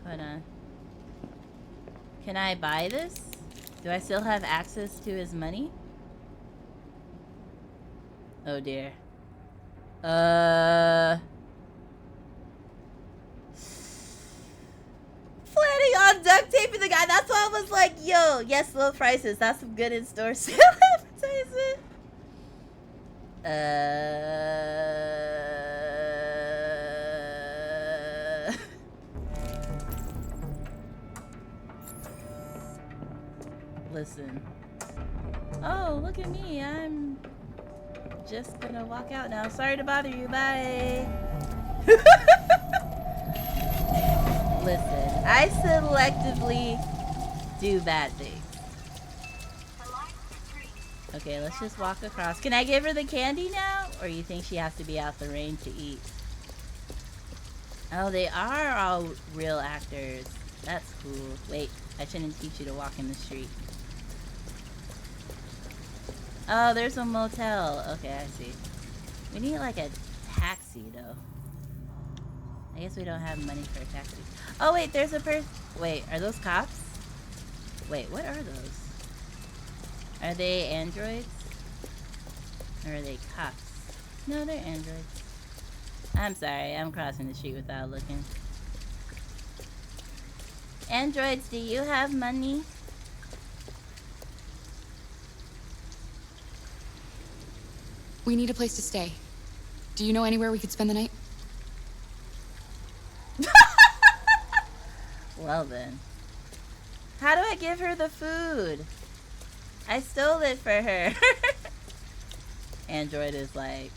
Hold on. Can I buy this? Do I still have access to his money? Oh dear. Planning on duct taping the guy. That's why I was like, yo, yes, low prices. That's some good in-store sale advertisement. Listen. Oh, look at me. I'm just gonna walk out now. Sorry to bother you. Bye. Listen, I selectively do bad things. Okay, let's just walk across. Can I give her the candy now? Or you think she has to be out the rain to eat? Oh, they are all real actors. That's cool. Wait, I shouldn't teach you to walk in the street. Oh, there's a motel. Okay, I see. We need like a taxi though. I guess we don't have money for a taxi. Oh wait, there's a person. Wait, are those cops? Wait, what are those? Are they androids? Or are they cops? No, they're androids. I'm sorry, I'm crossing the street without looking. Androids, do you have money? We need a place to stay. Do you know anywhere we could spend the night? Well then. How do I give her the food? I stole it for her. Android is like,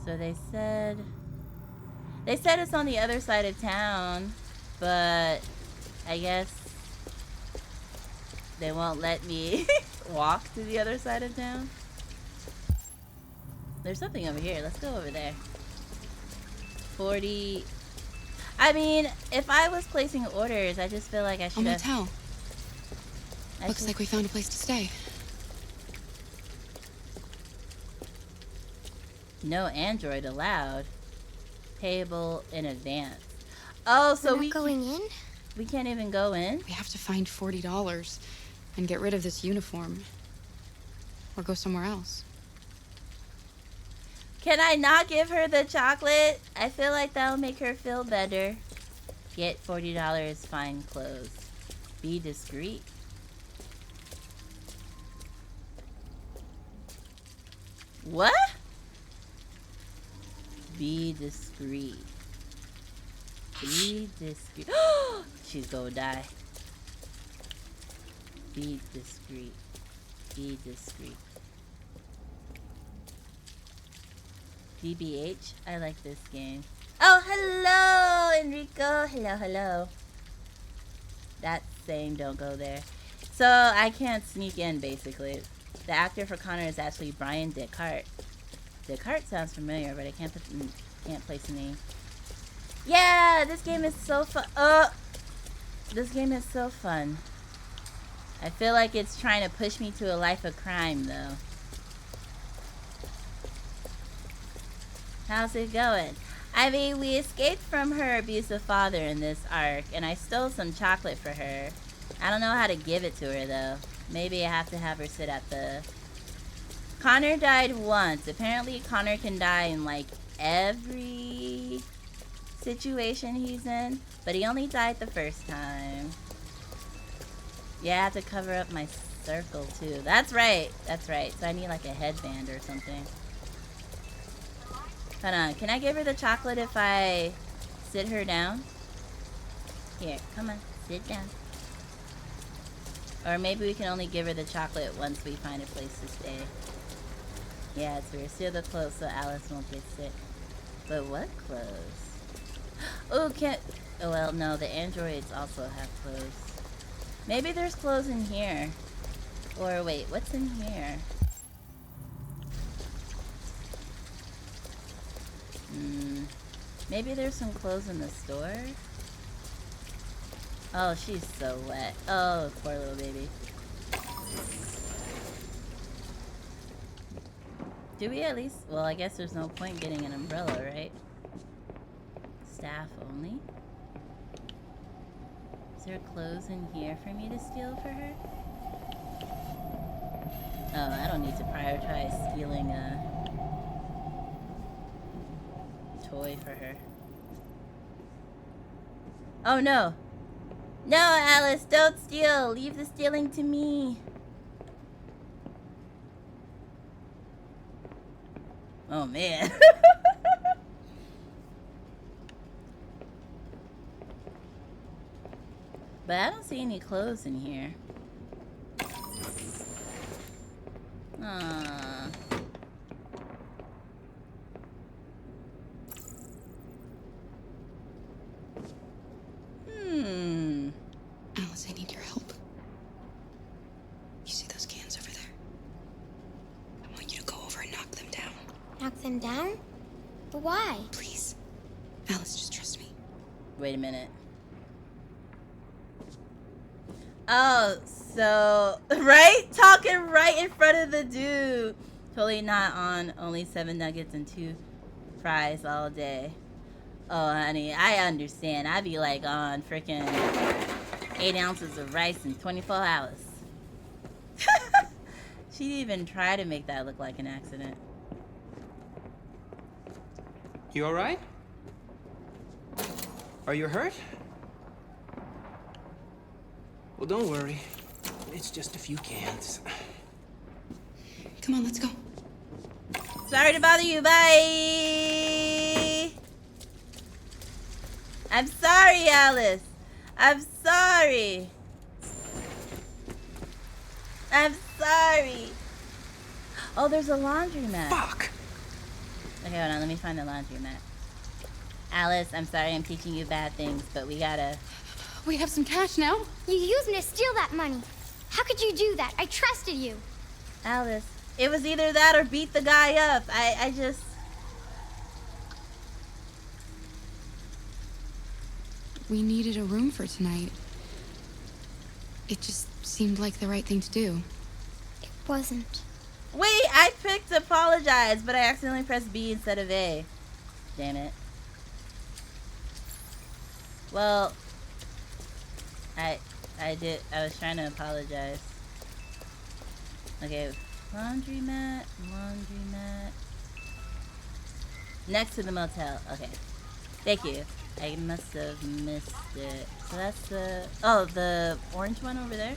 So they said it's on the other side of town, but I guess they won't let me walk to the other side of town. There's something over here. Let's go over there. 40. I mean, if I was placing orders, I just feel like I should have... A motel. Looks like we found a place to stay. No android allowed. Payable in advance. Oh, so we going in? We can't even go in? We have to find $40 and get rid of this uniform. Or go somewhere else. Can I not give her the chocolate? I feel like that'll make her feel better. Get $40, find clothes. Be discreet. What? Be discreet. Be discreet. She's gonna die. Be discreet. Be discreet. DBH? I like this game. Oh, hello, Enrico. Hello, hello. That's saying don't go there. So I can't sneak in, basically. The actor for Connor is actually Brian Descartes. Descartes sounds familiar, but I can't place a name. Yeah, this game is so fun. This game is so fun. I feel like it's trying to push me to a life of crime, though. How's it going? I mean, we escaped from her abusive father in this arc, and I stole some chocolate for her. I don't know how to give it to her, though. Maybe I have to have her sit at the... Connor died once. Apparently, Connor can die in, like, every situation he's in, but he only died the first time. Yeah, I have to cover up my circle, too. That's right. That's right. So I need, like, a headband or something. Hold on. Can I give her the chocolate if I sit her down? Here, come on. Sit down. Or maybe we can only give her the chocolate once we find a place to stay. Yeah, it's weird. Seal the clothes so Alice won't get sick. But what clothes? Oh, can't... Oh, well, no. The androids also have clothes. Maybe there's clothes in here. Or wait, what's in here? Maybe there's some clothes in the store? Oh, she's so wet. Oh, poor little baby. Do we at least... Well, I guess there's no point getting an umbrella, right? Staff only? Is there clothes in here for me to steal for her? Oh, I don't need to prioritize stealing a toy for her. Oh, no. No, Alice, don't steal. Leave the stealing to me. Oh, man. But I don't see any clothes in here. Aww. Alice, I need your help. You see those cans over there? I want you to go over and knock them down. Knock them down? But why? Please. Alice, just trust me. Wait a minute. Oh, so... Right? Talking right in front of the dude. Totally not on. Only 7 nuggets and 2 fries all day. Oh, honey, I understand. I'd be like on freaking 8 ounces of rice in 24 hours. She didn't even try to make that look like an accident. You alright? Are you hurt? Well, don't worry. It's just a few cans. Come on, let's go. Sorry to bother you. Bye. I'm sorry, Alice. I'm sorry. I'm sorry. Oh, there's a laundromat. Fuck. Okay, hold on. Let me find the laundromat. Alice, I'm sorry I'm teaching you bad things, but we gotta... We have some cash now. You used me to steal that money. How could you do that? I trusted you. Alice, it was either that or beat the guy up. I just... We needed a room for tonight. It just seemed like the right thing to do. It wasn't. Wait, I picked apologize, but I accidentally pressed B instead of A. Damn it. Well, I was trying to apologize. Okay, laundromat. Next to the motel. Okay. Thank you. I must have missed it. So that's the... Oh, the orange one over there?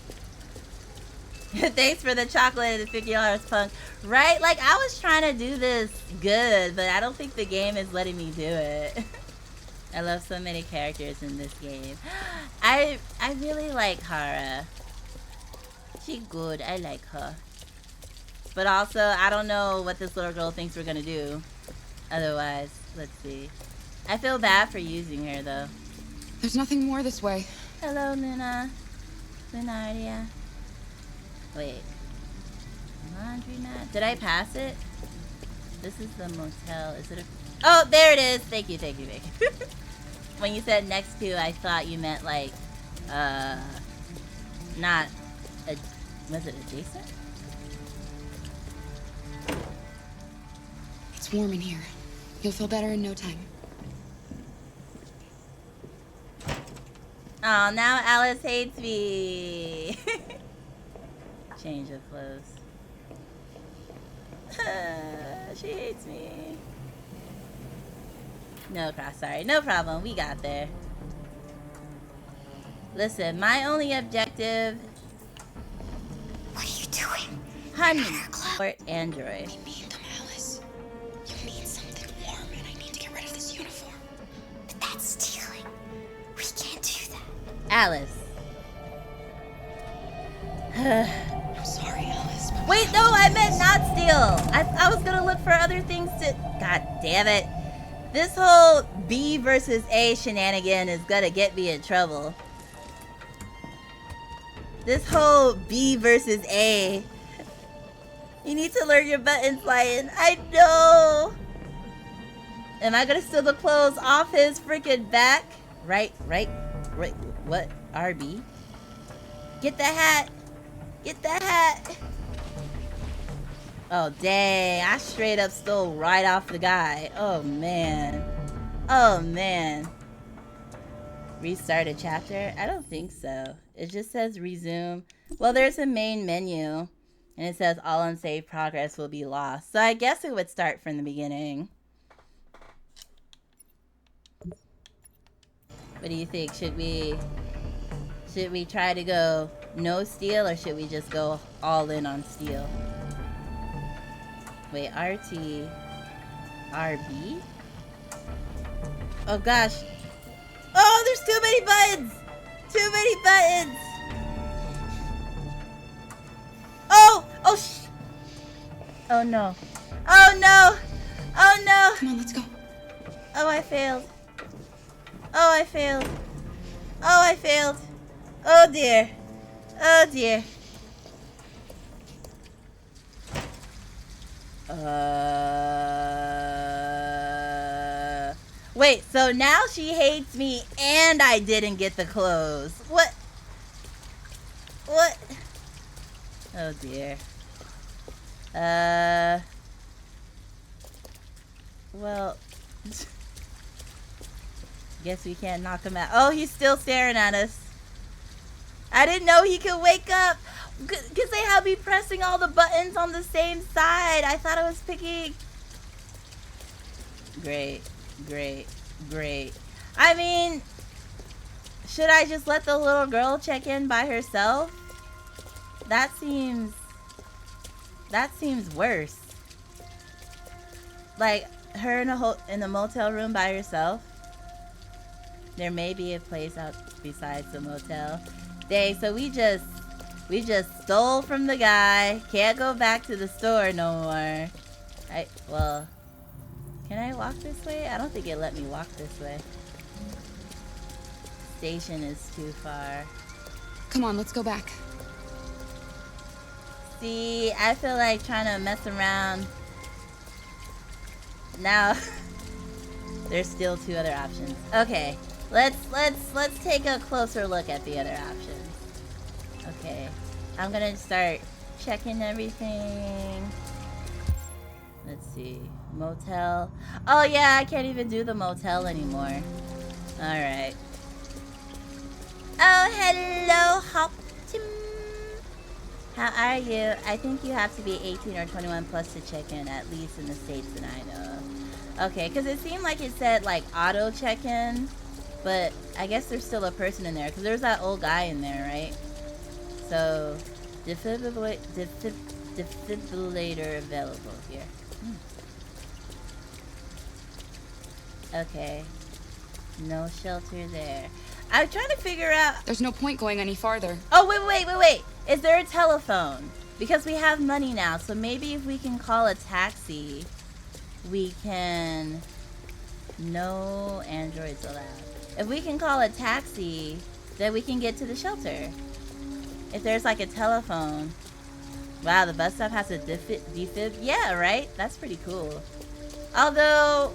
Thanks for the chocolate and the $50 punk. Right? Like, I was trying to do this good, but I don't think the game is letting me do it. I love so many characters in this game. I really like Hara. She good. I like her. But also, I don't know what this little girl thinks we're gonna do. Otherwise, let's see. I feel bad for using her, though. There's nothing more this way. Hello, Luna. Lunaria. Wait. Laundromat. Did I pass it? This is the motel. Is it a... Oh, there it is. Thank you, thank you, thank you. When you said next to, I thought you meant like, not... was it adjacent? It's warm in here. You'll feel better in no time. Oh, now Alice hates me. Change of clothes. She hates me. No, sorry. No problem. We got there. Listen, my only objective... What are you doing? Honey, or Android. I need them, Alice. You need something warm, and I need to get rid of this uniform. But that's stealing. We can't do that. Alice. I'm sorry, Alice. Wait, no, I meant not steal. I was gonna look for other things to... God damn it. This whole B versus A shenanigan is gonna get me in trouble. This whole B versus A. You need to learn your buttons, Lion. I know. Am I gonna steal the clothes off his freaking back? Right. What? RB? Get the hat. Get the hat. Oh, dang. I straight up stole right off the guy. Oh, man. Oh, man. Restart a chapter? I don't think so. It just says resume. Well, there's a main menu. And it says all unsaved progress will be lost. So I guess it would start from the beginning. What do you think? Should we try to go no steal, or should we just go all in on steal? Wait, RT, RB? Oh gosh. Oh, there's too many buttons! Too many buttons! Oh! Oh sh! Oh no. Oh no! Oh no! Come on, let's go. Oh, I failed. Oh, I failed. Oh, I failed. Oh dear. Oh dear. Wait, so now she hates me and I didn't get the clothes. What? What? Oh dear. Well, guess we can't knock him out. Oh, he's still staring at us. I didn't know he could wake up. Because they have me pressing all the buttons on the same side. I thought I was picking. Great. I mean, should I just let the little girl check in by herself? That seems worse. Like, her in the motel room by herself. There may be a place out besides the motel. Dang, so we just stole from the guy. Can't go back to the store no more. Well, can I walk this way? I don't think it let me walk this way. Station is too far. Come on, let's go back. See, I feel like trying to mess around. Now, there's still two other options. Okay, let's take a closer look at the other options. Okay, I'm gonna start checking everything. Let's see, motel. Oh yeah, I can't even do the motel anymore. All right. Oh, hello, Hoptim. How are you? I think you have to be 18 or 21 plus to check in, at least in the States that I know of. Okay, because it seemed like it said like auto check-in, but I guess there's still a person in there because there's that old guy in there, right? So Defibrillator available here. Okay. No shelter there. I'm trying to figure out. There's no point going any farther. Oh, wait. Is there a telephone? Because we have money now, so maybe if we can call a taxi, we can... No androids allowed. If we can call a taxi, then we can get to the shelter. If there's like a telephone. Wow, the bus stop has a defib? Yeah, right? That's pretty cool. Although,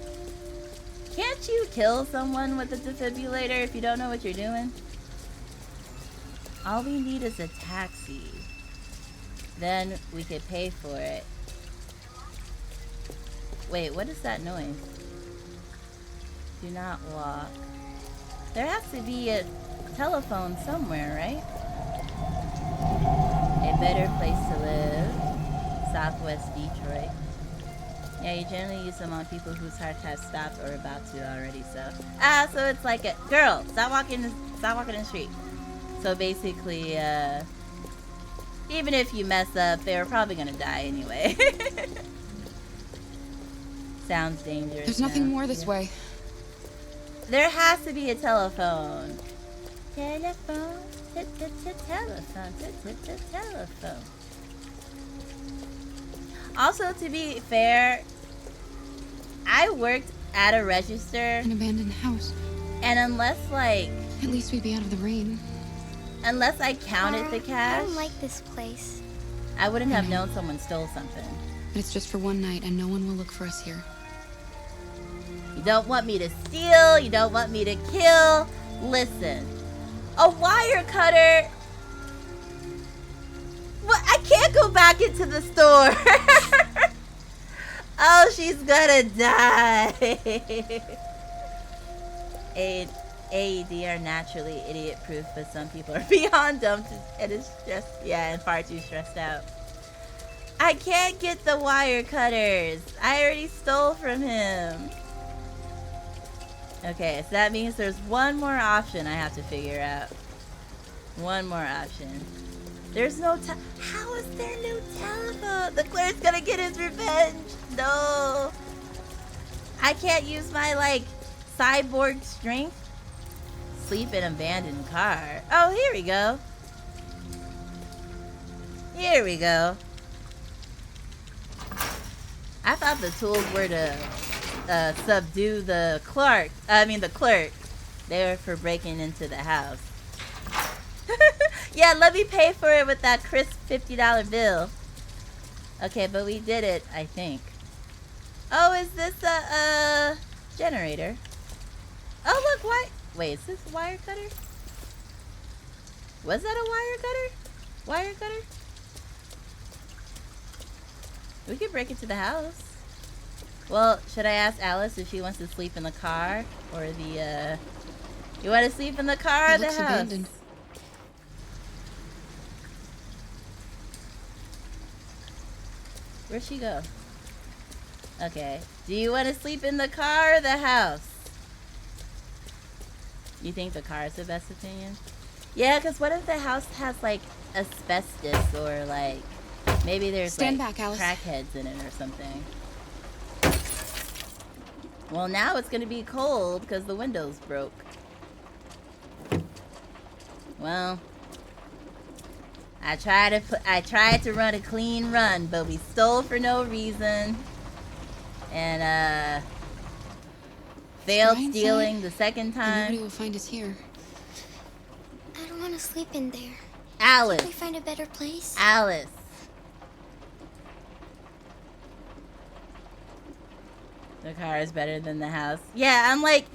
can't you kill someone with a defibrillator if you don't know what you're doing? All we need is a taxi. Then we could pay for it. Wait, what is that noise? Do not walk. There has to be a telephone somewhere, right? A better place to live. Southwest Detroit. Yeah, you generally use them on people whose heart has stopped or about to already, so. So it's like a girl, stop walking in the street. So basically, even if you mess up, they're probably gonna die anyway. Sounds dangerous. There's nothing more this way. There has to be a telephone. Telephone. Telephone. Also, to be fair, I worked at a register. An abandoned house. And unless, like... At least we'd be out of the rain. Unless I counted the cash... I don't like this place. I wouldn't have known someone stole something. But it's just for one night, and no one will look for us here. You don't want me to steal. You don't want me to kill. Listen. A wire cutter. What? I can't go back into the store. Oh, she's gonna die. AED are naturally idiot-proof, but some people are beyond dumb and is stressed. Yeah, and far too stressed out. I can't get the wire cutters. I already stole from him. Okay, so that means there's one more option I have to figure out. One more option. There's no how is there no telephone? The cleric's gonna get his revenge. No. I can't use my, like, cyborg strength. Sleep in abandoned car. Oh, here we go. Here we go. I thought the tools were to subdue the clerk. The clerk. They were for breaking into the house. Yeah, let me pay for it with that crisp $50 bill. Okay, but we did it, I think. Oh, is this a generator? Oh, look, wait, is this a wire cutter? Was that a wire cutter? Wire cutter? We could break into the house. Well, should I ask Alice if she wants to sleep in the car or the, you want to sleep in the car or the house? Abandoned. Where'd she go? Okay. Do you want to sleep in the car or the house? You think the car is the best opinion? Yeah, because what if the house has, like, asbestos or, like, maybe there's, Stand like, back, Alice. crackheads in it or something. Well, now it's going to be cold because the window's broke. Well, I tried to run a clean run, but we stole for no reason. And, failed stealing the second time. Nobody will find us here. I don't want to sleep in there. Alice. Can we find a better place? Alice. The car is better than the house. Yeah, I'm like,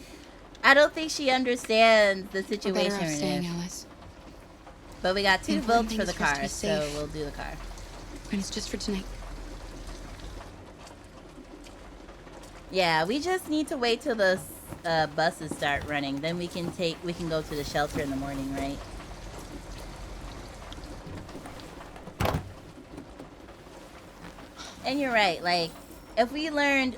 I don't think she understands the situation We're better off we're staying, in. Alice. But we got 2 important votes thing for the is for us to car, be so safe. we'll do the car. And it's just for tonight. Yeah, we just need to wait till the buses start running. Then we can go to the shelter in the morning, right? And you're right, like, if we learned...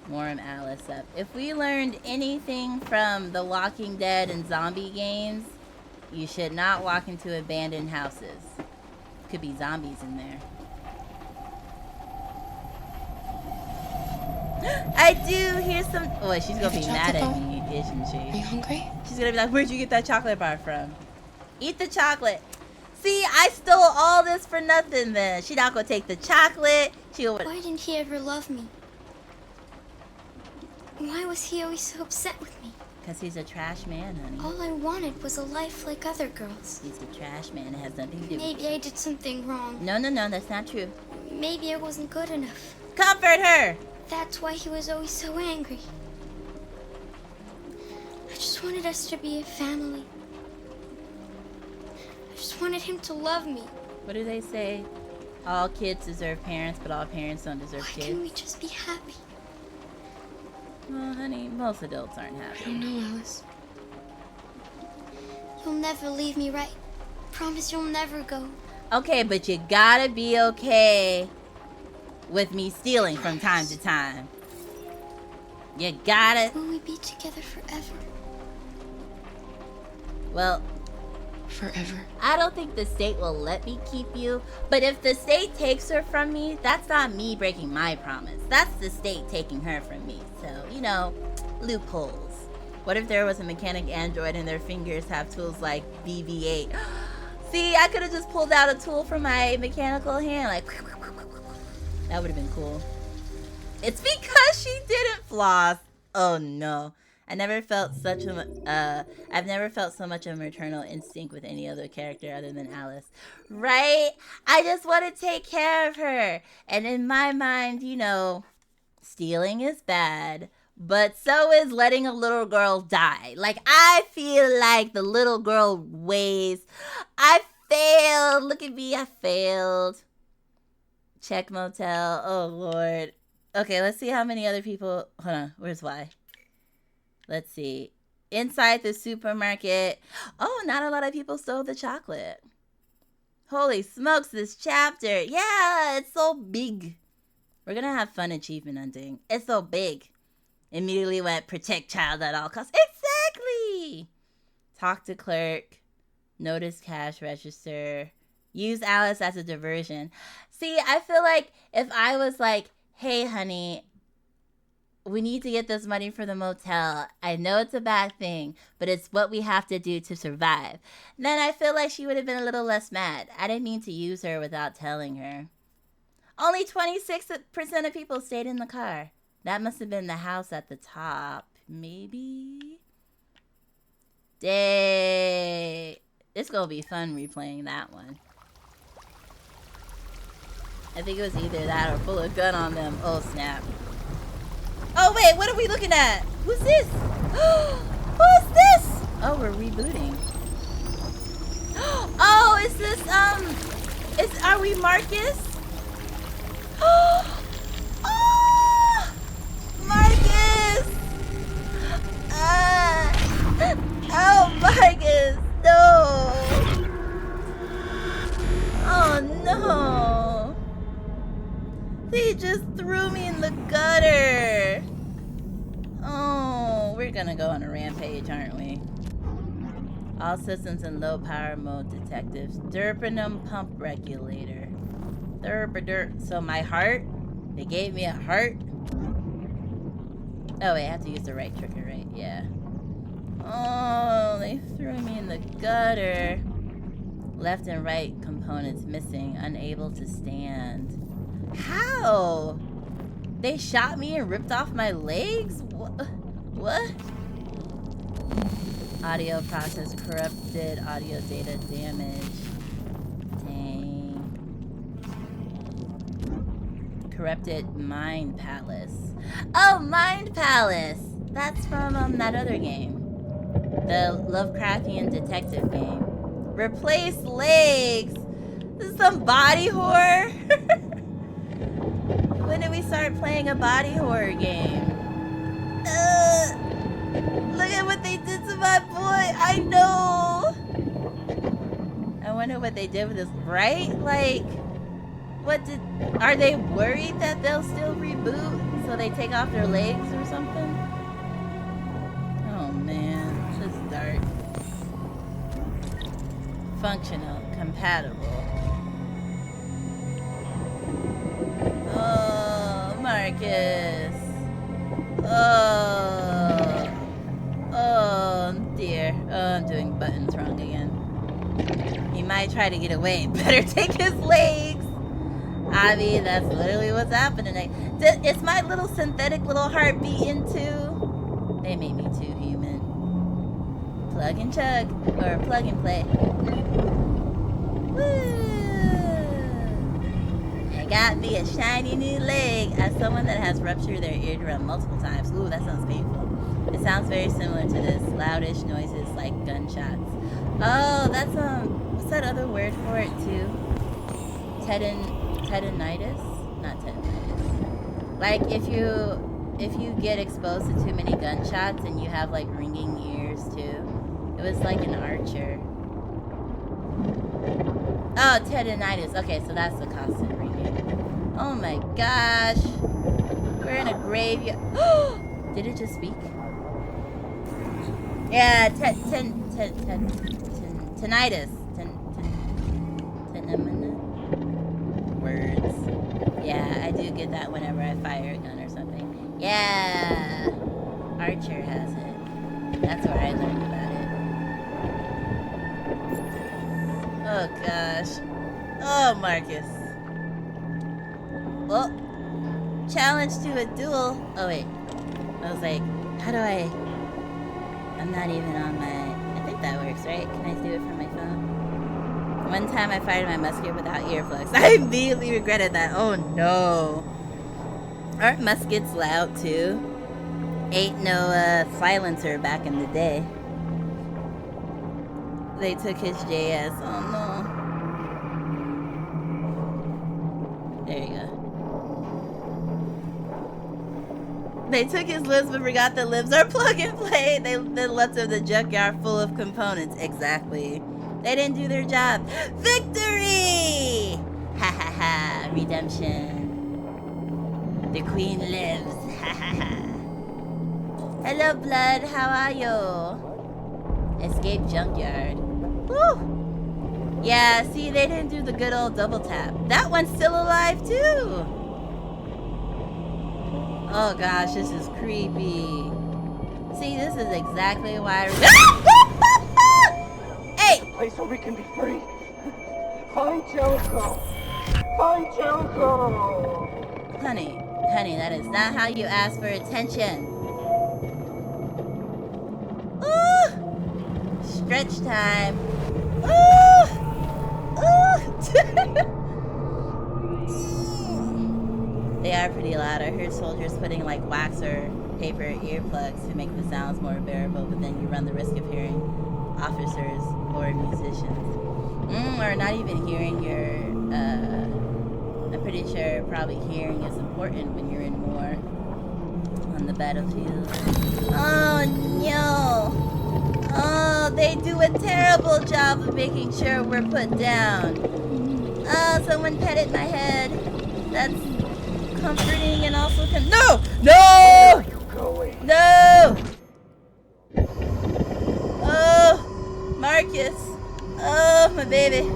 warm Alice up. If we learned anything from The Walking Dead and zombie games, You should not walk into abandoned houses. Could be zombies in there. I do hear some. Oh, she's gonna be mad at me, isn't she? Are you hungry? She's gonna be like, "Where'd you get that chocolate bar from?" Eat the chocolate. See, I stole all this for nothing. Then she not gonna take the chocolate. Why didn't he ever love me? Why was he always so upset with me? Cause he's a trash man, honey. All I wanted was a life like other girls. He's a trash man. It has nothing to do with Maybe I did something wrong. No, that's not true. Maybe I wasn't good enough. Comfort her. That's why he was always so angry. I just wanted us to be a family. I just wanted him to love me. What do they say? All kids deserve parents, but all parents don't deserve kids. Why can't we just be happy? Well, honey, most adults aren't happy. I don't know, Alice. You'll never leave me, right? Promise you'll never go. Okay, but you gotta be okay with me stealing from time to time. You gotta. Will we be together forever? Well, forever. I don't think the state will let me keep you, but if the state takes her from me, that's not me breaking my promise. That's the state taking her from me. So, you know, loopholes. What if there was a mechanic android and their fingers have tools like BB-8? See, I could have just pulled out a tool from my mechanical hand, like, that would have been cool. It's because she didn't floss. Oh no. I've never felt so much of a maternal instinct with any other character other than Alice. Right? I just want to take care of her. And in my mind, you know, stealing is bad, but so is letting a little girl die. Like, I feel like the little girl weighs. I failed. Look at me. I failed. Check motel. Oh, Lord. Okay, let's see how many other people. Hold on. Where's Y? Let's see. Inside the supermarket. Oh, not a lot of people stole the chocolate. Holy smokes, this chapter. Yeah, it's so big. We're going to have fun achievement hunting. It's so big. Immediately went protect child at all costs. Exactly. Talk to clerk. Notice cash register. Use Alice as a diversion. See, I feel like if I was like, hey, honey, we need to get this money for the motel. I know it's a bad thing, but it's what we have to do to survive. Then I feel like she would have been a little less mad. I didn't mean to use her without telling her. Only 26% of people stayed in the car. That must have been the house at the top. Maybe? Dang. It's going to be fun replaying that one. I think it was either that or pull a gun on them. Oh, snap. Oh, wait, what are we looking at? Who's this? Who's this? Oh, we're rebooting. Oh, is this, are we Marcus? Oh, Marcus! Oh, Marcus, no! Oh, no! They just threw me in the gutter. Oh, we're gonna go on a rampage, aren't we? All systems in low power mode, detectives. Derpinum pump regulator. So my heart? They gave me a heart? Oh wait, I have to use the right trigger, right? Yeah. Oh, they threw me in the gutter. Left and right components missing. Unable to stand. How? They shot me and ripped off my legs? What? Audio process corrupted. Audio data damage. Dang. Corrupted Mind Palace. Oh, Mind Palace! That's from that other game. The Lovecraftian detective game. Replace legs! This is some body horror? When did we start playing a body horror game? Look at what they did to my boy. I know. I wonder what they did with this, right? Like, are they worried that they'll still reboot? So they take off their legs or something? Oh man, this is dark. Functional, compatible. Oh, Marcus. Oh dear. Oh, I'm doing buttons wrong again. He might try to get away. Better take his legs. I mean, that's literally what's happening. Is my little synthetic little heart beating too? They made me too human. Plug and chug, or plug and play. Woo! I got me a shiny new leg. As someone that has ruptured their eardrum multiple times. Ooh, that sounds painful. It sounds very similar to this. Loudish noises like gunshots. Oh, that's what's that other word for it too? Tendinitis? Not tendinitis. Like if you get exposed to too many gunshots and you have like ringing ears too. It was like an archer. Oh, tendinitis. Okay, so that's the constant ringing. Oh my gosh. We're in a graveyard. Did it just speak? Yeah, tinnitus. Words. Yeah, I do get that whenever I fire a gun or something. Yeah. Archer has it. That's where I learned about it. Oh gosh. Oh, Marcus. Well, challenge to a duel. Oh wait. I was like, how do I'm not even on my... I think that works, right? Can I do it from my phone? One time I fired my musket without earplugs. I immediately regretted that. Oh no. Aren't muskets loud too? Ain't no silencer back in the day. They took his JS. Oh no. There you go. They took his limbs but forgot that limbs are plug and play. They left him the junkyard full of components. Exactly. They didn't do their job. Victory! Ha ha ha. Redemption. The queen lives. Ha ha ha. Hello, blood. How are you? Escape junkyard. Woo! Yeah, see, they didn't do the good old double tap. That one's still alive, too. Oh gosh, this is creepy. See, this is exactly why Hey! A place where we can be free. Find Jericho. Find Jericho. Honey, that is not how you ask for attention. Ooh! Stretch time. Ooh! Ooh! They are pretty loud. I heard soldiers putting like wax or paper earplugs to make the sounds more bearable, but then you run the risk of hearing officers or musicians. Or not even hearing your, I'm pretty sure probably hearing is important when you're in war on the battlefield. Oh no! Oh, they do a terrible job of making sure we're put down. Oh, someone petted my head. That's comforting and also no! No! No! Oh, Marcus. Oh, my baby.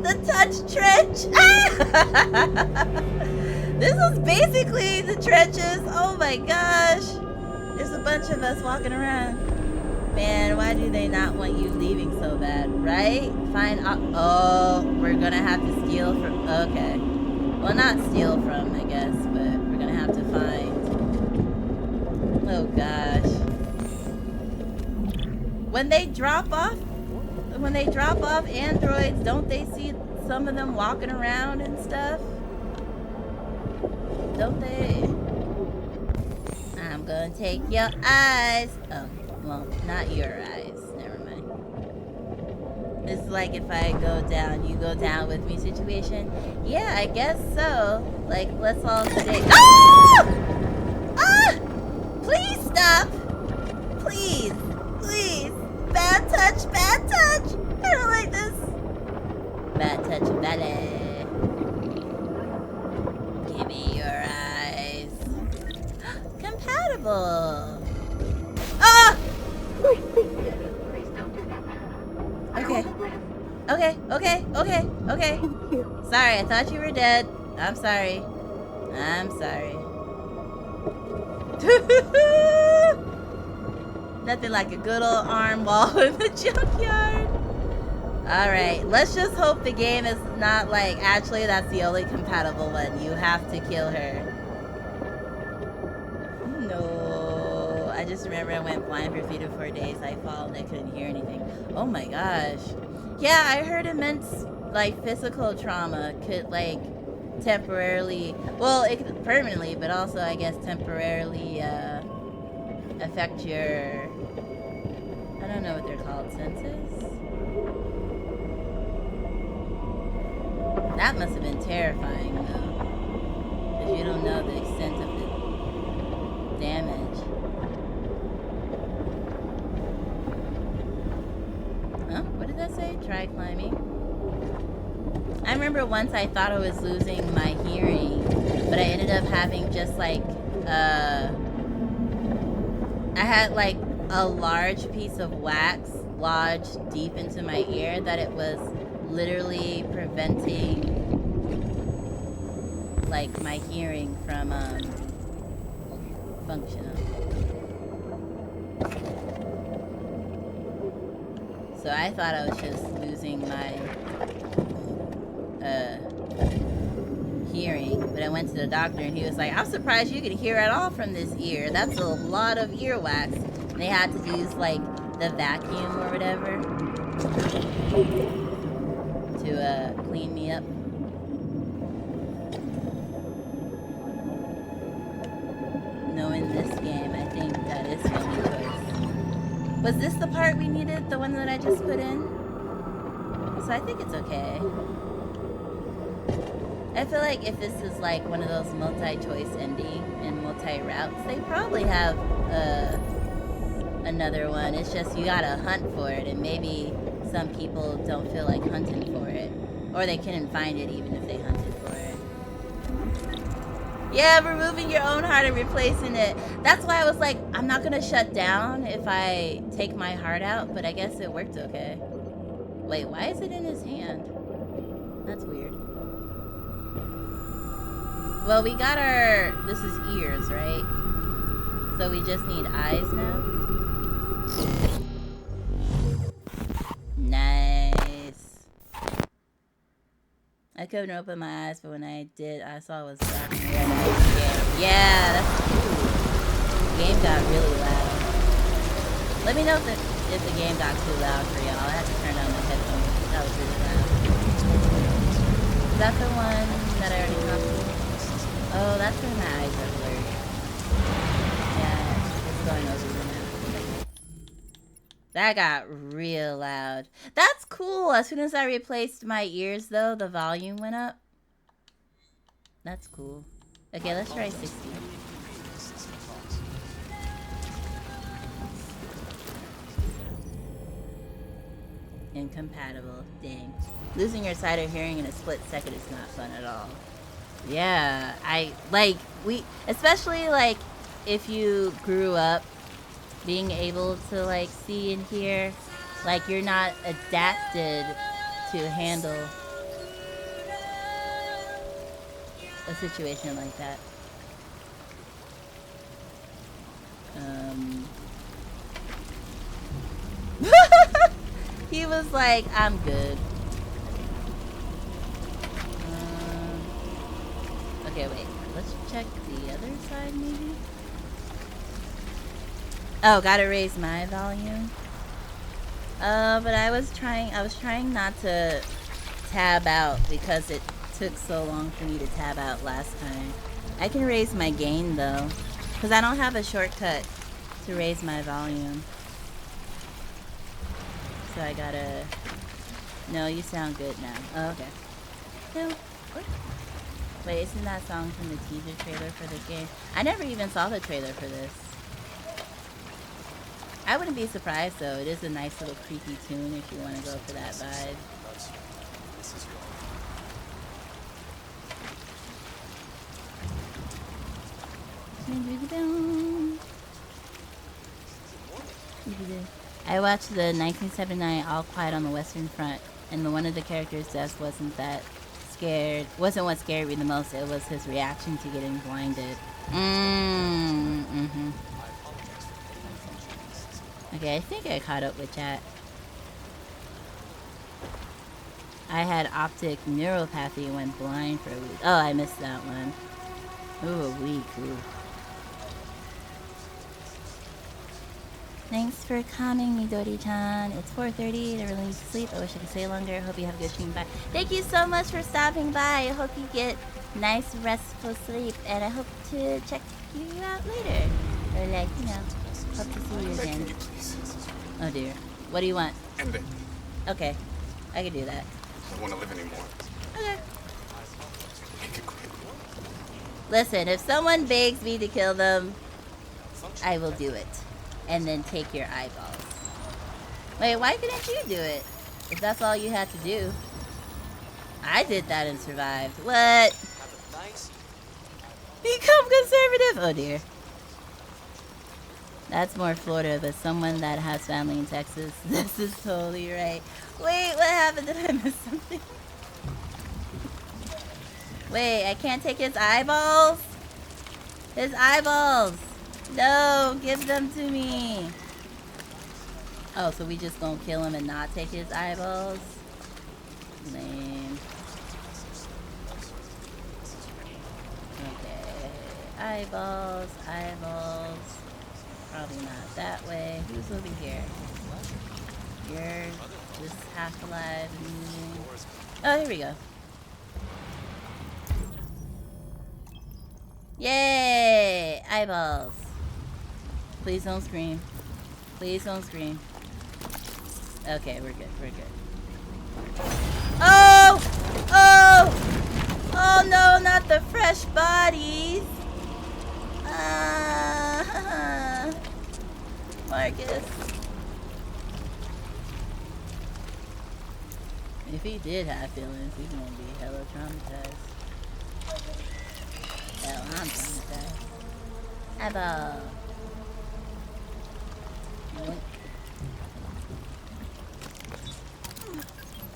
The touch trench. Ah! This is basically the trenches. Oh my gosh. There's a bunch of us walking around. Man, why do they not want you leaving so bad, right? Fine. Oh, we're gonna have to steal from... Okay. Well, not steal from, I guess, but we're gonna have to find... Oh, gosh. When they drop off androids, don't they see some of them walking around and stuff? Don't they? I'm gonna take your eyes. Oh, well, not your eyes. Never mind. It's like if I go down, you go down with me situation. Yeah, I guess so. Like, let's all stay. Ah! Ah! Please stop. Please. Please. Bad touch, bad touch. I don't like this. Bad touch, ballet. Give me your eyes. Compatible. Ah! Okay, okay, okay, okay. Sorry, I thought you were dead. I'm sorry. I'm sorry. Nothing like a good old arm wall in the junkyard. Alright, let's just hope the game is not like, actually that's the only compatible one. You have to kill her. No. I just remember I went blind for 3 to 4 days. I fall and I couldn't hear anything. Oh my gosh. Yeah, I heard immense like physical trauma could like temporarily, well, it could permanently, but also I guess temporarily affect your, I don't know what they're called, senses? That must have been terrifying though, because you don't know the extent of the damage. Huh? What did that say? Try climbing. I remember once I thought I was losing my hearing, but I ended up having just like, I had like a large piece of wax lodged deep into my ear that it was literally preventing like my hearing from functioning. So I thought I was just losing my hearing, but I went to the doctor and he was like, I'm surprised you could hear at all from this ear. That's a lot of earwax. And they had to use like the vacuum or whatever to clean me up. No, in this game, I think that is the only choice. Was this the part we needed? The one that I just put in? So I think it's okay. I feel like if this is like one of those multi-choice ending and multi-routes, they probably have another one. It's just you gotta hunt for it, and maybe some people don't feel like hunting for it. Or they couldn't find it even if they hunted for it. Yeah, removing your own heart and replacing it. That's why I was like, I'm not gonna shut down if I take my heart out, but I guess it worked okay. Wait, why is it in his hand? That's weird. Well, we got our, this is ears, right? So we just need eyes now? Nice. I couldn't open my eyes, but when I did, I saw it was black and red. Yeah, that's cool. The game got really loud. Let me know if the game got too loud for y'all. I had to turn down my headphones. That was really loud. Is that the one that I already talked to? Oh, that's where my eyes are blurred. Yeah, it's going over now. That got real loud. That's cool. As soon as I replaced my ears, though, the volume went up. That's cool. Okay, let's try 60. Incompatible. Dang. Losing your sight or hearing in a split second is not fun at all. Yeah, especially like if you grew up being able to like see and hear, like you're not adapted to handle a situation like that. He was like, I'm good. Okay, wait. Let's check the other side, maybe? Oh, gotta raise my volume. But I was trying not to tab out because it took so long for me to tab out last time. I can raise my gain, though, because I don't have a shortcut to raise my volume. So I gotta... No, you sound good now. Oh, okay. No, what? Wait, isn't that song from the teaser trailer for this game? I never even saw the trailer for this. I wouldn't be surprised though. It is a nice little creepy tune if you want to go for that vibe. I watched the 1979 All Quiet on the Western Front And one of the characters' deaths wasn't what scared me the most. It was his reaction to getting blinded. Mm-hmm. Okay, I think I caught up with chat. I had optic neuropathy and went blind for a week. Oh, I missed that one. Ooh, a week. Ooh. Thanks for calming me, Dori-chan. It's 4:30. I really need to sleep. I wish I could stay longer. Hope you have a good stream. Bye. Thank you so much for stopping by. I hope you get nice, restful sleep. And I hope to check you out later. Or like, you know, hope to see you again. Oh dear. What do you want? End it. Okay. I can do that. I don't want to live anymore. Okay. Make it quick. Listen, if someone begs me to kill them, I will do it. And then take your eyeballs. Wait, why couldn't you do it? If that's all you had to do. I did that and survived. What? Become conservative? Oh dear. That's more Florida, but someone that has family in Texas. This is totally right. Wait, what happened? Did I miss something? Wait, I can't take his eyeballs? His eyeballs! No, give them to me. Oh, so we just gonna kill him and not take his eyeballs? Lame. Okay. Eyeballs, eyeballs. Probably not that way. Who's over here? You're just half alive. Oh, here we go. Yay! Eyeballs. Please don't scream. Please don't scream. Okay, we're good. We're good. Oh! Oh! Oh no, not the fresh bodies! Marcus. If he did have feelings, he's gonna be hella traumatized. Hell, I'm traumatized. Eyeball.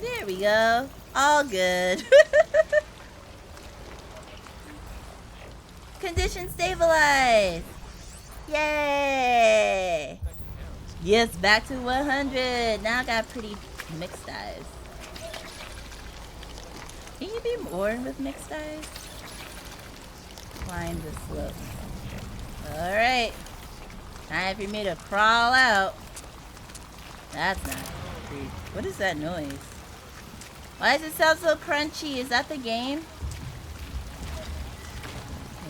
There we go. All good. Condition stabilized. Yay. Yes, back to 100. Now I got pretty mixed eyes. Can you be born with mixed eyes? Climb the slope. Alright. Time for me to crawl out. That's not creep. What is that noise? Why does it sound so crunchy? Is that the game?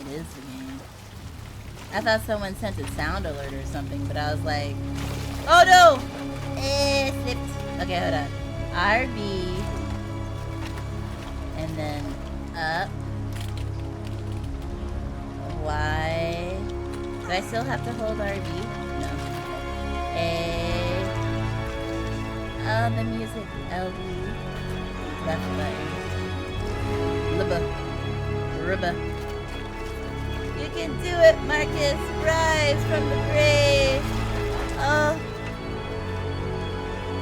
It is the game. I thought someone sent a sound alert or something, but I was like, oh no! Slipped. Okay, hold on. RB. And then up. Y. Do I still have to hold RB? No. A. Oh, the music. LB. Left button. Lubba. Rubba. You can do it, Marcus. Rise from the grave. Oh.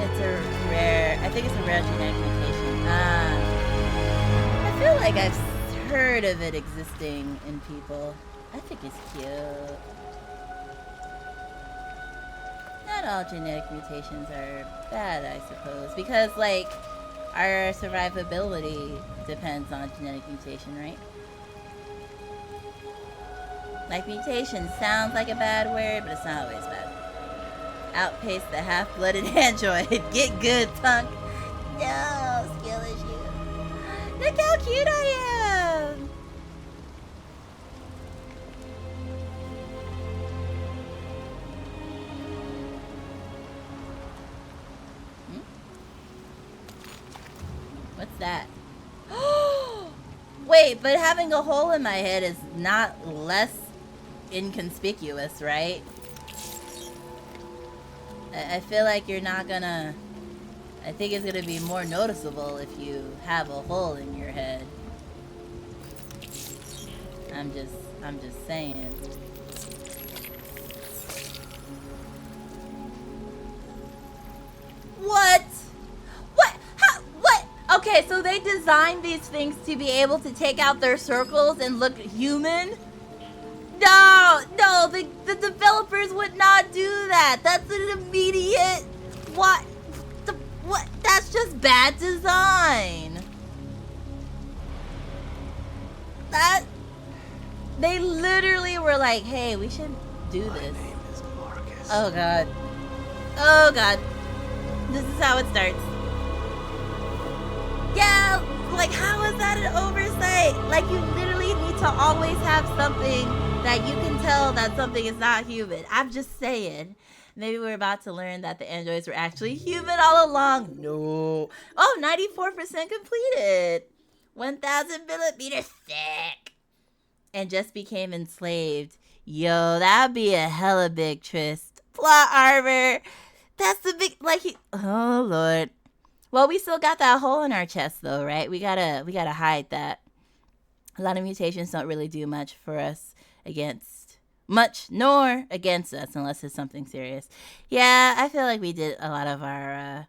It's a rare. I think it's a rare genetic mutation. I feel like I've heard of it existing in people. I think it's cute. Not all genetic mutations are bad, I suppose, because like our survivability depends on genetic mutation, right? Like mutation sounds like a bad word, but it's not always bad. Outpace the half-blooded android. Get good, punk. No, skill issue. Look how cute I am. What's that? Wait, but having a hole in my head is not less inconspicuous, right? I feel like you're not gonna... I think it's gonna be more noticeable if you have a hole in your head. I'm just saying. What? What? How? designed these things to be able to take out their circles and look human? No, the developers would not do that. That's an immediate, what? That's just bad design. They literally were like, hey, we should do this. My name is Marcus. Oh god. Oh god. This is how it starts. Yeah, like how is that an oversight? Like you literally need to always have something that you can tell that something is not human. I'm just saying. Maybe we're about to learn that the androids were actually human all along. No. Oh, 94% completed. 1,000 millimeters thick. And just became enslaved. Yo, that'd be a hella big twist. Plot armor. That's the big, like, oh, Lord. Well, we still got that hole in our chest, though, right? We gotta hide that. A lot of mutations don't really do much for us nor against us, unless it's something serious. Yeah, I feel like we did a lot of our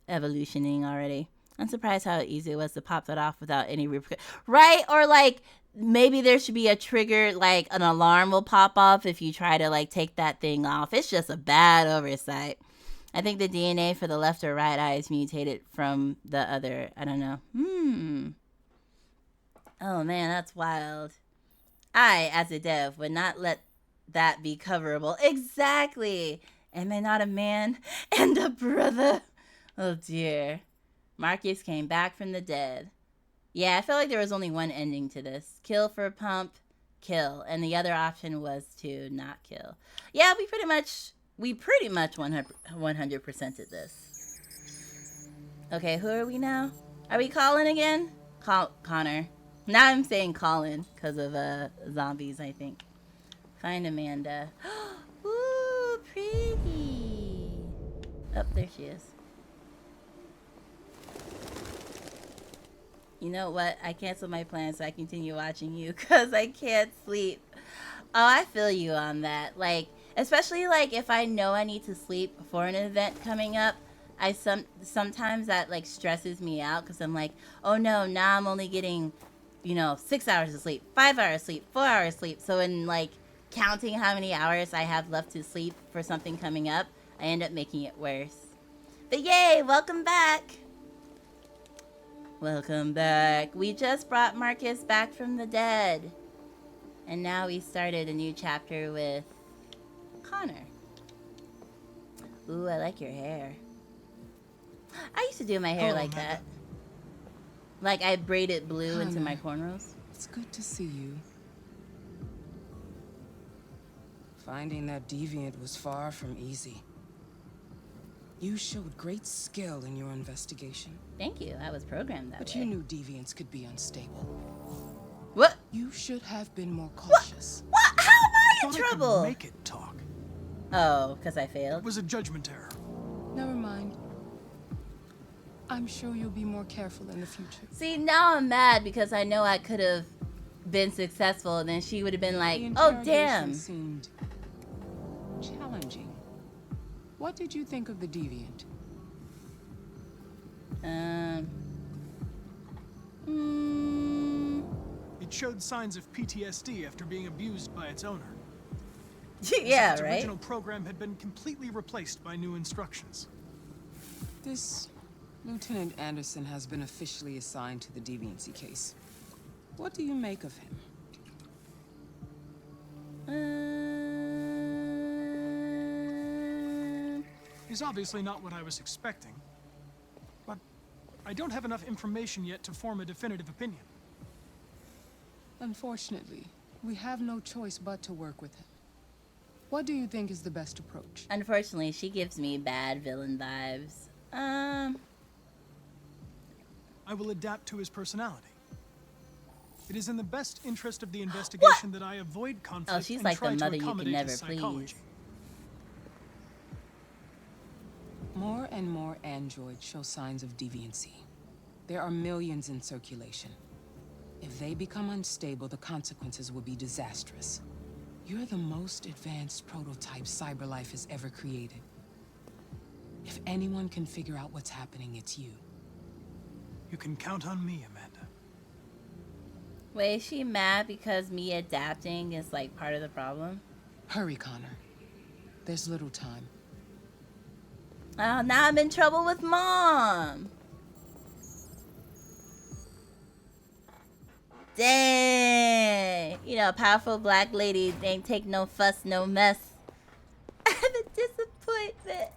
evolutioning already. I'm surprised how easy it was to pop that off without any repercussions. Right? Or, like, maybe there should be a trigger, like an alarm will pop off if you try to, like, take that thing off. It's just a bad oversight. I think the DNA for the left or right eye is mutated from the other. I don't know. Oh, man, that's wild. I, as a dev, would not let that be coverable. Exactly. Am I not a man and a brother? Oh, dear. Marcus came back from the dead. Yeah, I felt like there was only one ending to this. Kill for a pump, kill. And the other option was to not kill. Yeah, we pretty much 100%ed this. Okay, who are we now? Are we Colin again? Connor. Now I'm saying Colin because of zombies, I think. Find Amanda. Ooh, pretty. Oh, there she is. You know what? I canceled my plans so I continue watching you because I can't sleep. Oh, I feel you on that. Like, especially like if I know I need to sleep for an event coming up, sometimes that like stresses me out because I'm like, oh no, now I'm only getting, 6 hours of sleep, 5 hours sleep, 4 hours sleep. So in like counting how many hours I have left to sleep for something coming up, I end up making it worse. But yay, welcome back. Welcome back. We just brought Marcus back from the dead. And now we started a new chapter with Connor. Ooh, I like your hair. I used to do my hair like that. Like I braided blue Connor, into my cornrows. It's good to see you. Finding that deviant was far from easy. You showed great skill in your investigation. Thank you. I was programmed that way. But you knew deviants could be unstable. What? You should have been more cautious. What? How am I in I trouble? could make it talk. Oh, because I failed? It was a judgment error. Never mind. I'm sure you'll be more careful in the future. See, now I'm mad because I know I could have been successful and then she would have been like, oh, damn. Seemed challenging. What did you think of the deviant? It showed signs of PTSD after being abused by its owner. Yeah, its right? original program had been completely replaced by new instructions. This Lieutenant Anderson has been officially assigned to the deviancy case. What do you make of him? He's obviously not what I was expecting. But I don't have enough information yet to form a definitive opinion. Unfortunately, we have no choice but to work with him. What do you think is the best approach? Unfortunately, she gives me bad villain vibes. I will adapt to his personality. It is in the best interest of the investigation that I avoid conflict. Oh, she's and like try the to mother you can accommodate never his please. psychology. More and more androids show signs of deviancy. There are millions in circulation. If they become unstable, the consequences will be disastrous. You're the most advanced prototype CyberLife has ever created. If anyone can figure out what's happening, it's you. You can count on me, Amanda. Wait, is she mad because me adapting is like part of the problem? Hurry, Connor. There's little time. Oh, now I'm in trouble with Mom. Dang. You know, powerful black lady ain't take no fuss, no mess. The disappointment.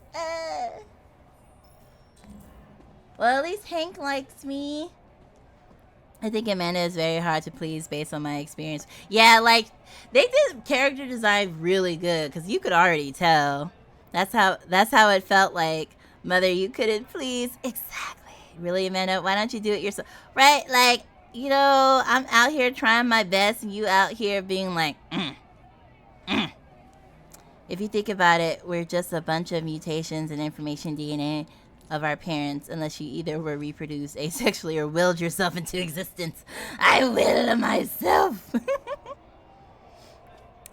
Well, at least Hank likes me. I think Amanda is very hard to please based on my experience. Yeah, like, they did character design really good, because you could already tell. That's how it felt like. Mother, you couldn't please. Exactly. Really, Amanda? Why don't you do it yourself? Right? Like, you know, I'm out here trying my best, and you out here being like, If you think about it, we're just a bunch of mutations and information DNA of our parents, unless you either were reproduced asexually or willed yourself into existence. I will myself.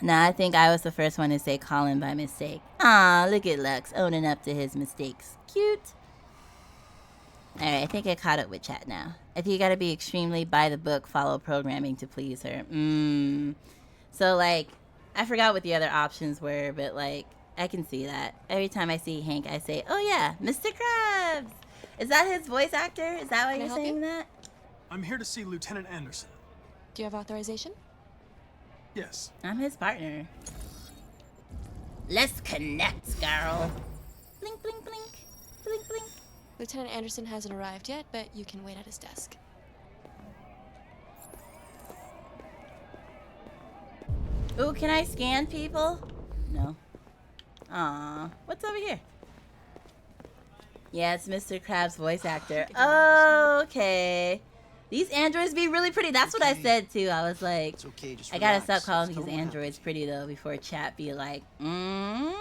Nah, I think I was the first one to say Colin by mistake. Aw, look at Lux owning up to his mistakes. Cute. Alright, I think I caught up with chat now. I think you gotta be extremely by the book, follow programming to please her. So, like, I forgot what the other options were, but, like, I can see that. Every time I see Hank, I say, oh yeah, Mr. Krabs! Is that his voice actor? Is that why you're saying that? I'm here to see Lieutenant Anderson. Do you have authorization? Yes. I'm his partner. Let's connect, girl. Blink, blink, blink. Blink, blink. Lieutenant Anderson hasn't arrived yet, but you can wait at his desk. Ooh, can I scan people? No. Aw. What's over here? Yeah, it's Mr. Krabs' voice actor. Okay. These androids be really pretty. That's what I said, too. I was like, I gotta stop calling these androids pretty, though, before chat be like, Oh,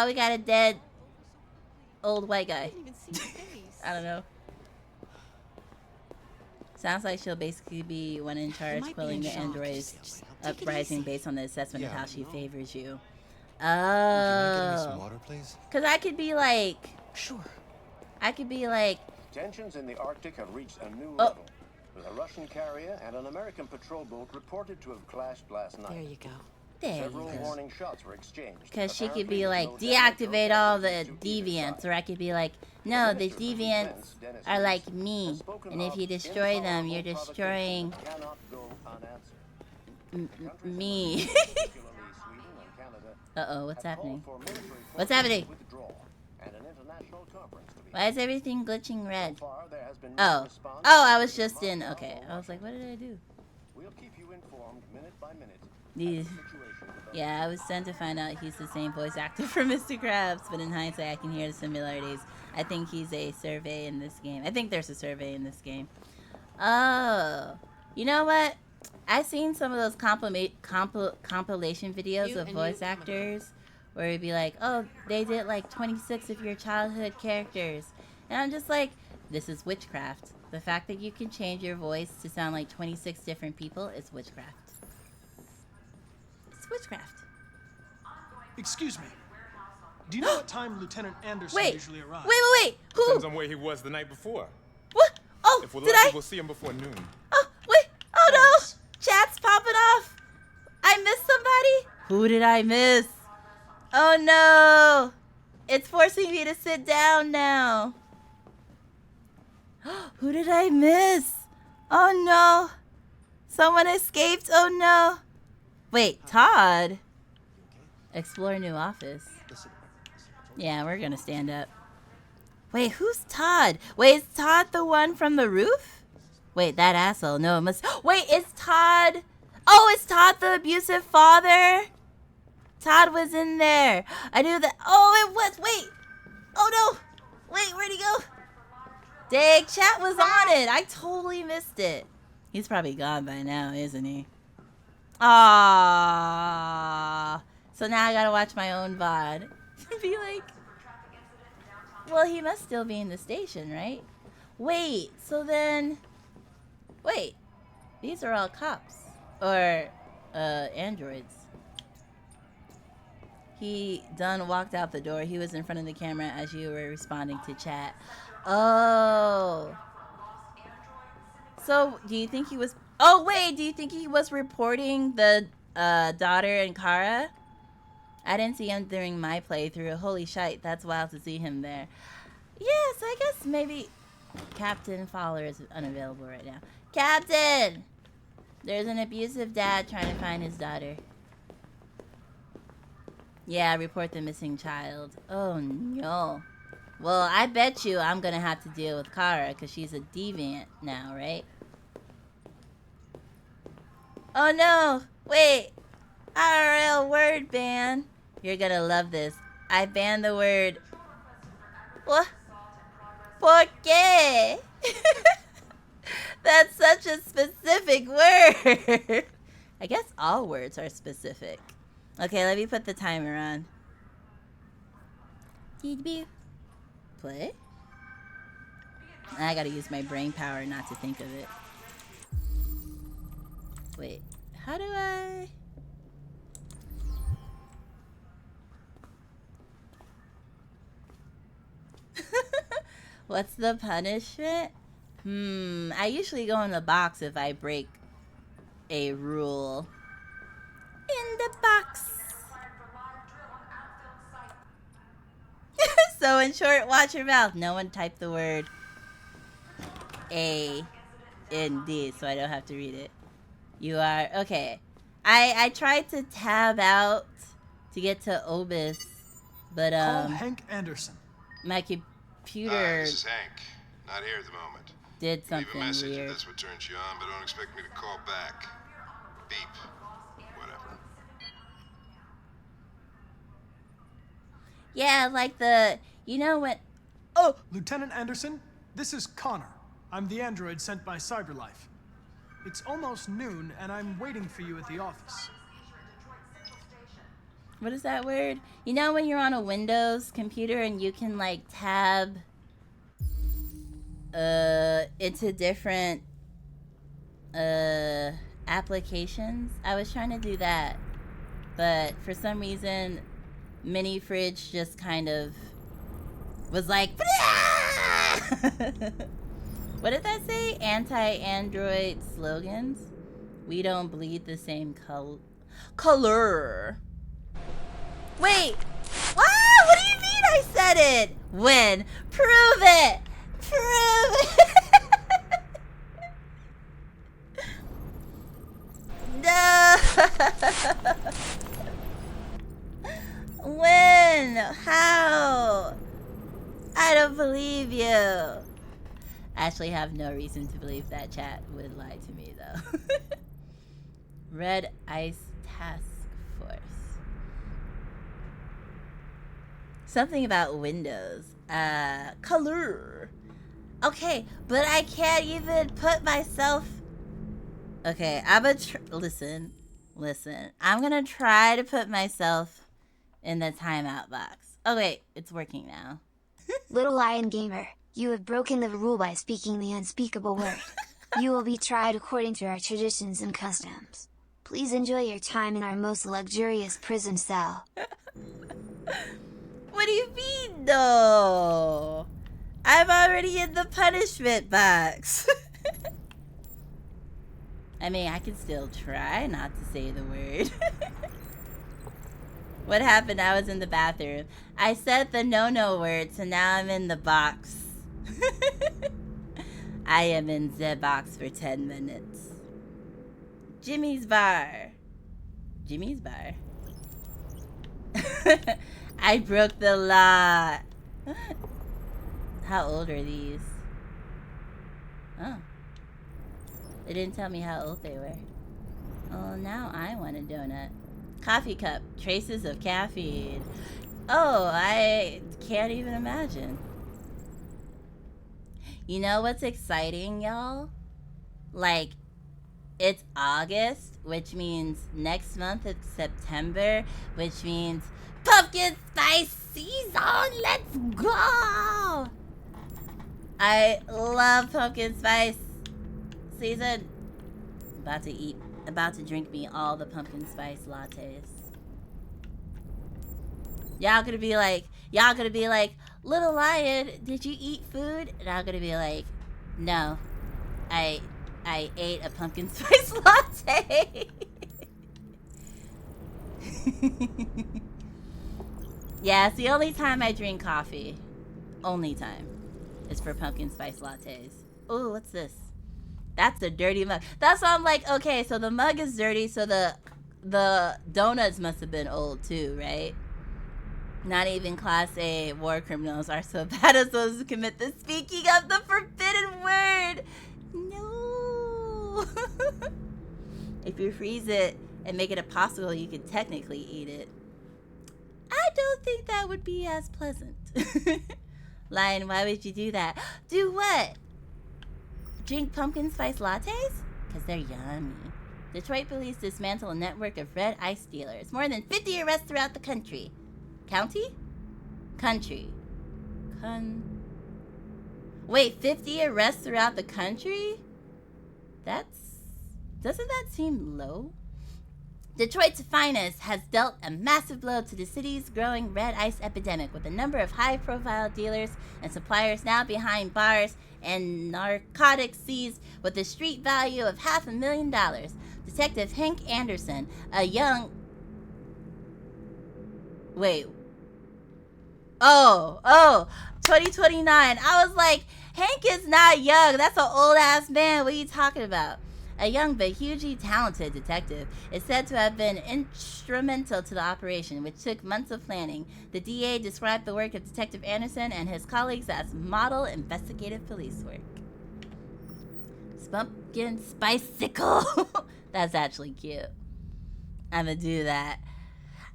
we got a dead old white guy. I don't know. Sounds like she'll basically be one in charge quelling the androids' uprising based on the assessment of how she favors you. Oh. Water, please? Because I could be like... Sure. I could be like... Tensions in the Arctic have reached a new level. A Russian carrier and an American patrol boat reported to have clashed last night. There you go. There Several you go. warning shots were exchanged. Because she could be like, deactivate all the deviants. Or I could be like, no, the deviants are like me. And if you destroy them, you're destroying me. Uh-oh, what's happening? What's happening? Why is everything glitching red? Oh. Oh, I was just in... Okay. I was like, what did I do? We'll keep you informed minute by minute. These... Yeah, I was sent to find out he's the same voice actor for Mr. Krabs, but in hindsight, I can hear the similarities. I think he's a survey in this game. I think there's a survey in this game. Oh. You know what? I've seen some of those compilation videos of voice actors where it'd be like, oh, they did like 26 of your childhood characters. And I'm just like, this is witchcraft. The fact that you can change your voice to sound like 26 different people is witchcraft. It's witchcraft. Excuse me. Do you know what time Lieutenant Anderson usually arrives? Wait. Who? Depends on where he was the night before. What? Oh, if we're did lucky, we'll see him before noon. Oh, wait. Oh, no. Chat's popping off. I missed somebody? Who did I miss? Oh, no. It's forcing me to sit down now. Who did I miss? Oh, no. Someone escaped. Oh, no. Wait, Todd? Explore new office. Yeah, we're gonna stand up. Wait, who's Todd? Wait, is Todd the one from the roof? Wait, that asshole. No, it must... Wait, it's Todd... Oh, is Todd the abusive father? Todd was in there. I knew that... Oh, it was... Wait. Oh, no. Wait, where'd he go? Dang, chat was on it. I totally missed it. He's probably gone by now, isn't he? Ah. So now I gotta watch my own VOD. Be like... Well, he must still be in the station, right? Wait, so then... Wait. These are all cops. Or, androids. He done walked out the door. He was in front of the camera as you were responding to chat. Oh. So, do you think he was... Oh, wait, do you think he was reporting the daughter and Kara? I didn't see him during my playthrough. Holy shite, that's wild to see him there. Yes, I guess maybe... Captain Fowler is unavailable right now. Captain! There's an abusive dad trying to find his daughter. Yeah, report the missing child. Oh, no. Well, I bet you I'm gonna have to deal with Kara because she's a deviant now, right? Oh, no. Wait. IRL word ban. You're gonna love this. I banned the word... What? ¿Por qué? That's such a specific word. I guess all words are specific. Okay, let me put the timer on. Play? I gotta use my brain power not to think of it. Wait, how do I... What's the punishment? I usually go in the box if I break a rule. In the box. So in short, watch your mouth. No one typed the word A in D, so I don't have to read it. You are, okay. I tried to tab out to get to Obis, but Call Hank Anderson. my computer This is Hank. Not here at the moment. did something Leave a message weird. if that's what turns you on, but don't expect me to call back. Beep. Whatever. Yeah, like the, you know what? Oh, Lieutenant Anderson, this is Connor. I'm the android sent by CyberLife. It's almost noon, and I'm waiting for you at the office. What is that word? You know when you're on a Windows computer and you can like tab into different applications? I was trying to do that, but for some reason Mini Fridge just kind of was like what did that say? Anti-android slogans? We don't bleed the same color. Wait! What do you mean I said it? When? Prove it! Prove it! No! When? How? I don't believe you. I actually have no reason to believe that chat would lie to me, though. Red Ice Task Force. Something about Windows. Color. Okay, but I can't even put myself... Okay, I'm gonna listen. I'm gonna try to put myself in the timeout box. Oh wait, it's working now. Little Lion Gamer, you have broken the rule by speaking the unspeakable word. You will be tried according to our traditions and customs. Please enjoy your time in our most luxurious prison cell. What do you mean, though? I'm already in the punishment box. I mean, I can still try not to say the word. What happened? I was in the bathroom. I said the no-no word, so now I'm in the box. I am in the box for 10 minutes. Jimmy's Bar. Jimmy's Bar. I broke the law. How old are these? Oh. They didn't tell me how old they were. Oh, now I want a donut. Coffee cup. Traces of caffeine. Oh, I can't even imagine. You know what's exciting, y'all? Like, it's August, which means next month it's September, which means pumpkin spice season. Let's go! I love pumpkin spice season. About to drink me all the pumpkin spice lattes. Y'all gonna be like, little lion, did you eat food? And I'm gonna be like, no, I ate a pumpkin spice latte. Yeah, it's the only time I drink coffee. Only time. Is for pumpkin spice lattes. Oh, what's this? That's a dirty mug. That's why I'm like, okay, so the mug is dirty, so the donuts must have been old too, right? Not even Class A war criminals are so bad as those who commit the speaking of the forbidden word. No. If you freeze it and make it a popsicle, you can technically eat it. I don't think that would be as pleasant. Lion, why would you do that? Do what? Drink pumpkin spice lattes? Because they're yummy. Detroit police dismantle a network of red ice dealers. More than 50 arrests throughout the country. County? Country. Wait, 50 arrests throughout the country? Doesn't that seem low? Detroit's finest has dealt a massive blow to the city's growing red ice epidemic, with a number of high-profile dealers and suppliers now behind bars and narcotics seized with a street value of $500,000. Detective Hank Anderson, a young... Wait. Oh, 2029. I was like, Hank is not young. That's an old-ass man. What are you talking about? A young but hugely talented detective is said to have been instrumental to the operation, which took months of planning. The DA described the work of Detective Anderson and his colleagues as model investigative police work. Pumpkin Spicicle. That's actually cute. I'm gonna do that.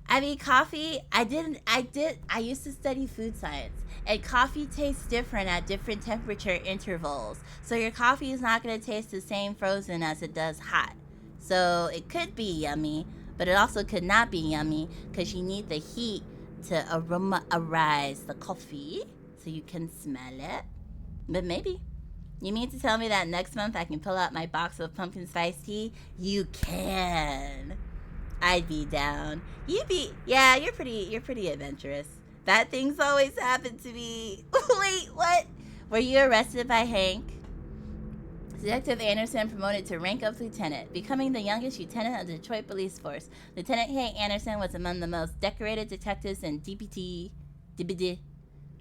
I mean, coffee, I used to study food science, and coffee tastes different at different temperature intervals. So your coffee is not going to taste the same frozen as it does hot. So it could be yummy, but it also could not be yummy because you need the heat to aromatize the coffee so you can smell it. But maybe. You mean to tell me that next month I can pull out my box of pumpkin spice tea? You can. I'd be down. Yeah, you're pretty adventurous. Bad things always happen to me. Wait, what? Were you arrested by Hank? Detective Anderson promoted to rank of lieutenant, becoming the youngest lieutenant of the Detroit Police Force. Lieutenant Hank Anderson was among the most decorated detectives in DPD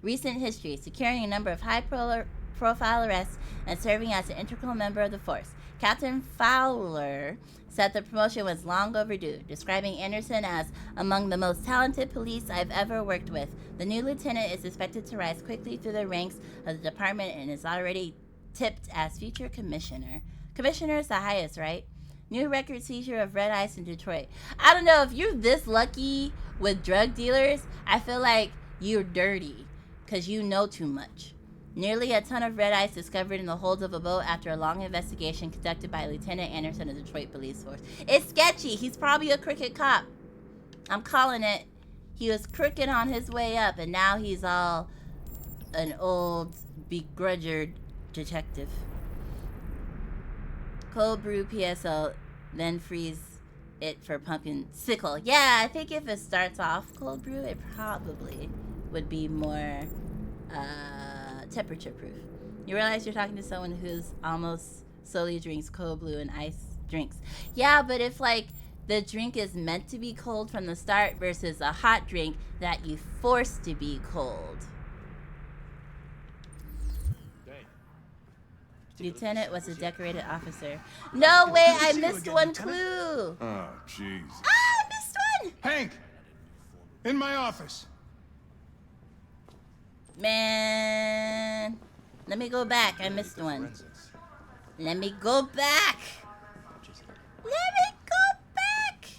recent history, securing a number of high-profile arrests and serving as an integral member of the force. Captain Fowler said the promotion was long overdue, describing Anderson as among the most talented police I've ever worked with. The new lieutenant is expected to rise quickly through the ranks of the department and is already tipped as future commissioner. Commissioner is the highest, right? New record seizure of red ice in Detroit. I don't know, if you're this lucky with drug dealers, I feel like you're dirty because you know too much. Nearly a ton of red ice discovered in the hold of a boat after a long investigation conducted by Lieutenant Anderson of the Detroit Police Force. It's sketchy. He's probably a crooked cop. I'm calling it. He was crooked on his way up, and now he's all an old, begrudged detective. Cold brew PSL, then freeze it for pumpkin sickle. Yeah, I think if it starts off cold brew, it probably would be more temperature proof. You realize you're talking to someone who's almost solely drinks cold brew and ice drinks. Yeah, but if like the drink is meant to be cold from the start versus a hot drink that you force to be cold. Lieutenant was a decorated officer. No way, I missed one clue. Oh, jeez. Ah, I missed one. Hank, in my office. Man, let me go back. I missed one. Let me go back. Let me go back.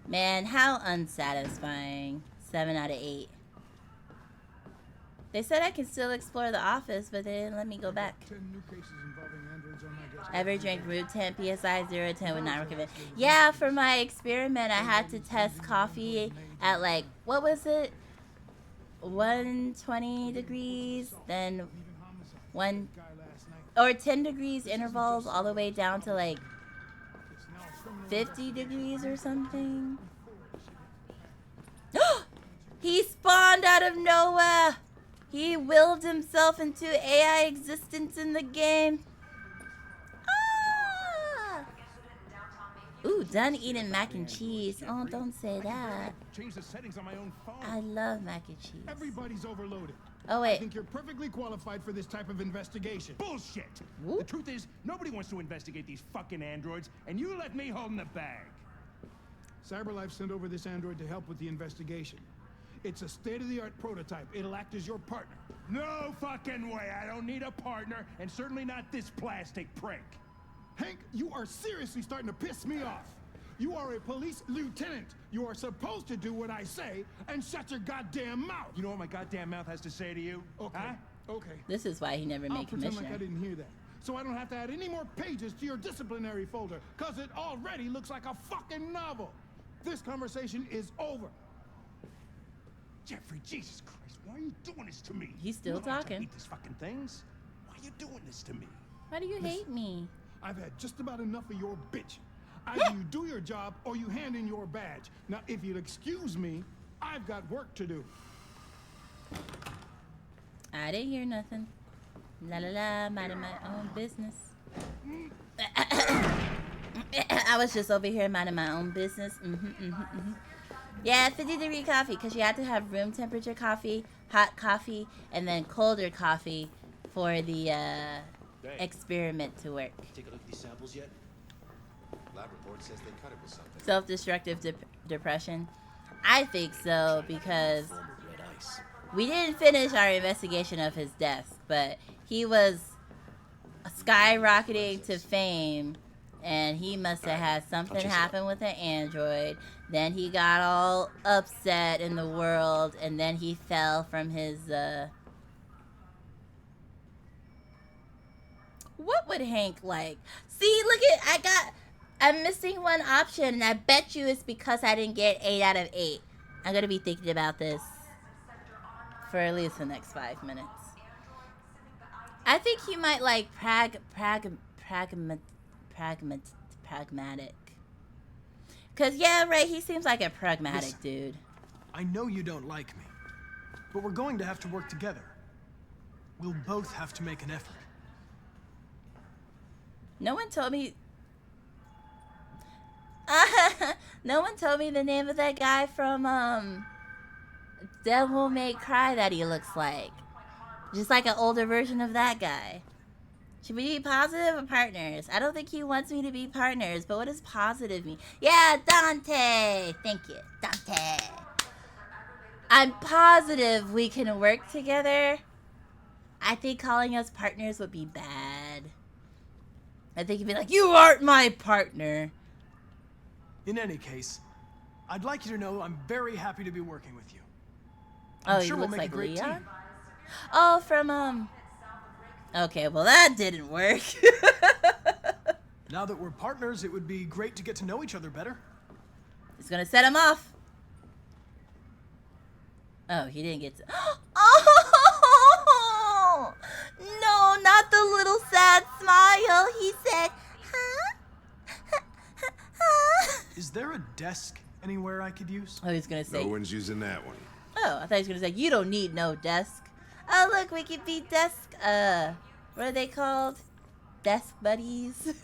Man, how unsatisfying. 7 out of 8. They said I can still explore the office, but they didn't let me go back. Ever drank room temp? PSI 0 to 10 would not recommend. Yeah, for my experiment, I had to test coffee at like, what was it? 120 degrees, then 10 degrees intervals all the way down to like 50 degrees or something. He spawned out of nowhere. He willed himself into AI existence in the game. Ah! Ooh, done eating mac and cheese. Oh, don't say that. Change the settings on my own phone. I love mac and cheese. Everybody's overloaded. Oh, wait. I think you're perfectly qualified for this type of investigation. Bullshit! Whoop. The truth is, nobody wants to investigate these fucking androids, and you let me hold in the bag. CyberLife sent over this android to help with the investigation. It's a state-of-the-art prototype. It'll act as your partner. No fucking way! I don't need a partner, and certainly not this plastic prick. Hank, you are seriously starting to piss me off. You are a police lieutenant. You are supposed to do what I say and shut your goddamn mouth. You know what my goddamn mouth has to say to you? Okay. Huh? Okay. This is why he never I'll made pretend commissioner. like I didn't hear that. So I don't have to add any more pages to your disciplinary folder, because it already looks like a fucking novel. This conversation is over. Jeffrey, Jesus Christ, why are you doing this to me? He's still You don't have to talking. hate these fucking things. Why are you doing this to me? Why do you hate me? I've had just about enough of your bitch. Either you do your job or you hand in your badge. Now, if you'll excuse me, I've got work to do. I didn't hear nothing. La la la, minding my own business. I was just over here minding my own business. Yeah, 50-degree coffee, because you have to have room temperature coffee, hot coffee, and then colder coffee for the experiment to work. Take a look at these samples yet? Lab report says they cut it with something. Self-destructive depression. I think so, because we didn't finish our investigation of his death, but he was skyrocketing to fame, and he must have had something happen with an android. Then he got all upset in the world, and then he fell from his What would Hank like? See, look at, I'm missing one option, and I bet you it's because I didn't get 8 out of 8. I'm gonna be thinking about this for at least the next 5 minutes. I think he might like pragmatic. Cause yeah, right, he seems like a pragmatic dude. I know you don't like me, but we're going to have to work together. We'll both have to make an effort. No one told me. No one told me the name of that guy from Devil May Cry that he looks like. Just like an older version of that guy. Should we be positive or partners? I don't think he wants me to be partners, but what does positive mean? Yeah, Dante! Thank you, Dante. I'm positive we can work together. I think calling us partners would be bad. I think he'd be like, you aren't my partner. In any case, I'd like you to know I'm very happy to be working with you. Oh, I'm he sure we'll looks make like a great Leon? team. Oh, from, Okay, well that didn't work. Now that we're partners, it would be great to get to know each other better. It's gonna set him off. Oh, he didn't get to... Oh! No, not the little sad smile. He said, huh? Is there a desk anywhere I could use? Oh, he's gonna say... No one's using that one. Oh, I thought he was gonna say, you don't need no desk. Oh, look, we could be desk, what are they called? Desk buddies?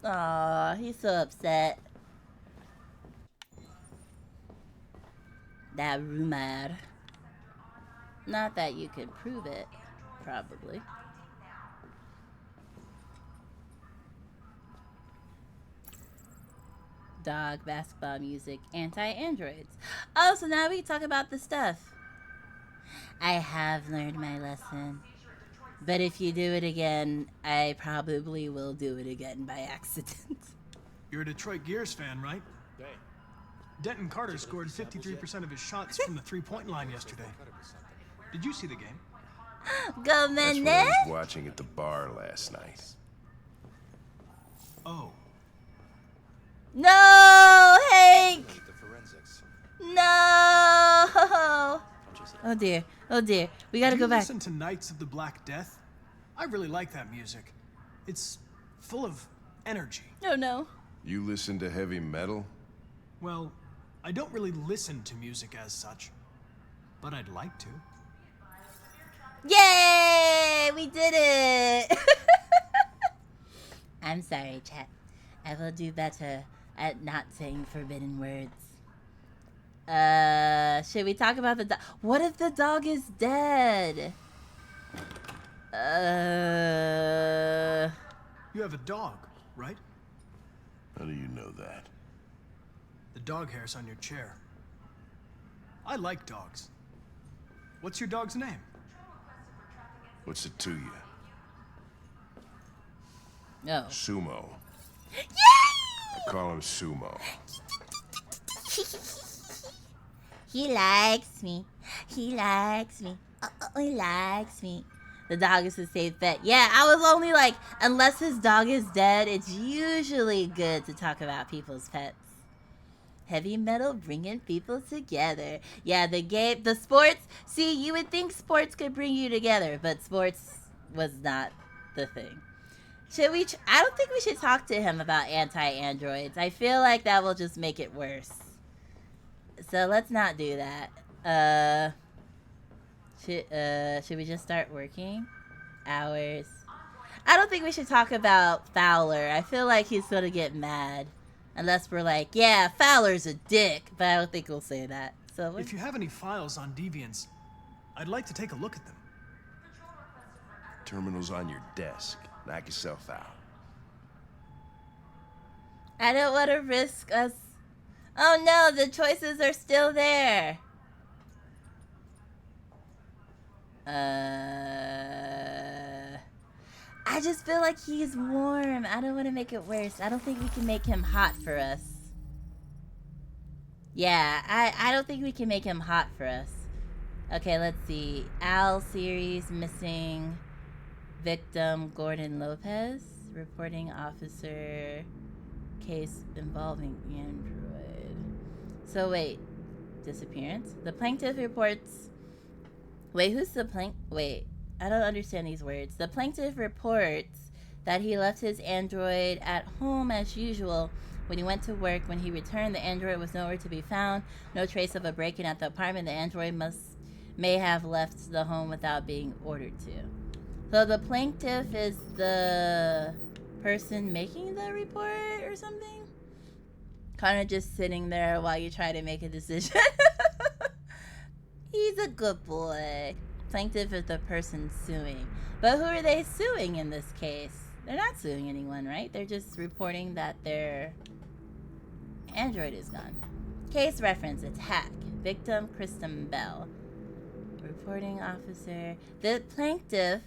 Aw, he's so upset. That rumor. Not that you could prove it, probably. Dog, basketball music, anti-androids. Oh, so now we talk about the stuff. I have learned my lesson. But if you do it again, I probably will do it again by accident. You're a Detroit Gears fan, right? Hey. Denton Carter scored 53% of his shots from the three-point line yesterday. Did you see the game? Go, That's what I was watching at the bar last night. Oh. No, Hank! No! Oh dear, oh dear. We gotta go back. Listen to Knights of the Black Death? I really like that music. It's full of energy. Oh no. You listen to heavy metal? Well, I don't really listen to music as such, but I'd like to. Yay! We did it! I'm sorry, chat. I will do better at not saying forbidden words. Should we talk about the dog? What if the dog is dead? You have a dog, right? How do you know that? The dog hair's on your chair. I like dogs. What's your dog's name? What's it to you? No. Sumo. Yay! I call him Sumo. He likes me. He likes me. He likes me. The dog is a safe bet. Yeah, I was only like, unless his dog is dead, it's usually good to talk about people's pets. Heavy metal bringing people together. Yeah, the sports. See, you would think sports could bring you together, but sports was not the thing. Should we? I don't think we should talk to him about anti-androids. I feel like that will just make it worse. So let's not do that. Should we just start working? Hours. I don't think we should talk about Fowler. I feel like he's gonna get mad. Unless we're like, yeah, Fowler's a dick. But I don't think we'll say that. So if you have any files on deviants, I'd like to take a look at them. Terminal's on your desk. Knock yourself out. I don't want to risk us. Oh no, the choices are still there. I just feel like he's warm. I don't want to make it worse. I don't think we can make him hot for us. Yeah, I don't think we can make him hot for us. Okay, let's see. Al series missing victim Gordon Lopez. Reporting officer case involving android. So wait, disappearance? The plaintiff reports... Wait, who's the Wait, I don't understand these words. The plaintiff reports that he left his android at home as usual. When he went to work, when he returned, the android was nowhere to be found. No trace of a break-in at the apartment. The android may have left the home without being ordered to. So the plaintiff is the person making the report or something? Kind of just sitting there while you try to make a decision. He's a good boy. Plaintiff is the person suing. But who are they suing in this case? They're not suing anyone, right? They're just reporting that their android is gone. Case reference, attack. Victim, Kristen Bell. Reporting officer. The plaintiff,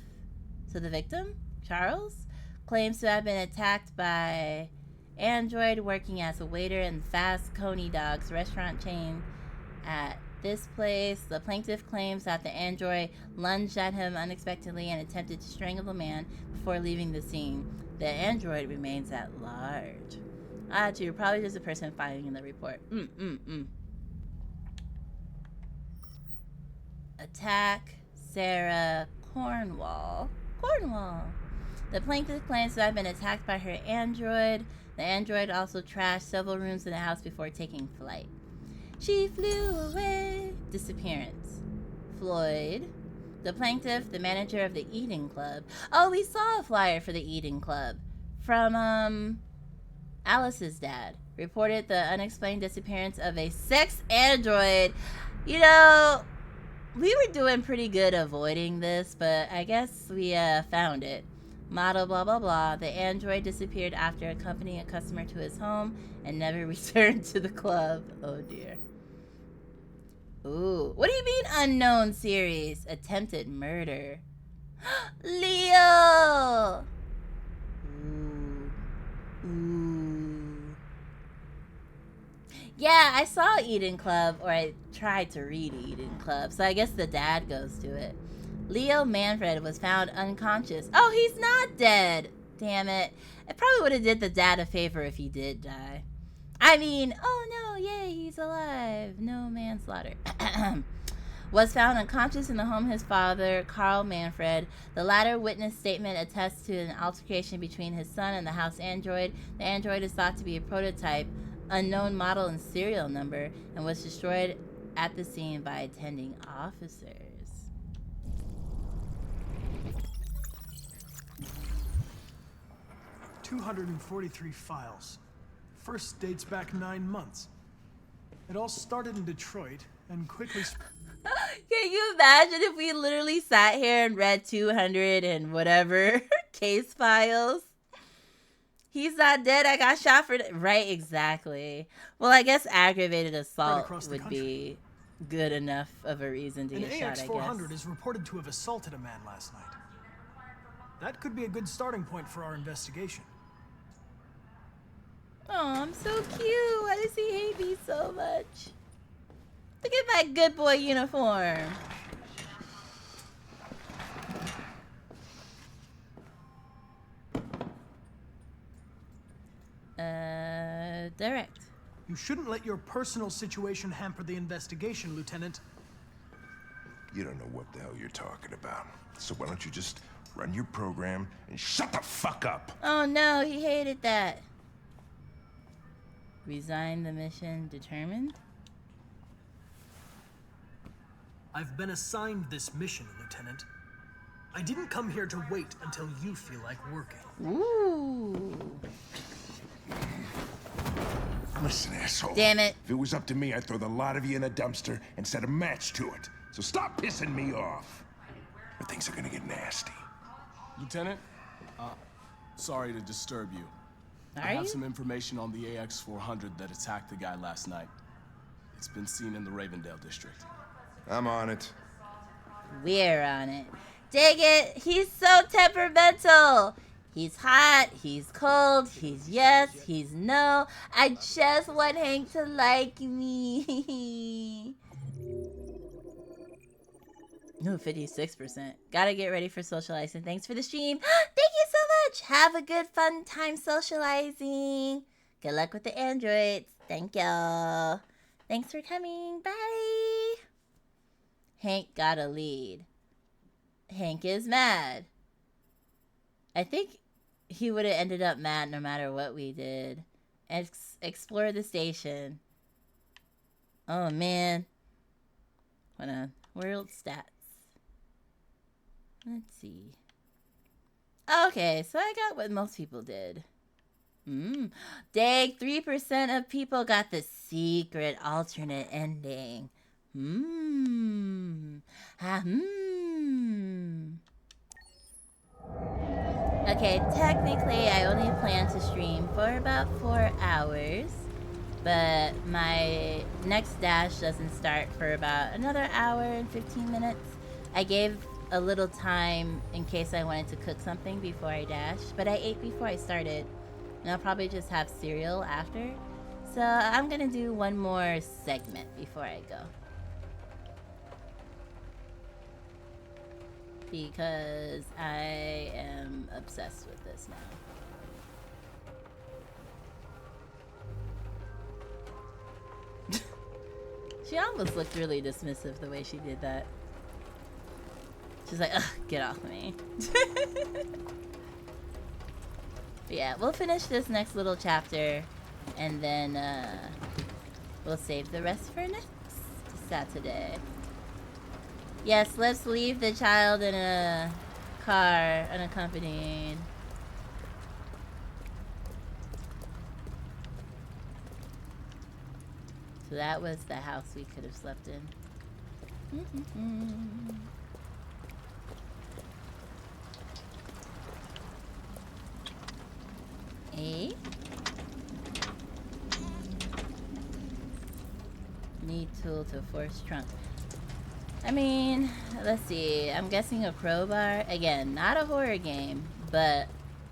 so the victim, Charles, claims to have been attacked by android working as a waiter in Fast Coney Dogs restaurant chain at this place. The plaintiff claims that the android lunged at him unexpectedly and attempted to strangle the man before leaving the scene. The android remains at large. You're probably just a person filing in the report. Attack Sarah Cornwall. The plaintiff claims to have been attacked by her android. The android also trashed several rooms in the house before taking flight. She flew away. Disappearance. Floyd. The plaintiff, the manager of the Eden Club. Oh, we saw a flyer for the Eden Club from Alice's dad. Reported the unexplained disappearance of a sex android. You know, we were doing pretty good avoiding this, but I guess we found it. Model blah blah blah. The android disappeared after accompanying a customer to his home and never returned to the club. Oh dear. Ooh, what do you mean unknown series? Attempted murder. Leo! Ooh. Yeah, I saw Eden Club, or I tried to read Eden Club, so I guess the dad goes to it. Leo Manfred was found unconscious. Oh, he's not dead! Damn it. It probably would have did the dad a favor if he did die. I mean, oh no, yay, he's alive. No manslaughter. was found unconscious in the home of his father, Carl Manfred. The latter witness statement attests to an altercation between his son and the house android. The android is thought to be a prototype, unknown model and serial number, and was destroyed at the scene by attending officers. "243 files. First dates back 9 months. It all started in Detroit and quickly Can you imagine if we literally sat here and read 200 and whatever case files? He's not dead. I got shot for right, exactly. Well, I guess aggravated assault would be good enough of a reason to An get shot, I AX-400 guess. is reported to have assaulted a man last night. That could be a good starting point for our investigation. Oh, I'm so cute. Why does he hate me so much? Look at my good boy uniform. Direct. You shouldn't let your personal situation hamper the investigation, Lieutenant. You don't know what the hell you're talking about. So why don't you just run your program and shut the fuck up? Oh no, he hated that. Resign the mission determined? I've been assigned this mission, Lieutenant. I didn't come here to wait until you feel like working. Ooh. Listen, asshole. Damn it. If it was up to me, I'd throw the lot of you in a dumpster and set a match to it. So stop pissing me off. Or things are gonna get nasty. Lieutenant, sorry to disturb you. I have some information on the AX-400 that attacked the guy last night. It's been seen in the Ravendale district. I'm on it. We're on it. Dang it, he's so temperamental. He's hot, he's cold, he's yes, he's no. I just want Hank to like me. Ooh, 56%. Gotta get ready for socializing. Thanks for the stream. Thank you so much. Have a good, fun time socializing. Good luck with the androids. Thank you. Thanks for coming. Bye. Hank got a lead. Hank is mad. I think he would have ended up mad no matter what we did. Explore the station. Oh, man. Hold on. World stats. Let's see. Okay, so I got what most people did. Dang, 3% of people got the secret alternate ending. Okay, technically I only plan to stream for about 4 hours, but my next dash doesn't start for about another hour and 15 minutes. I gave a little time in case I wanted to cook something before I dashed, but I ate before I started, and I'll probably just have cereal after. So I'm gonna do one more segment before I go. Because I am obsessed with this now. She almost looked really dismissive the way she did that. She's like, ugh, get off me. But yeah, we'll finish this next little chapter, and then we'll save the rest for next Saturday. Yes, let's leave the child in a car unaccompanied. So that was the house we could have slept in. A. Need tool to force trunk. I mean, let's see. I'm guessing a crowbar. Again, not a horror game, but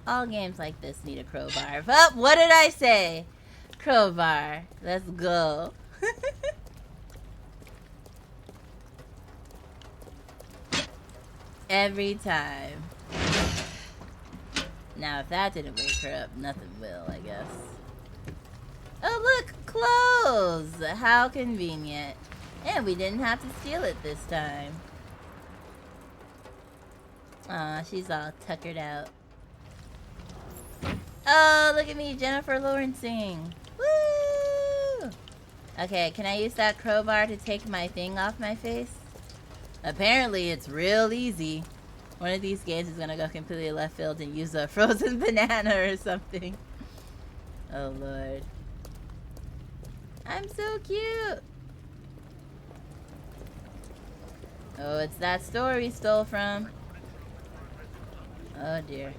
all games like this need a crowbar. Oh, what did I say? Crowbar. Let's go. Every time. Now, if that didn't wake her up, nothing will, I guess. Oh, look! Clothes! How convenient. And we didn't have to steal it this time. Aw, she's all tuckered out. Oh, look at me, Jennifer Lawrencing. Woo! Okay, can I use that crowbar to take my thing off my face? Apparently, it's real easy. One of these games is gonna go completely left field and use a frozen banana or something. Oh, Lord. I'm so cute. Oh, it's that store we stole from. Oh, dear.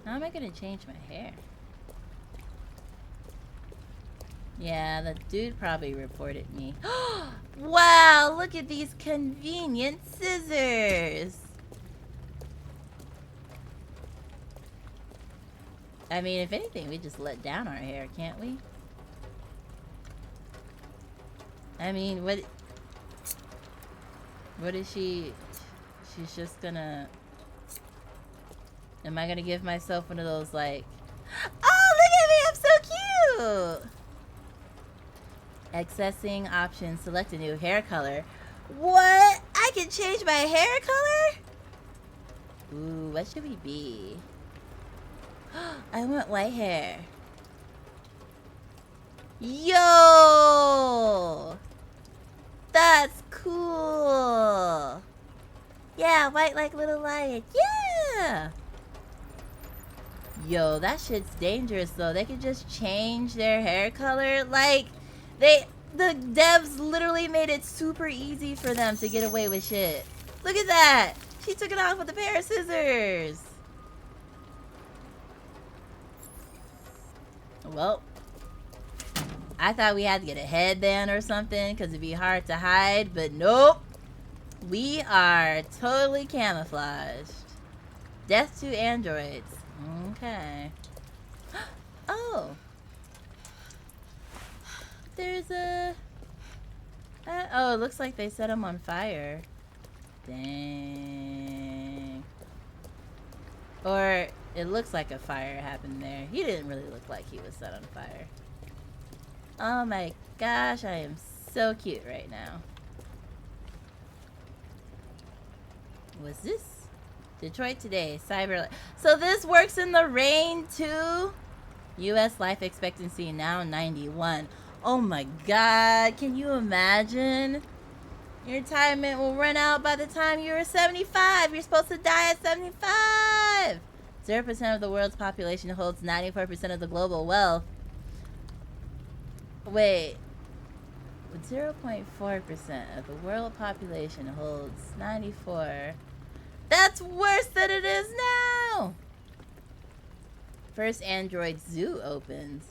How am I gonna change my hair? Yeah, the dude probably reported me. Wow, look at these convenient scissors. I mean, if anything, we just let down our hair, can't we? I mean, what is she? She's just gonna... Am I gonna give myself one of those, like... Oh, look at me! I'm so cute! Accessing options. Select a new hair color. What? I can change my hair color? Ooh, what should we be? I want white hair. Yo! That's cool! Yeah, white like little lion. Yeah! Yo, that shit's dangerous though. They could just change their hair color. Like, the devs literally made it super easy for them to get away with shit. Look at that! She took it off with a pair of scissors. Well, I thought we had to get a headband or something because it'd be hard to hide, but nope. We are totally camouflaged. Death to androids. Okay. Oh. There's a... oh, it looks like they set him on fire. Dang. Or it looks like a fire happened there. He didn't really look like he was set on fire. Oh my gosh, I am so cute right now. What's this? Detroit Today, Cyber... So this works in the rain too? U.S. life expectancy now 91. Oh my god, can you imagine? Your retirement will run out by the time you're 75. You're supposed to die at 75. 0% of the world's population holds 94% of the global wealth. Wait. 0.4% of the world population holds 94. That's worse than it is now! First Android Zoo opens.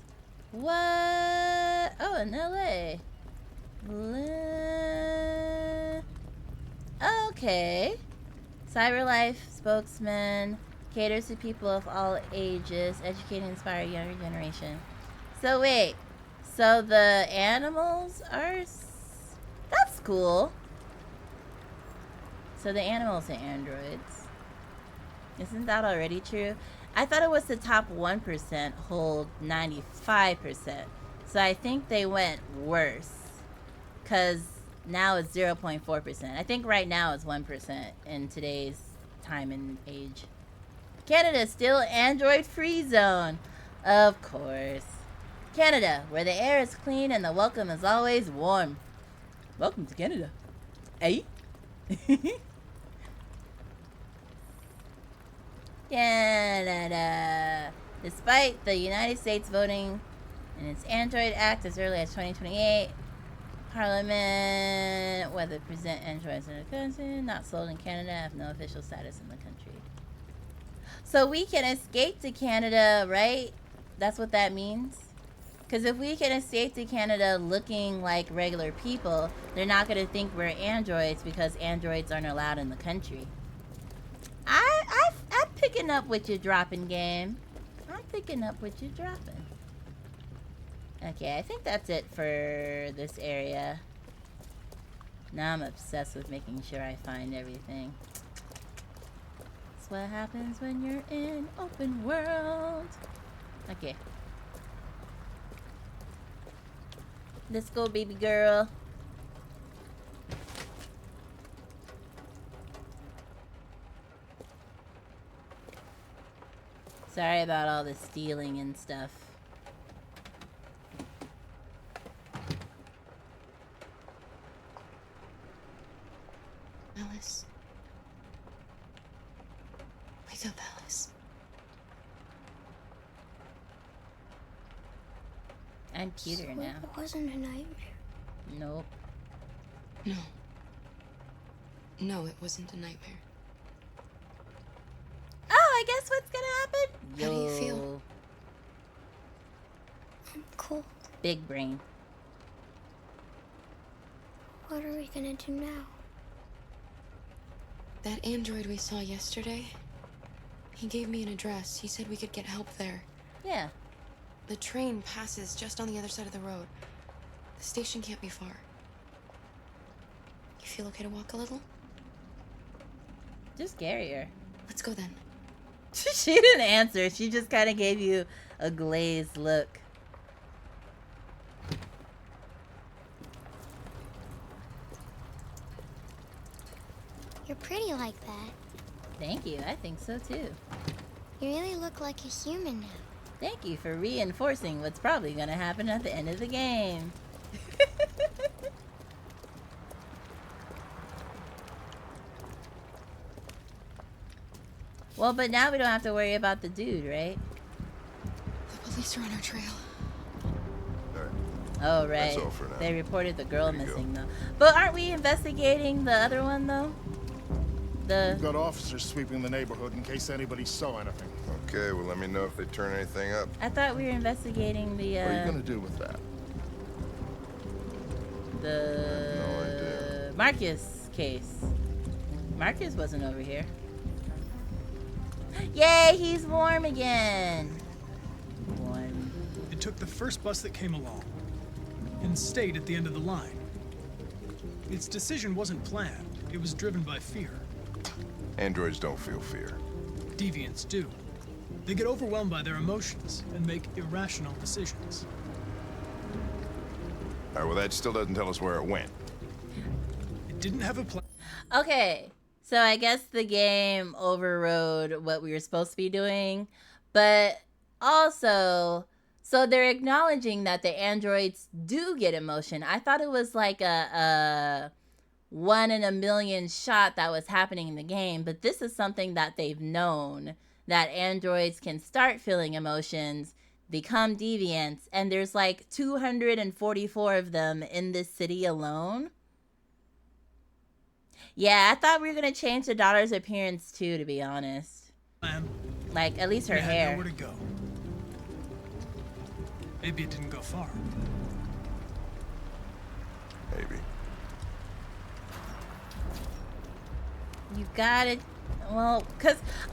What? Oh, in LA. Okay. CyberLife spokesman caters to people of all ages, educate and inspire a younger generation. So wait, so the animals are... That's cool. So the animals are androids. Isn't that already true? I thought it was the top 1% hold 95%. So I think they went worse. Because now it's 0.4%. I think right now it's 1% in today's time and age. Canada still Android-free zone. Of course. Canada, where the air is clean and the welcome is always warm. Welcome to Canada. Hey? Canada. Despite the United States voting in its Android Act as early as 2028, Parliament, whether present androids in the country, not sold in Canada, have no official status in the country. So we can escape to Canada, right? That's what that means? Because if we can escape to Canada looking like regular people, they're not going to think we're androids because androids aren't allowed in the country. I'm picking up what you're dropping, game. I'm picking up what you're dropping. Okay, I think that's it for this area. Now I'm obsessed with making sure I find everything. That's what happens when you're in open world. Okay. Let's go, baby girl. Sorry about all the stealing and stuff. Alice. Wake up, Alice. I'm cuter now. It wasn't a nightmare. Nope. No. No, it wasn't a nightmare. Oh, I guess what's gonna happen? How do you feel? I'm cold. Big brain. What are we gonna do now? That android we saw yesterday, he gave me an address. He said we could get help there. Yeah. The train passes just on the other side of the road. The station can't be far. You feel okay to walk a little? Just carry her. Let's go then. She didn't answer. She just kind of gave you a glazed look. You're pretty like that. Thank you. I think so too. You really look like a human now. Thank you for reinforcing what's probably going to happen at the end of the game. Well, but now we don't have to worry about the dude, right? The police are on our trail. Oh, right. That's all for now. They reported the girl missing, though. But aren't we investigating the other one, though? We've got officers sweeping the neighborhood in case anybody saw anything. Okay, well, let me know if they turn anything up. I thought we were investigating the, What are you gonna do with that? The Marcus case. Marcus wasn't over here. Yay, he's warm again. Warm. It took the first bus that came along and stayed at the end of the line. Its decision wasn't planned. It was driven by fear. Androids don't feel fear. Deviants do. They get overwhelmed by their emotions and make irrational decisions. All right, well, that still doesn't tell us where it went. It didn't have a plan. Okay, so I guess the game overrode what we were supposed to be doing, but also, so they're acknowledging that the androids do get emotion. I thought it was like a 1 in a million shot that was happening in the game, but this is something that they've known, that androids can start feeling emotions, become deviants, and there's like 244 of them in this city alone. Yeah, I thought we were gonna change the daughter's appearance too, to be honest. Like, at least her hair. Nowhere to go. Maybe it didn't go far. Maybe. You got it. Well,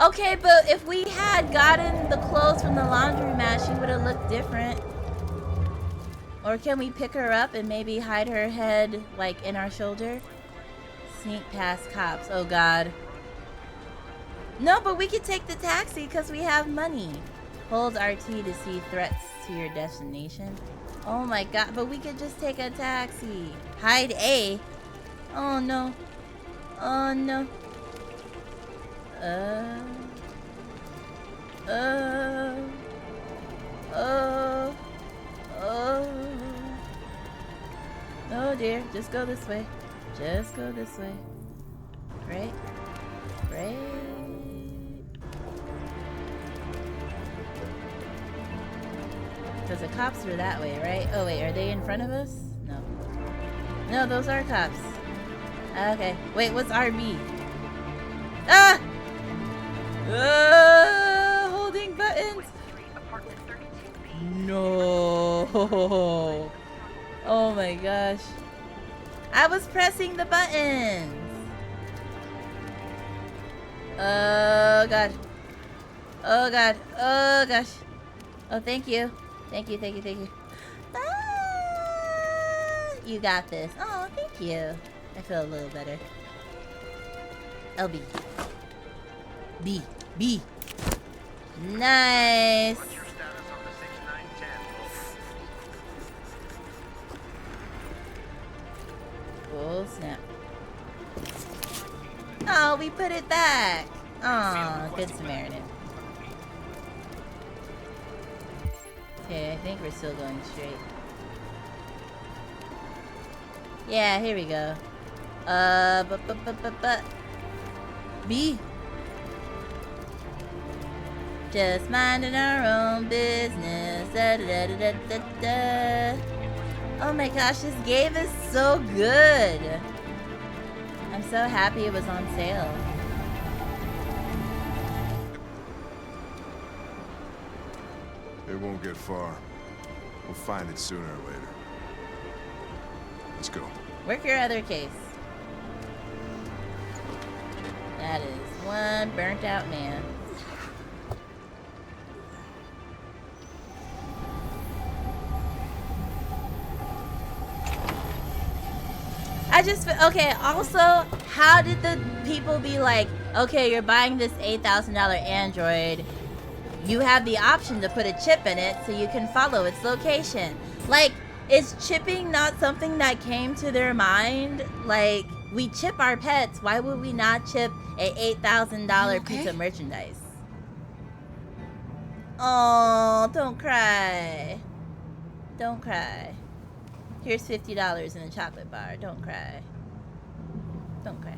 okay, but if we had gotten the clothes from the laundromat, she would have looked different. Or can we pick her up and maybe hide her head, like, in our shoulder? Sneak past cops. Oh, God. No, but we could take the taxi because we have money. Hold RT to see threats to your destination. Oh, my God. But we could just take a taxi. Hide A. Oh, no. Oh, no. Oh dear, just go this way. Just go this way. Right? Right? Because the cops were that way, right? Oh wait, are they in front of us? No. No, those are cops. Okay. Wait, what's RB? Ah! Holding buttons. No. Oh my gosh. I was pressing the buttons. Oh god. Oh god. Oh gosh. Oh, thank you. Thank you, thank you, thank you. Ah, you got this. Oh, thank you. I feel a little better. LB. B. B. Nice. Oh, snap. Oh, we put it back. Oh, good Samaritan. Okay, I think we're still going straight. Yeah, here we go. B. Just minding our own business. Da, da, da, da, da, da. Oh my gosh, this game is so good. I'm so happy it was on sale. It won't get far. We'll find it sooner or later. Let's go. Work your other case. That is one burnt out man. I just, okay, also, how did the people be like, okay, you're buying this $8,000 Android, you have the option to put a chip in it so you can follow its location. Like, is chipping not something that came to their mind? Like, we chip our pets, why would we not chip a $8,000 piece of merchandise? Oh, don't cry. Don't cry. Here's $50 in a chocolate bar. Don't cry. Don't cry.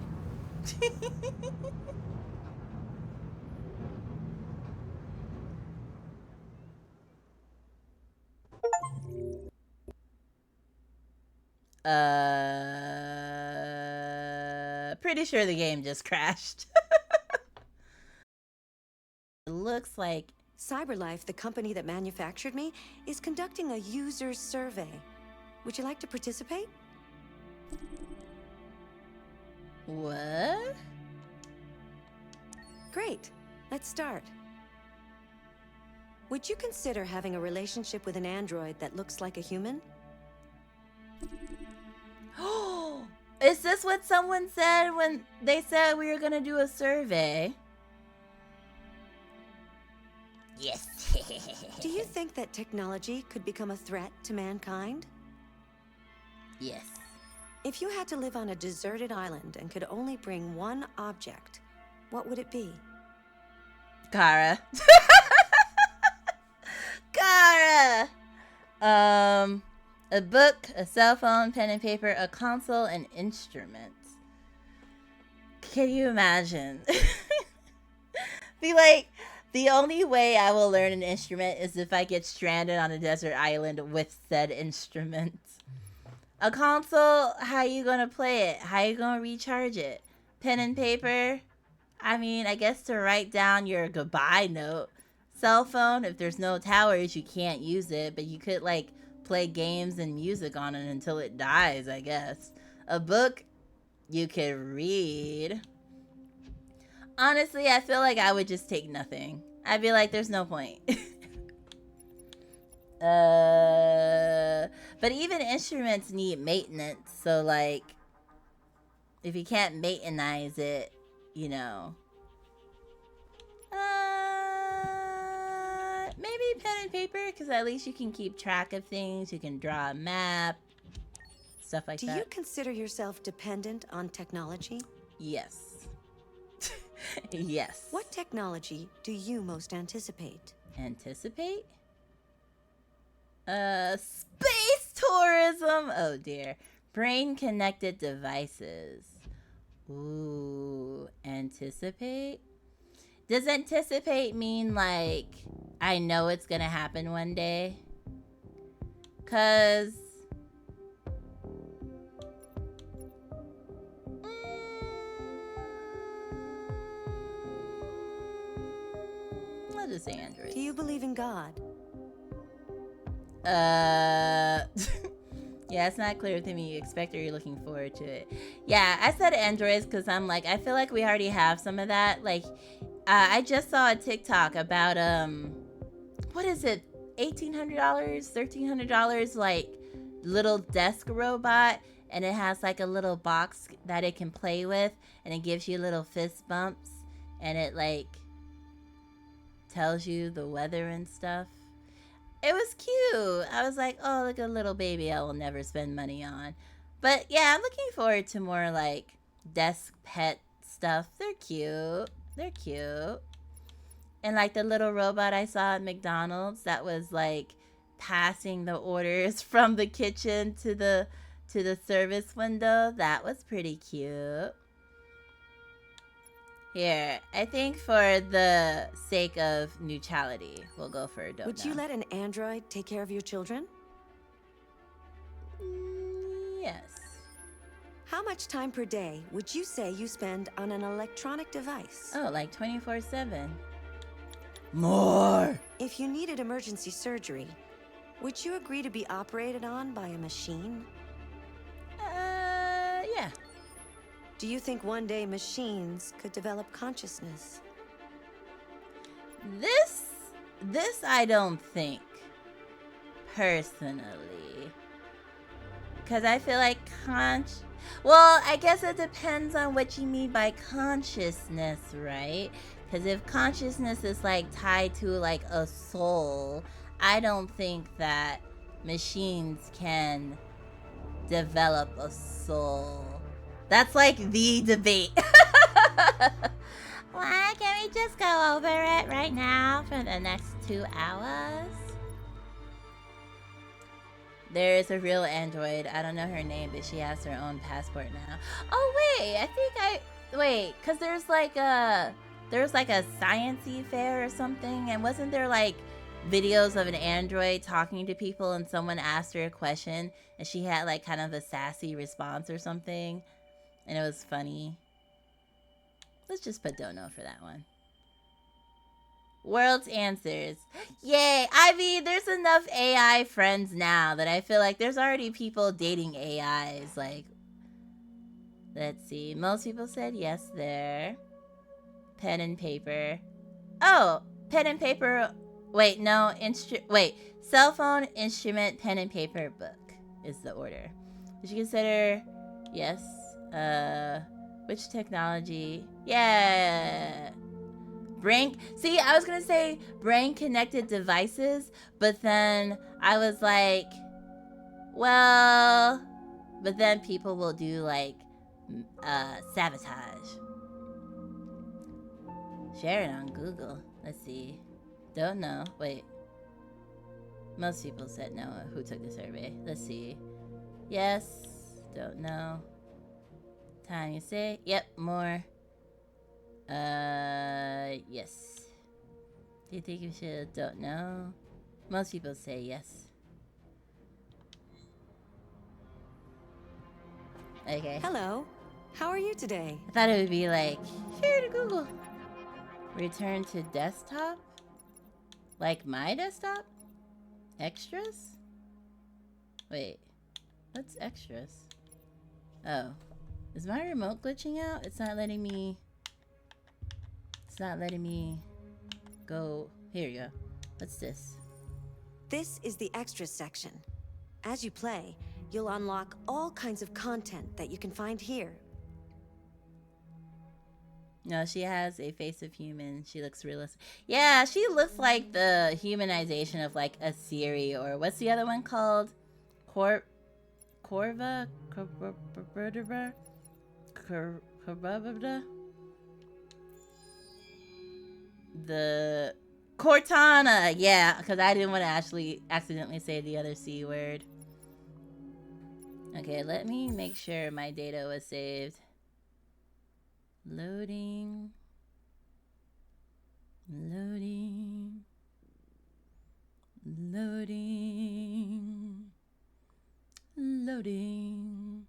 Pretty sure the game just crashed. It looks like CyberLife, the company that manufactured me, is conducting a user survey. Would you like to participate? What? Great. Let's start. Would you consider having a relationship with an android that looks like a human? Is this what someone said when they said we were gonna do a survey? Yes. Do you think that technology could become a threat to mankind? Yes. If you had to live on a deserted island and could only bring one object, what would it be? Kara. Kara! A book, a cell phone, pen and paper, a console, and instruments. Can you imagine? Be like, the only way I will learn an instrument is if I get stranded on a desert island with said instrument. A console, how you gonna play it? How you gonna recharge it? Pen and paper? I mean, I guess to write down your goodbye note. Cell phone, if there's no towers, you can't use it, but you could, like, play games and music on it until it dies, I guess. A book, you could read. Honestly, I feel like I would just take nothing. I'd be like, there's no point. But even instruments need maintenance, so like, if you can't maintenance it, you know. Maybe pen and paper, because at least you can keep track of things, you can draw a map, stuff like that. Do you consider yourself dependent on technology? Yes. Yes. What technology do you most anticipate? Anticipate? Space tourism! Oh dear. Brain-connected devices. Ooh, anticipate? Does anticipate mean, like, I know it's gonna happen one day? 'Cause... I'll just say Android. Do you believe in God? Yeah, it's not clear to me. You expect or you're looking forward to it. Yeah, I said Androids because I'm like, I feel like we already have some of that. Like, I just saw a TikTok about, what is it? $1,800? $1,300? Like, little desk robot. And it has like a little box that it can play with. And it gives you little fist bumps. And it like tells you the weather and stuff. It was cute. I was like, oh, look at a little baby I will never spend money on. But yeah, I'm looking forward to more like desk pet stuff. They're cute. They're cute. And like the little robot I saw at McDonald's that was like passing the orders from the kitchen to the service window. That was pretty cute. Here, I think for the sake of neutrality, we'll go for don't Would know. you let an android take care of your children? Yes. How much time per day would you say you spend on an electronic device? Oh, like 24/7. More. If you needed emergency surgery, would you agree to be operated on by a machine? Yeah. Do you think one day machines could develop consciousness? This I don't think, personally. Because I feel like well, I guess it depends on what you mean by consciousness, right? Because if consciousness is like tied to like a soul, I don't think that machines can develop a soul. That's like the debate. Why can't we just go over it right now for the next 2 hours? There is a real android. I don't know her name, but she has her own passport now. Oh wait, wait, cause there's like a science-y fair or something, and wasn't there like videos of an android talking to people, and someone asked her a question, and she had like kind of a sassy response or something, and it was funny. Let's just put don't know for that one. World's answers. Yay! I mean, there's enough AI friends now that I feel like there's already people dating AIs. Like, let's see. Most people said yes there. Pen and paper. Oh, pen and paper. Wait, no. Wait. Cell phone, instrument, pen and paper, book is the order. Did you consider? Yes. Which technology? Yeah. Brain. See, I was gonna say brain connected devices, but then I was like, well, but then people will do like sabotage. Share it on Google. Let's see. Don't know. Wait. Most people said no. Who took the survey? Let's see. Yes. Don't know. Time you say? Yep. More. Yes. Do you think you should? Don't know. Most people say yes. Okay. Hello. How are you today? I thought it would be like, share to Google. Return to desktop? Like my desktop? Extras? Wait. What's extras? Oh. Is my remote glitching out? It's not letting me go. Here you go. What's this? This is the extras section. As you play, you'll unlock all kinds of content that you can find here. No, she has a face of human. She looks realistic. Yeah, she looks like the humanization of like a Siri, or what's the other one called? Corva? The Cortana, yeah, because I didn't want to actually accidentally say the other C word. Okay, let me make sure my data was saved. Loading. Loading. Loading. Loading.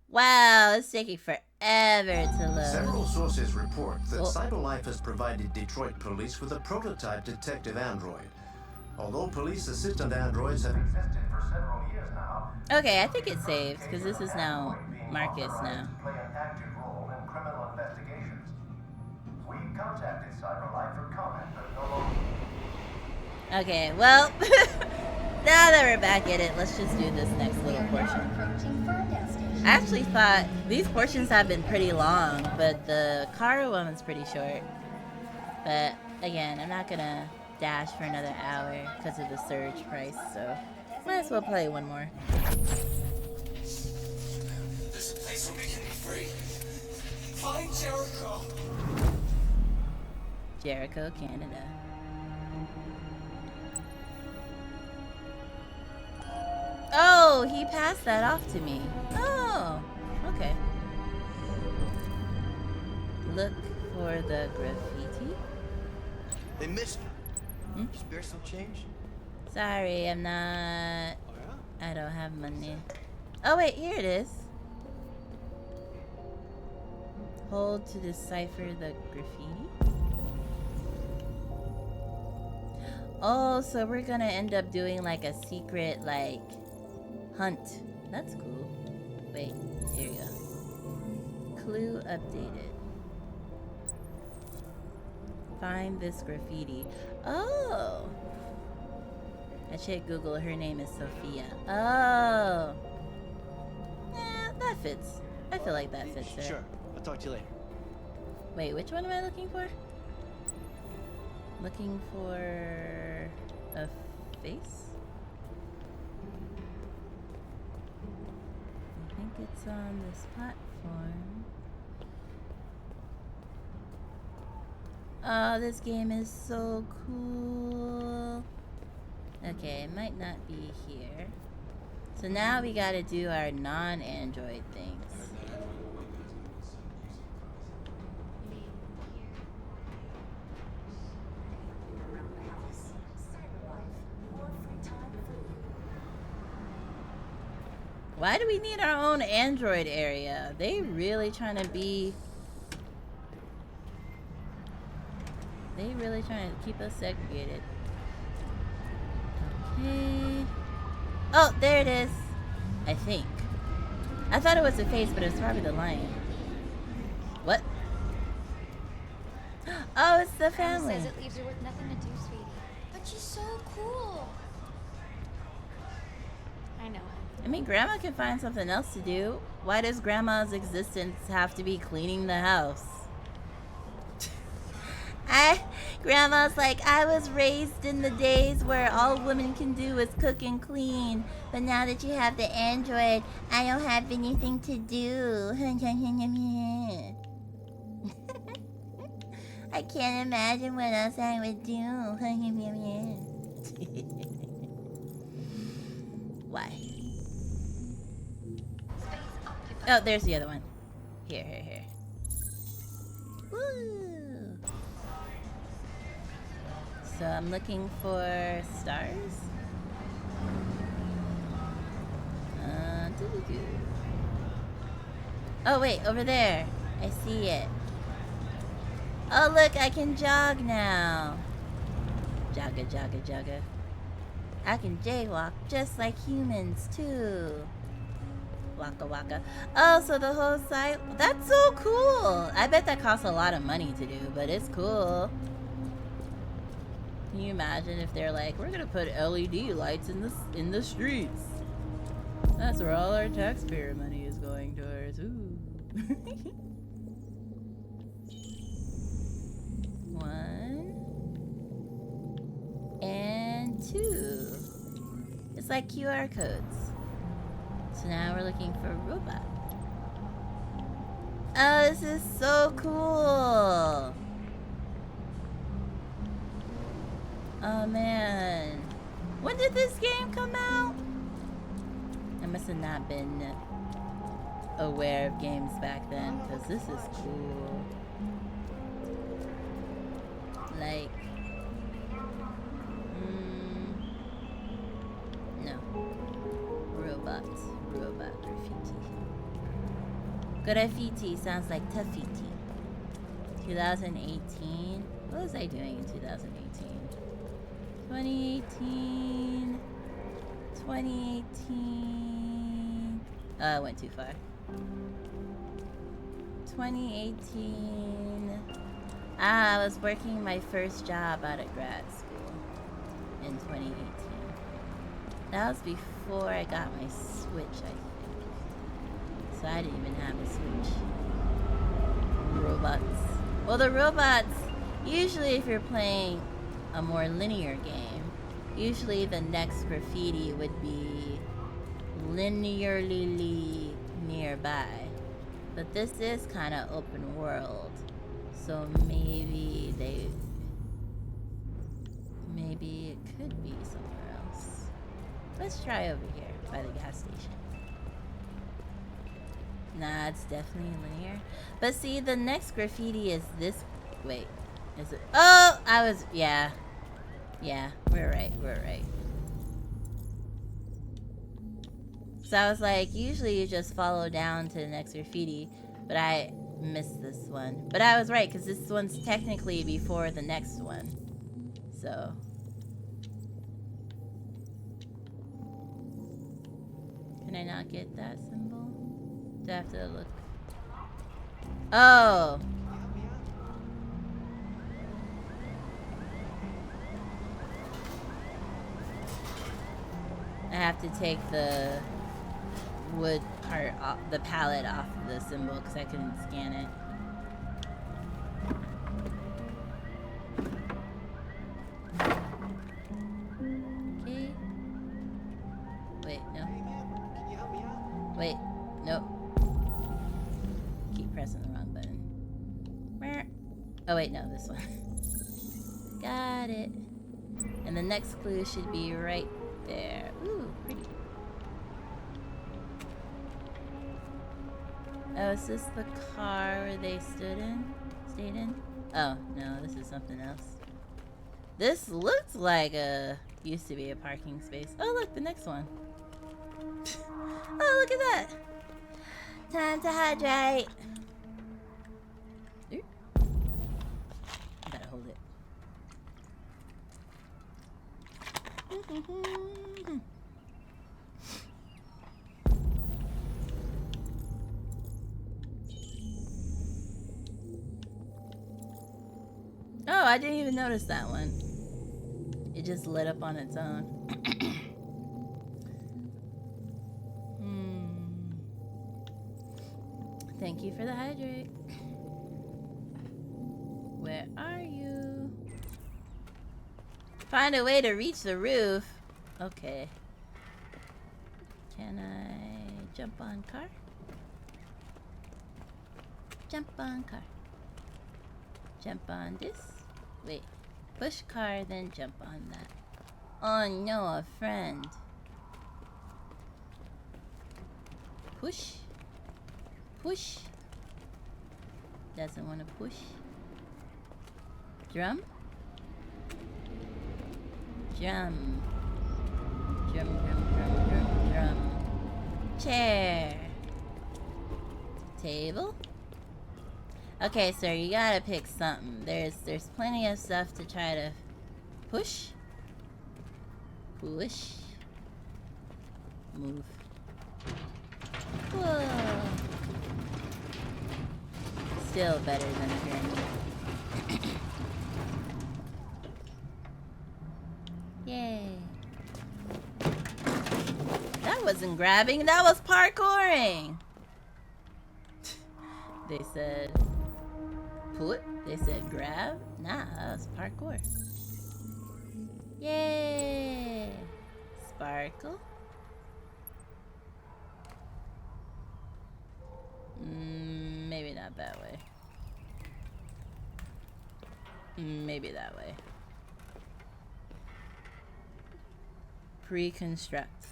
Wow, it's taking forever to load. Several sources report that CyberLife has provided Detroit police with a prototype detective android. Although police assistant androids have existed for several years now. Okay, I think it saves because this is now Marcus now. Play an active role in criminal investigations. We contacted CyberLife for comment, but no longer. Okay, well, now that we're back at it, let's just do this next little portion. I actually thought these portions have been pretty long, but the car one was pretty short. But again, I'm not gonna dash for another hour because of the surge price, so might as well play one more. so we can be free. Find Jericho. Jericho, Canada. Oh, he passed that off to me. Oh, okay. Look for the graffiti. They missed you. Spare some change? Sorry, I'm not. I don't have money. Oh wait, here it is. Hold to decipher the graffiti. Oh, so we're gonna end up doing like a secret like hunt. That's cool. Wait, here you go. Clue updated. Find this graffiti. Oh. I checked Google, her name is Sophia. Oh. Yeah, that fits. I feel like that fits her. Sure, I'll talk to you later. Wait, which one am I looking for? Looking for a face? I think it's on this platform. Oh, this game is so cool. Okay, it might not be here. So now we gotta do our non-Android things. Why do we need our own Android area? They really trying to be... They really trying to keep us segregated. Okay. Oh, there it is. I think. I thought it was a face, but it's probably the lion. What? Oh, it's the family. Says it leaves her with nothing to do, sweetie. But she's so cool. I know. I mean, Grandma can find something else to do. Why does Grandma's existence have to be cleaning the house? Grandma's like, I was raised in the days where all women can do is cook and clean. But now that you have the Android, I don't have anything to do. I can't imagine what else I would do. Why? Oh, there's the other one. Here. Woo! So I'm looking for stars. Oh wait, over there. I see it. Oh look, I can jog now. Jogga. I can jaywalk just like humans too. Waka. Oh, so the whole site. That's so cool. I bet that costs a lot of money to do, but it's cool. Can you imagine if they're like, we're gonna put LED lights in the streets? That's where all our taxpayer money is going towards. Ooh. 1 and 2. It's like QR codes. So now we're looking for a robot. Oh, this is so cool. Oh man. When did this game come out? I must have not been aware of games back then, because this is cool. Like, no. Robot graffiti. Graffiti sounds like taffiti. 2018. What was I doing in 2018? 2018. Oh, I went too far. 2018. I was working my first job out of grad school in 2018. That was before I got my Switch, I think. So I didn't even have a Switch. Robots. Well, the robots, usually if you're playing a more linear game, usually the next graffiti would be linearly nearby. But this is kind of open world. So maybe it could be somewhere else. Let's try over here by the gas station. Nah, it's definitely linear. But see, the next graffiti is this. Wait, is it? Oh, yeah. Yeah, we're right. So I was like, usually you just follow down to the next graffiti, but I missed this one. But I was right, because this one's technically before the next one. So. Can I not get that symbol? Do I have to look? Oh! I have to take the wood part off, the palette off of the symbol because I couldn't scan it. Okay. Wait, no. Can you help me out? Wait, nope. Keep pressing the wrong button. Oh wait, no, this one. Got it. And the next clue should be right there. Ooh, pretty. Oh, is this the car where they stayed in? Oh, no, this is something else. This looks like used to be a parking space. Oh, look, the next one. Oh, look at that. Time to hydrate. Ooh. I gotta hold it. Oh, I didn't even notice that one. It just lit up on its own. Thank you for the hydrate. Where are you? Find a way to reach the roof. Okay. Can I jump on car? Jump on car. Jump on this. Wait. Push car, then jump on that. Oh no, a friend. Push. Push. Doesn't want to push. Drum. Drum. Drum, drum, drum, drum, drum. Chair. Table. Okay, sir, you gotta pick something. There's plenty of stuff to try to push. Push. Move. Whoa. Still better than a gurney. Yay. That wasn't grabbing, that was parkouring. They said put, they said grab. Nah, that was parkour. Yay. Sparkle. Maybe not that way. Maybe that way. Pre-construct.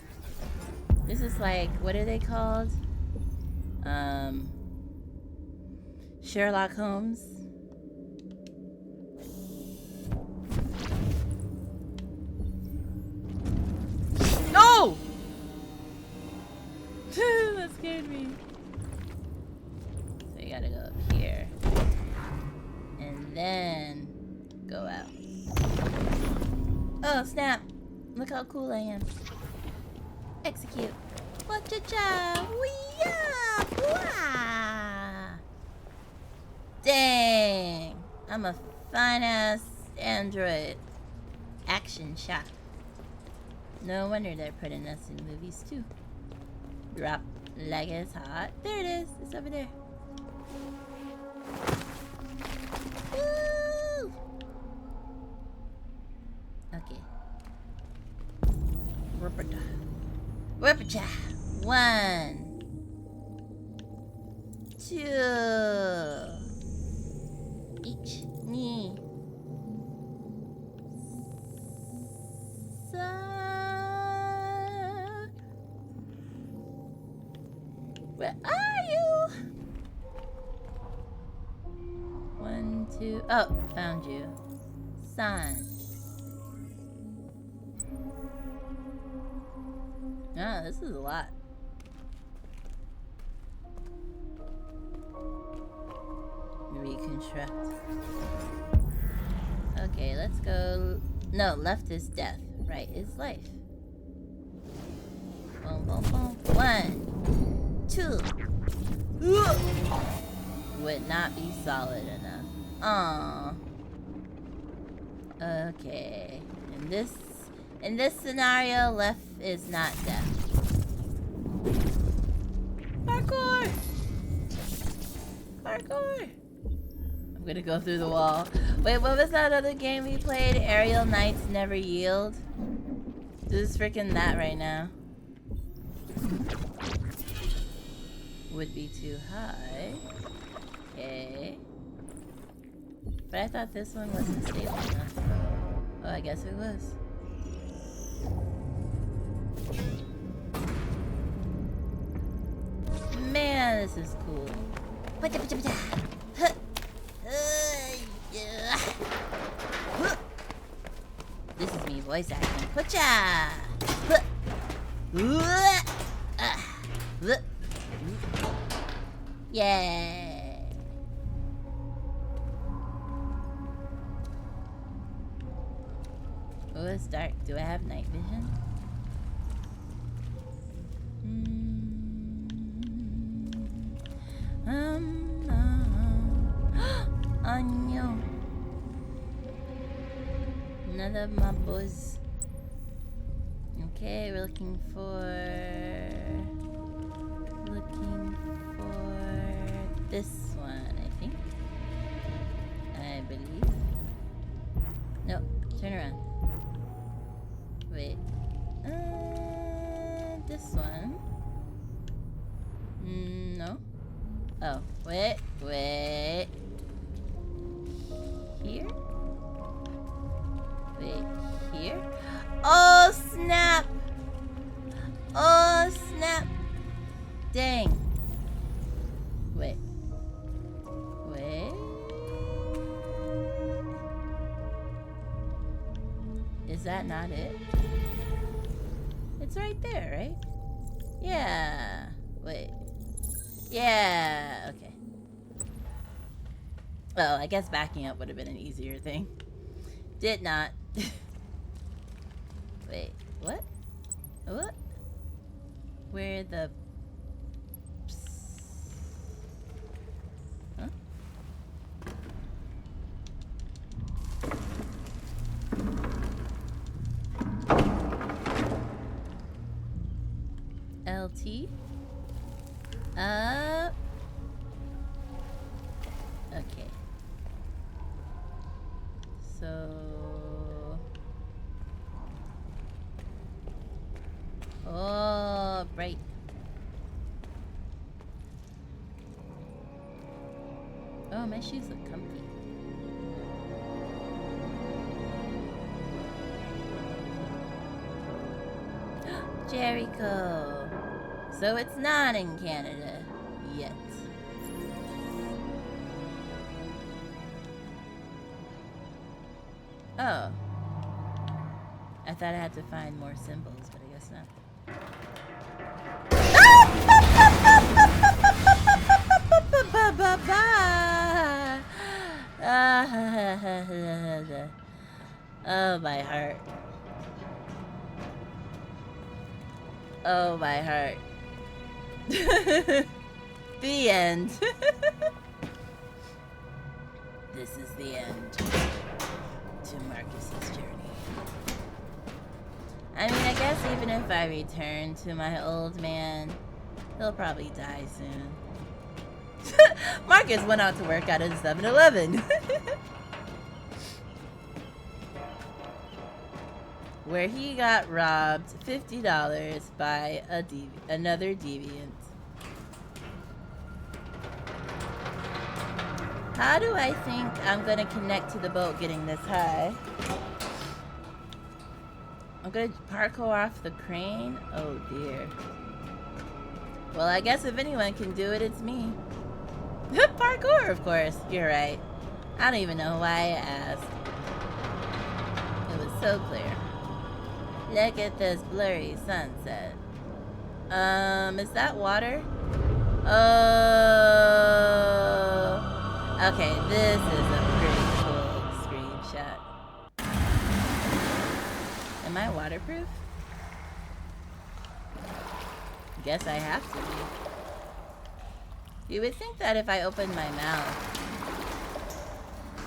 This is like, what are they called? Sherlock Holmes. No! That scared me. So you gotta go up here. And then go out. Oh, snap. Look how cool I am. Execute. Wa-cha-cha. Wee-ya. Dang. I'm a fine-ass android. Action shot. No wonder they're putting us in movies, too. Drop like it's hot. There it is. It's over there. Woo! Okay. Whoop-a-cha. 1, 2. Each knee. Son. Where are you? 1, 2. Oh, found you. Son. Ah, this is a lot. Reconstruct. Okay, let's go. No, left is death. Right is life. Boom, boom, boom. 1, 2. Would not be solid enough. Aww. Okay. In this scenario, left is not death. Parkour! Parkour! I'm gonna go through the wall. Wait, what was that other game we played? Aerial Knights Never Yield? This is freaking that right now. Would be too high. Okay. But I thought this one wasn't stable enough. Oh, I guess it was. Man, this is cool. This is me voice acting. Pucha! Yeah. Oh, it's dark. Do I have night vision? Anyo. Another of my boys. Okay, we're looking for this one, I think. I believe. No, turn around. Wait. This one. No. Oh, wait. Here? Wait, here? Oh, snap! Oh, snap! Dang. Wait. Is that not it? It's right there, right? Yeah. Wait. Yeah, okay. Oh, I guess backing up would have been an easier thing. Did not. Wait, what? What? Where the... Huh? LT? Up. Okay. So... Oh, right. Oh, my shoes look comfy. Jericho. So it's not in Canada yet. Oh. I thought I had to find more symbols, but I guess not. Oh, my heart. Oh, my heart. The end. This is the end to Marcus's journey. I mean, I guess even if I return to my old man, he'll probably die soon. Marcus went out to work at a 7-Eleven. Where he got robbed $50 by another deviant. How do I think I'm gonna connect to the boat getting this high? I'm gonna parkour off the crane? Oh dear. Well, I guess if anyone can do it, it's me. Parkour, of course. You're right. I don't even know why I asked. It was so clear. Look at this blurry sunset. Is that water? Oh. Okay, this is a pretty cool screenshot. Am I waterproof? Guess I have to be. You would think that if I opened my mouth,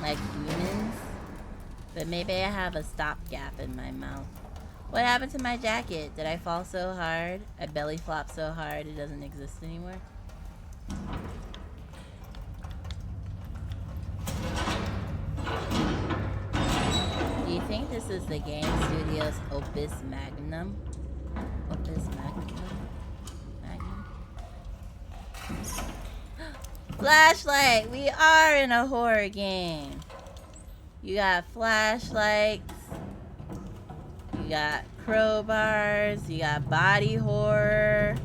like humans, but maybe I have a stopgap in my mouth. What happened to my jacket? Did I fall so hard? I belly flop so hard it doesn't exist anymore? Do you think this is the game studio's opus magnum? Opus magnum? Flashlight! We are in a horror game. You got flashlights. You got crowbars. You got body horror.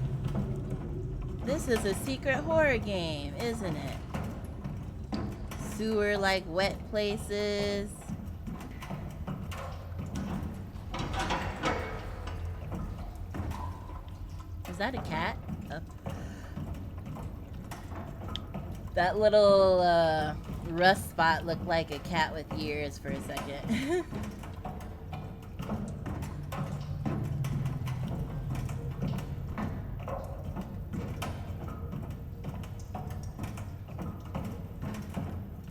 This is a secret horror game, isn't it? Sewer-like wet places. Is that a cat? Oh. That little rust spot looked like a cat with ears for a second.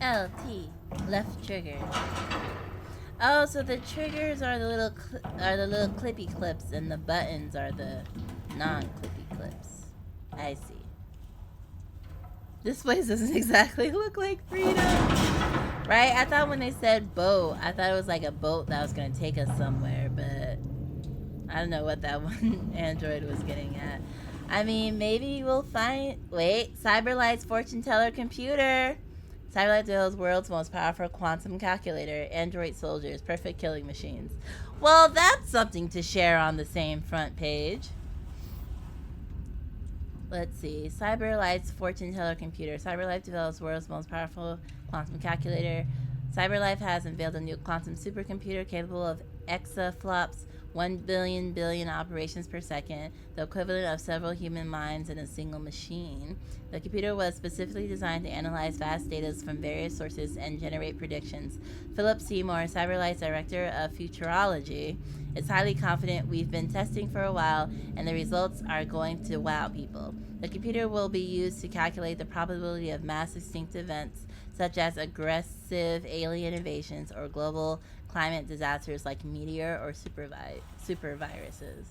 LT, left trigger. Oh, so the triggers are the little clippy clips, and the buttons are the non-clippy clips. I see. This place doesn't exactly look like freedom. Right? I thought when they said boat, I thought it was like a boat that was going to take us somewhere, but I don't know what that one android was getting at. I mean, maybe we'll find... Wait, Cyberlight's fortune teller computer. Cyberlight develops world's most powerful quantum calculator. Android soldiers, perfect killing machines. Well, that's something to share on the same front page. Let's see. Cyberlight's fortune teller computer. Cyberlife develops world's most powerful quantum calculator. Cyberlife has unveiled a new quantum supercomputer capable of exaflops, 1 billion operations per second, the equivalent of several human minds in a single machine. The computer was specifically designed to analyze vast data from various sources and generate predictions. Philip Seymour, Cyberlight's director of futurology, is highly confident we've been testing for a while and the results are going to wow people. The computer will be used to calculate the probability of mass extinct events such as aggressive alien invasions or global climate disasters like meteor or super viruses.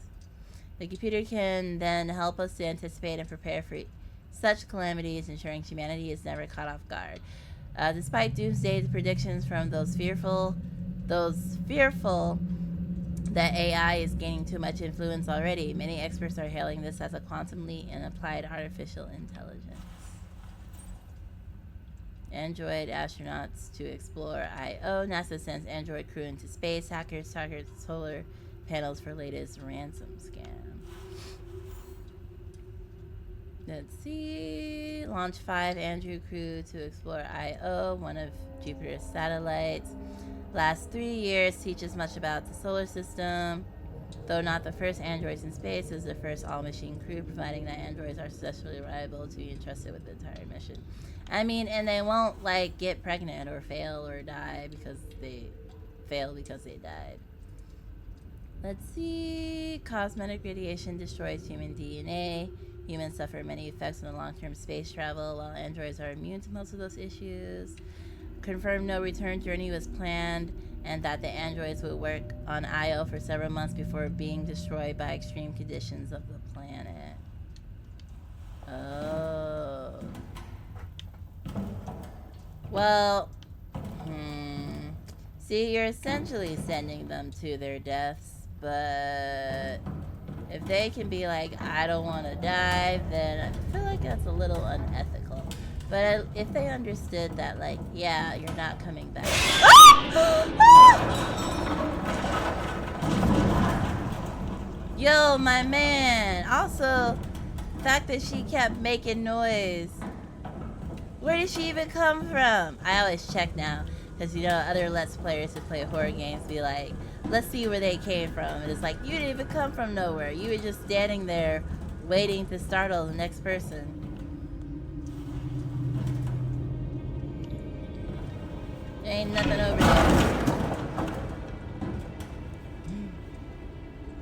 The computer can then help us to anticipate and prepare for such calamities, ensuring humanity is never caught off guard. Despite doomsday predictions from those fearful that AI is gaining too much influence already, many experts are hailing this as a quantum leap in applied artificial intelligence. Android astronauts to explore I.O. NASA sends Android crew into space. Hackers target solar panels for latest ransom scam. Let's see. Launch 5 Android crew to explore I.O., one of Jupiter's satellites. Last 3 years teaches much about the solar system. Though not the first androids in space, is the first all-machine crew, providing that androids are successfully reliable to be entrusted with the entire mission. I mean, and they won't, like, get pregnant or fail or die because they died. Let's see. Cosmetic radiation destroys human DNA. Humans suffer many effects on the long-term space travel, while androids are immune to most of those issues. Confirmed no return journey was planned, and that the androids would work on Io for several months before being destroyed by extreme conditions of the planet. Oh. Well, see, you're essentially sending them to their deaths, but if they can be like, I don't want to die, then I feel like that's a little unethical. But if they understood that, like, yeah, you're not coming back. Yo, my man. Also, the fact that she kept making noise. Where did she even come from? I always check now. Because, you know, other Let's Players who play horror games be like, let's see where they came from. And it's like, you didn't even come from nowhere. You were just standing there waiting to startle the next person. There ain't nothing over there.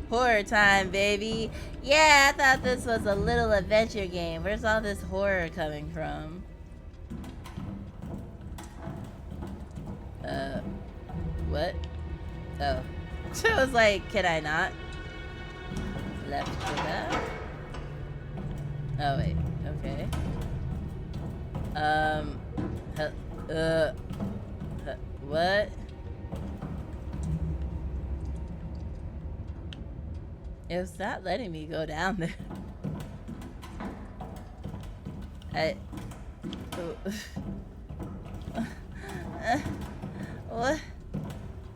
Horror time, baby. Yeah, I thought this was a little adventure game. Where's all this horror coming from? What? Oh. I was like, can I not? Left for that? Oh, wait. Okay. What? It's not letting me go down there. What?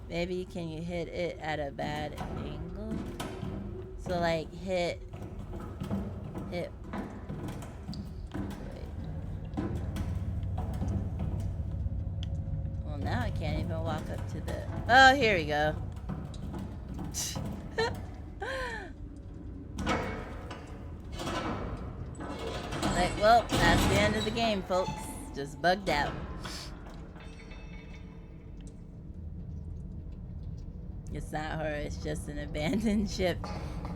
Maybe can you hit it at a bad angle? So like hit. Wait. Well, now I can't even walk up to the. Oh, here we go. Like, well, that's the end of the game, folks. Just bugged out. It's not horror, it's just an abandoned ship.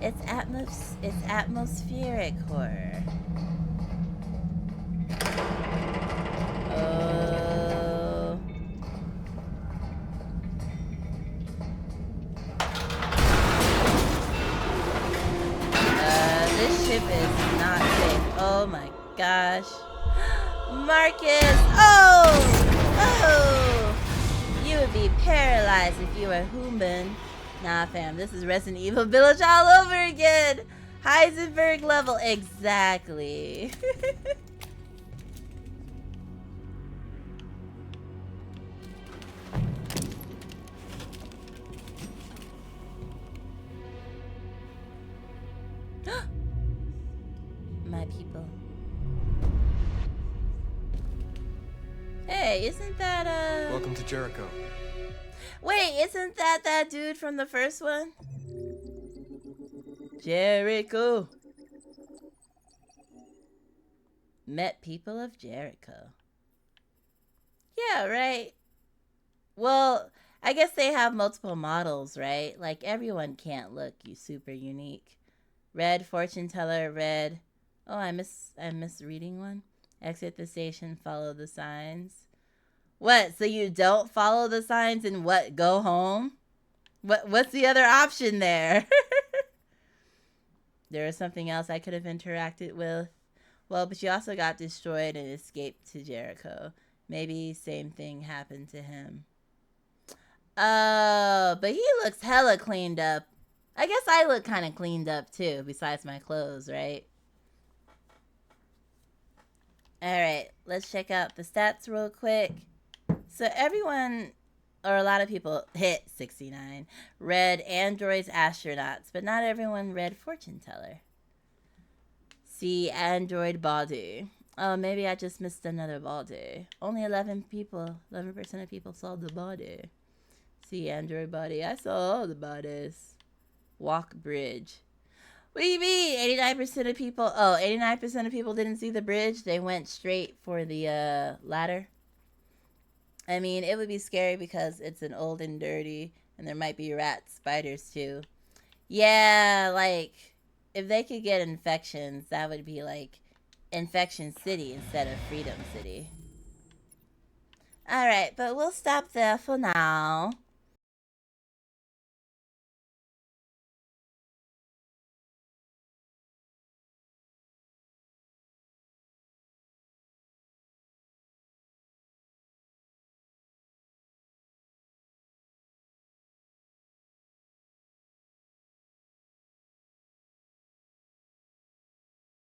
It's atmospheric horror. Oh. This ship is not safe. Oh my gosh. Marcus! Oh! Oh! You would be paralyzed if you were human. Nah, fam, this is Resident Evil Village all over again! Heisenberg level, exactly. My people. Hey, isn't that Welcome to Jericho. Wait, isn't that dude from the first one? Jericho. Met people of Jericho. Yeah, right. Well, I guess they have multiple models, right? Like everyone can't look super unique. Red fortune teller, red. Oh, I'm misreading one. Exit the station, follow the signs. What? So you don't follow the signs and what? Go home? What's the other option there? There was something else I could have interacted with. Well, but you also got destroyed and escaped to Jericho. Maybe same thing happened to him. Oh, but he looks hella cleaned up. I guess I look kind of cleaned up too, besides my clothes, right? Alright, let's check out the stats real quick. So everyone, or a lot of people, hit 69. Read androids, astronauts, but not everyone read fortune teller. See android body. Oh, maybe I just missed another body. Only 11% of people saw the body. See android body. I saw all the bodies. Walk bridge. What do you mean? 89% of people. Oh, 89% of people didn't see the bridge. They went straight for the ladder. I mean, it would be scary because it's an old and dirty, and there might be rats, spiders too. Yeah, like if they could get infections, that would be like Infection City instead of Freedom City. Alright, but we'll stop there for now.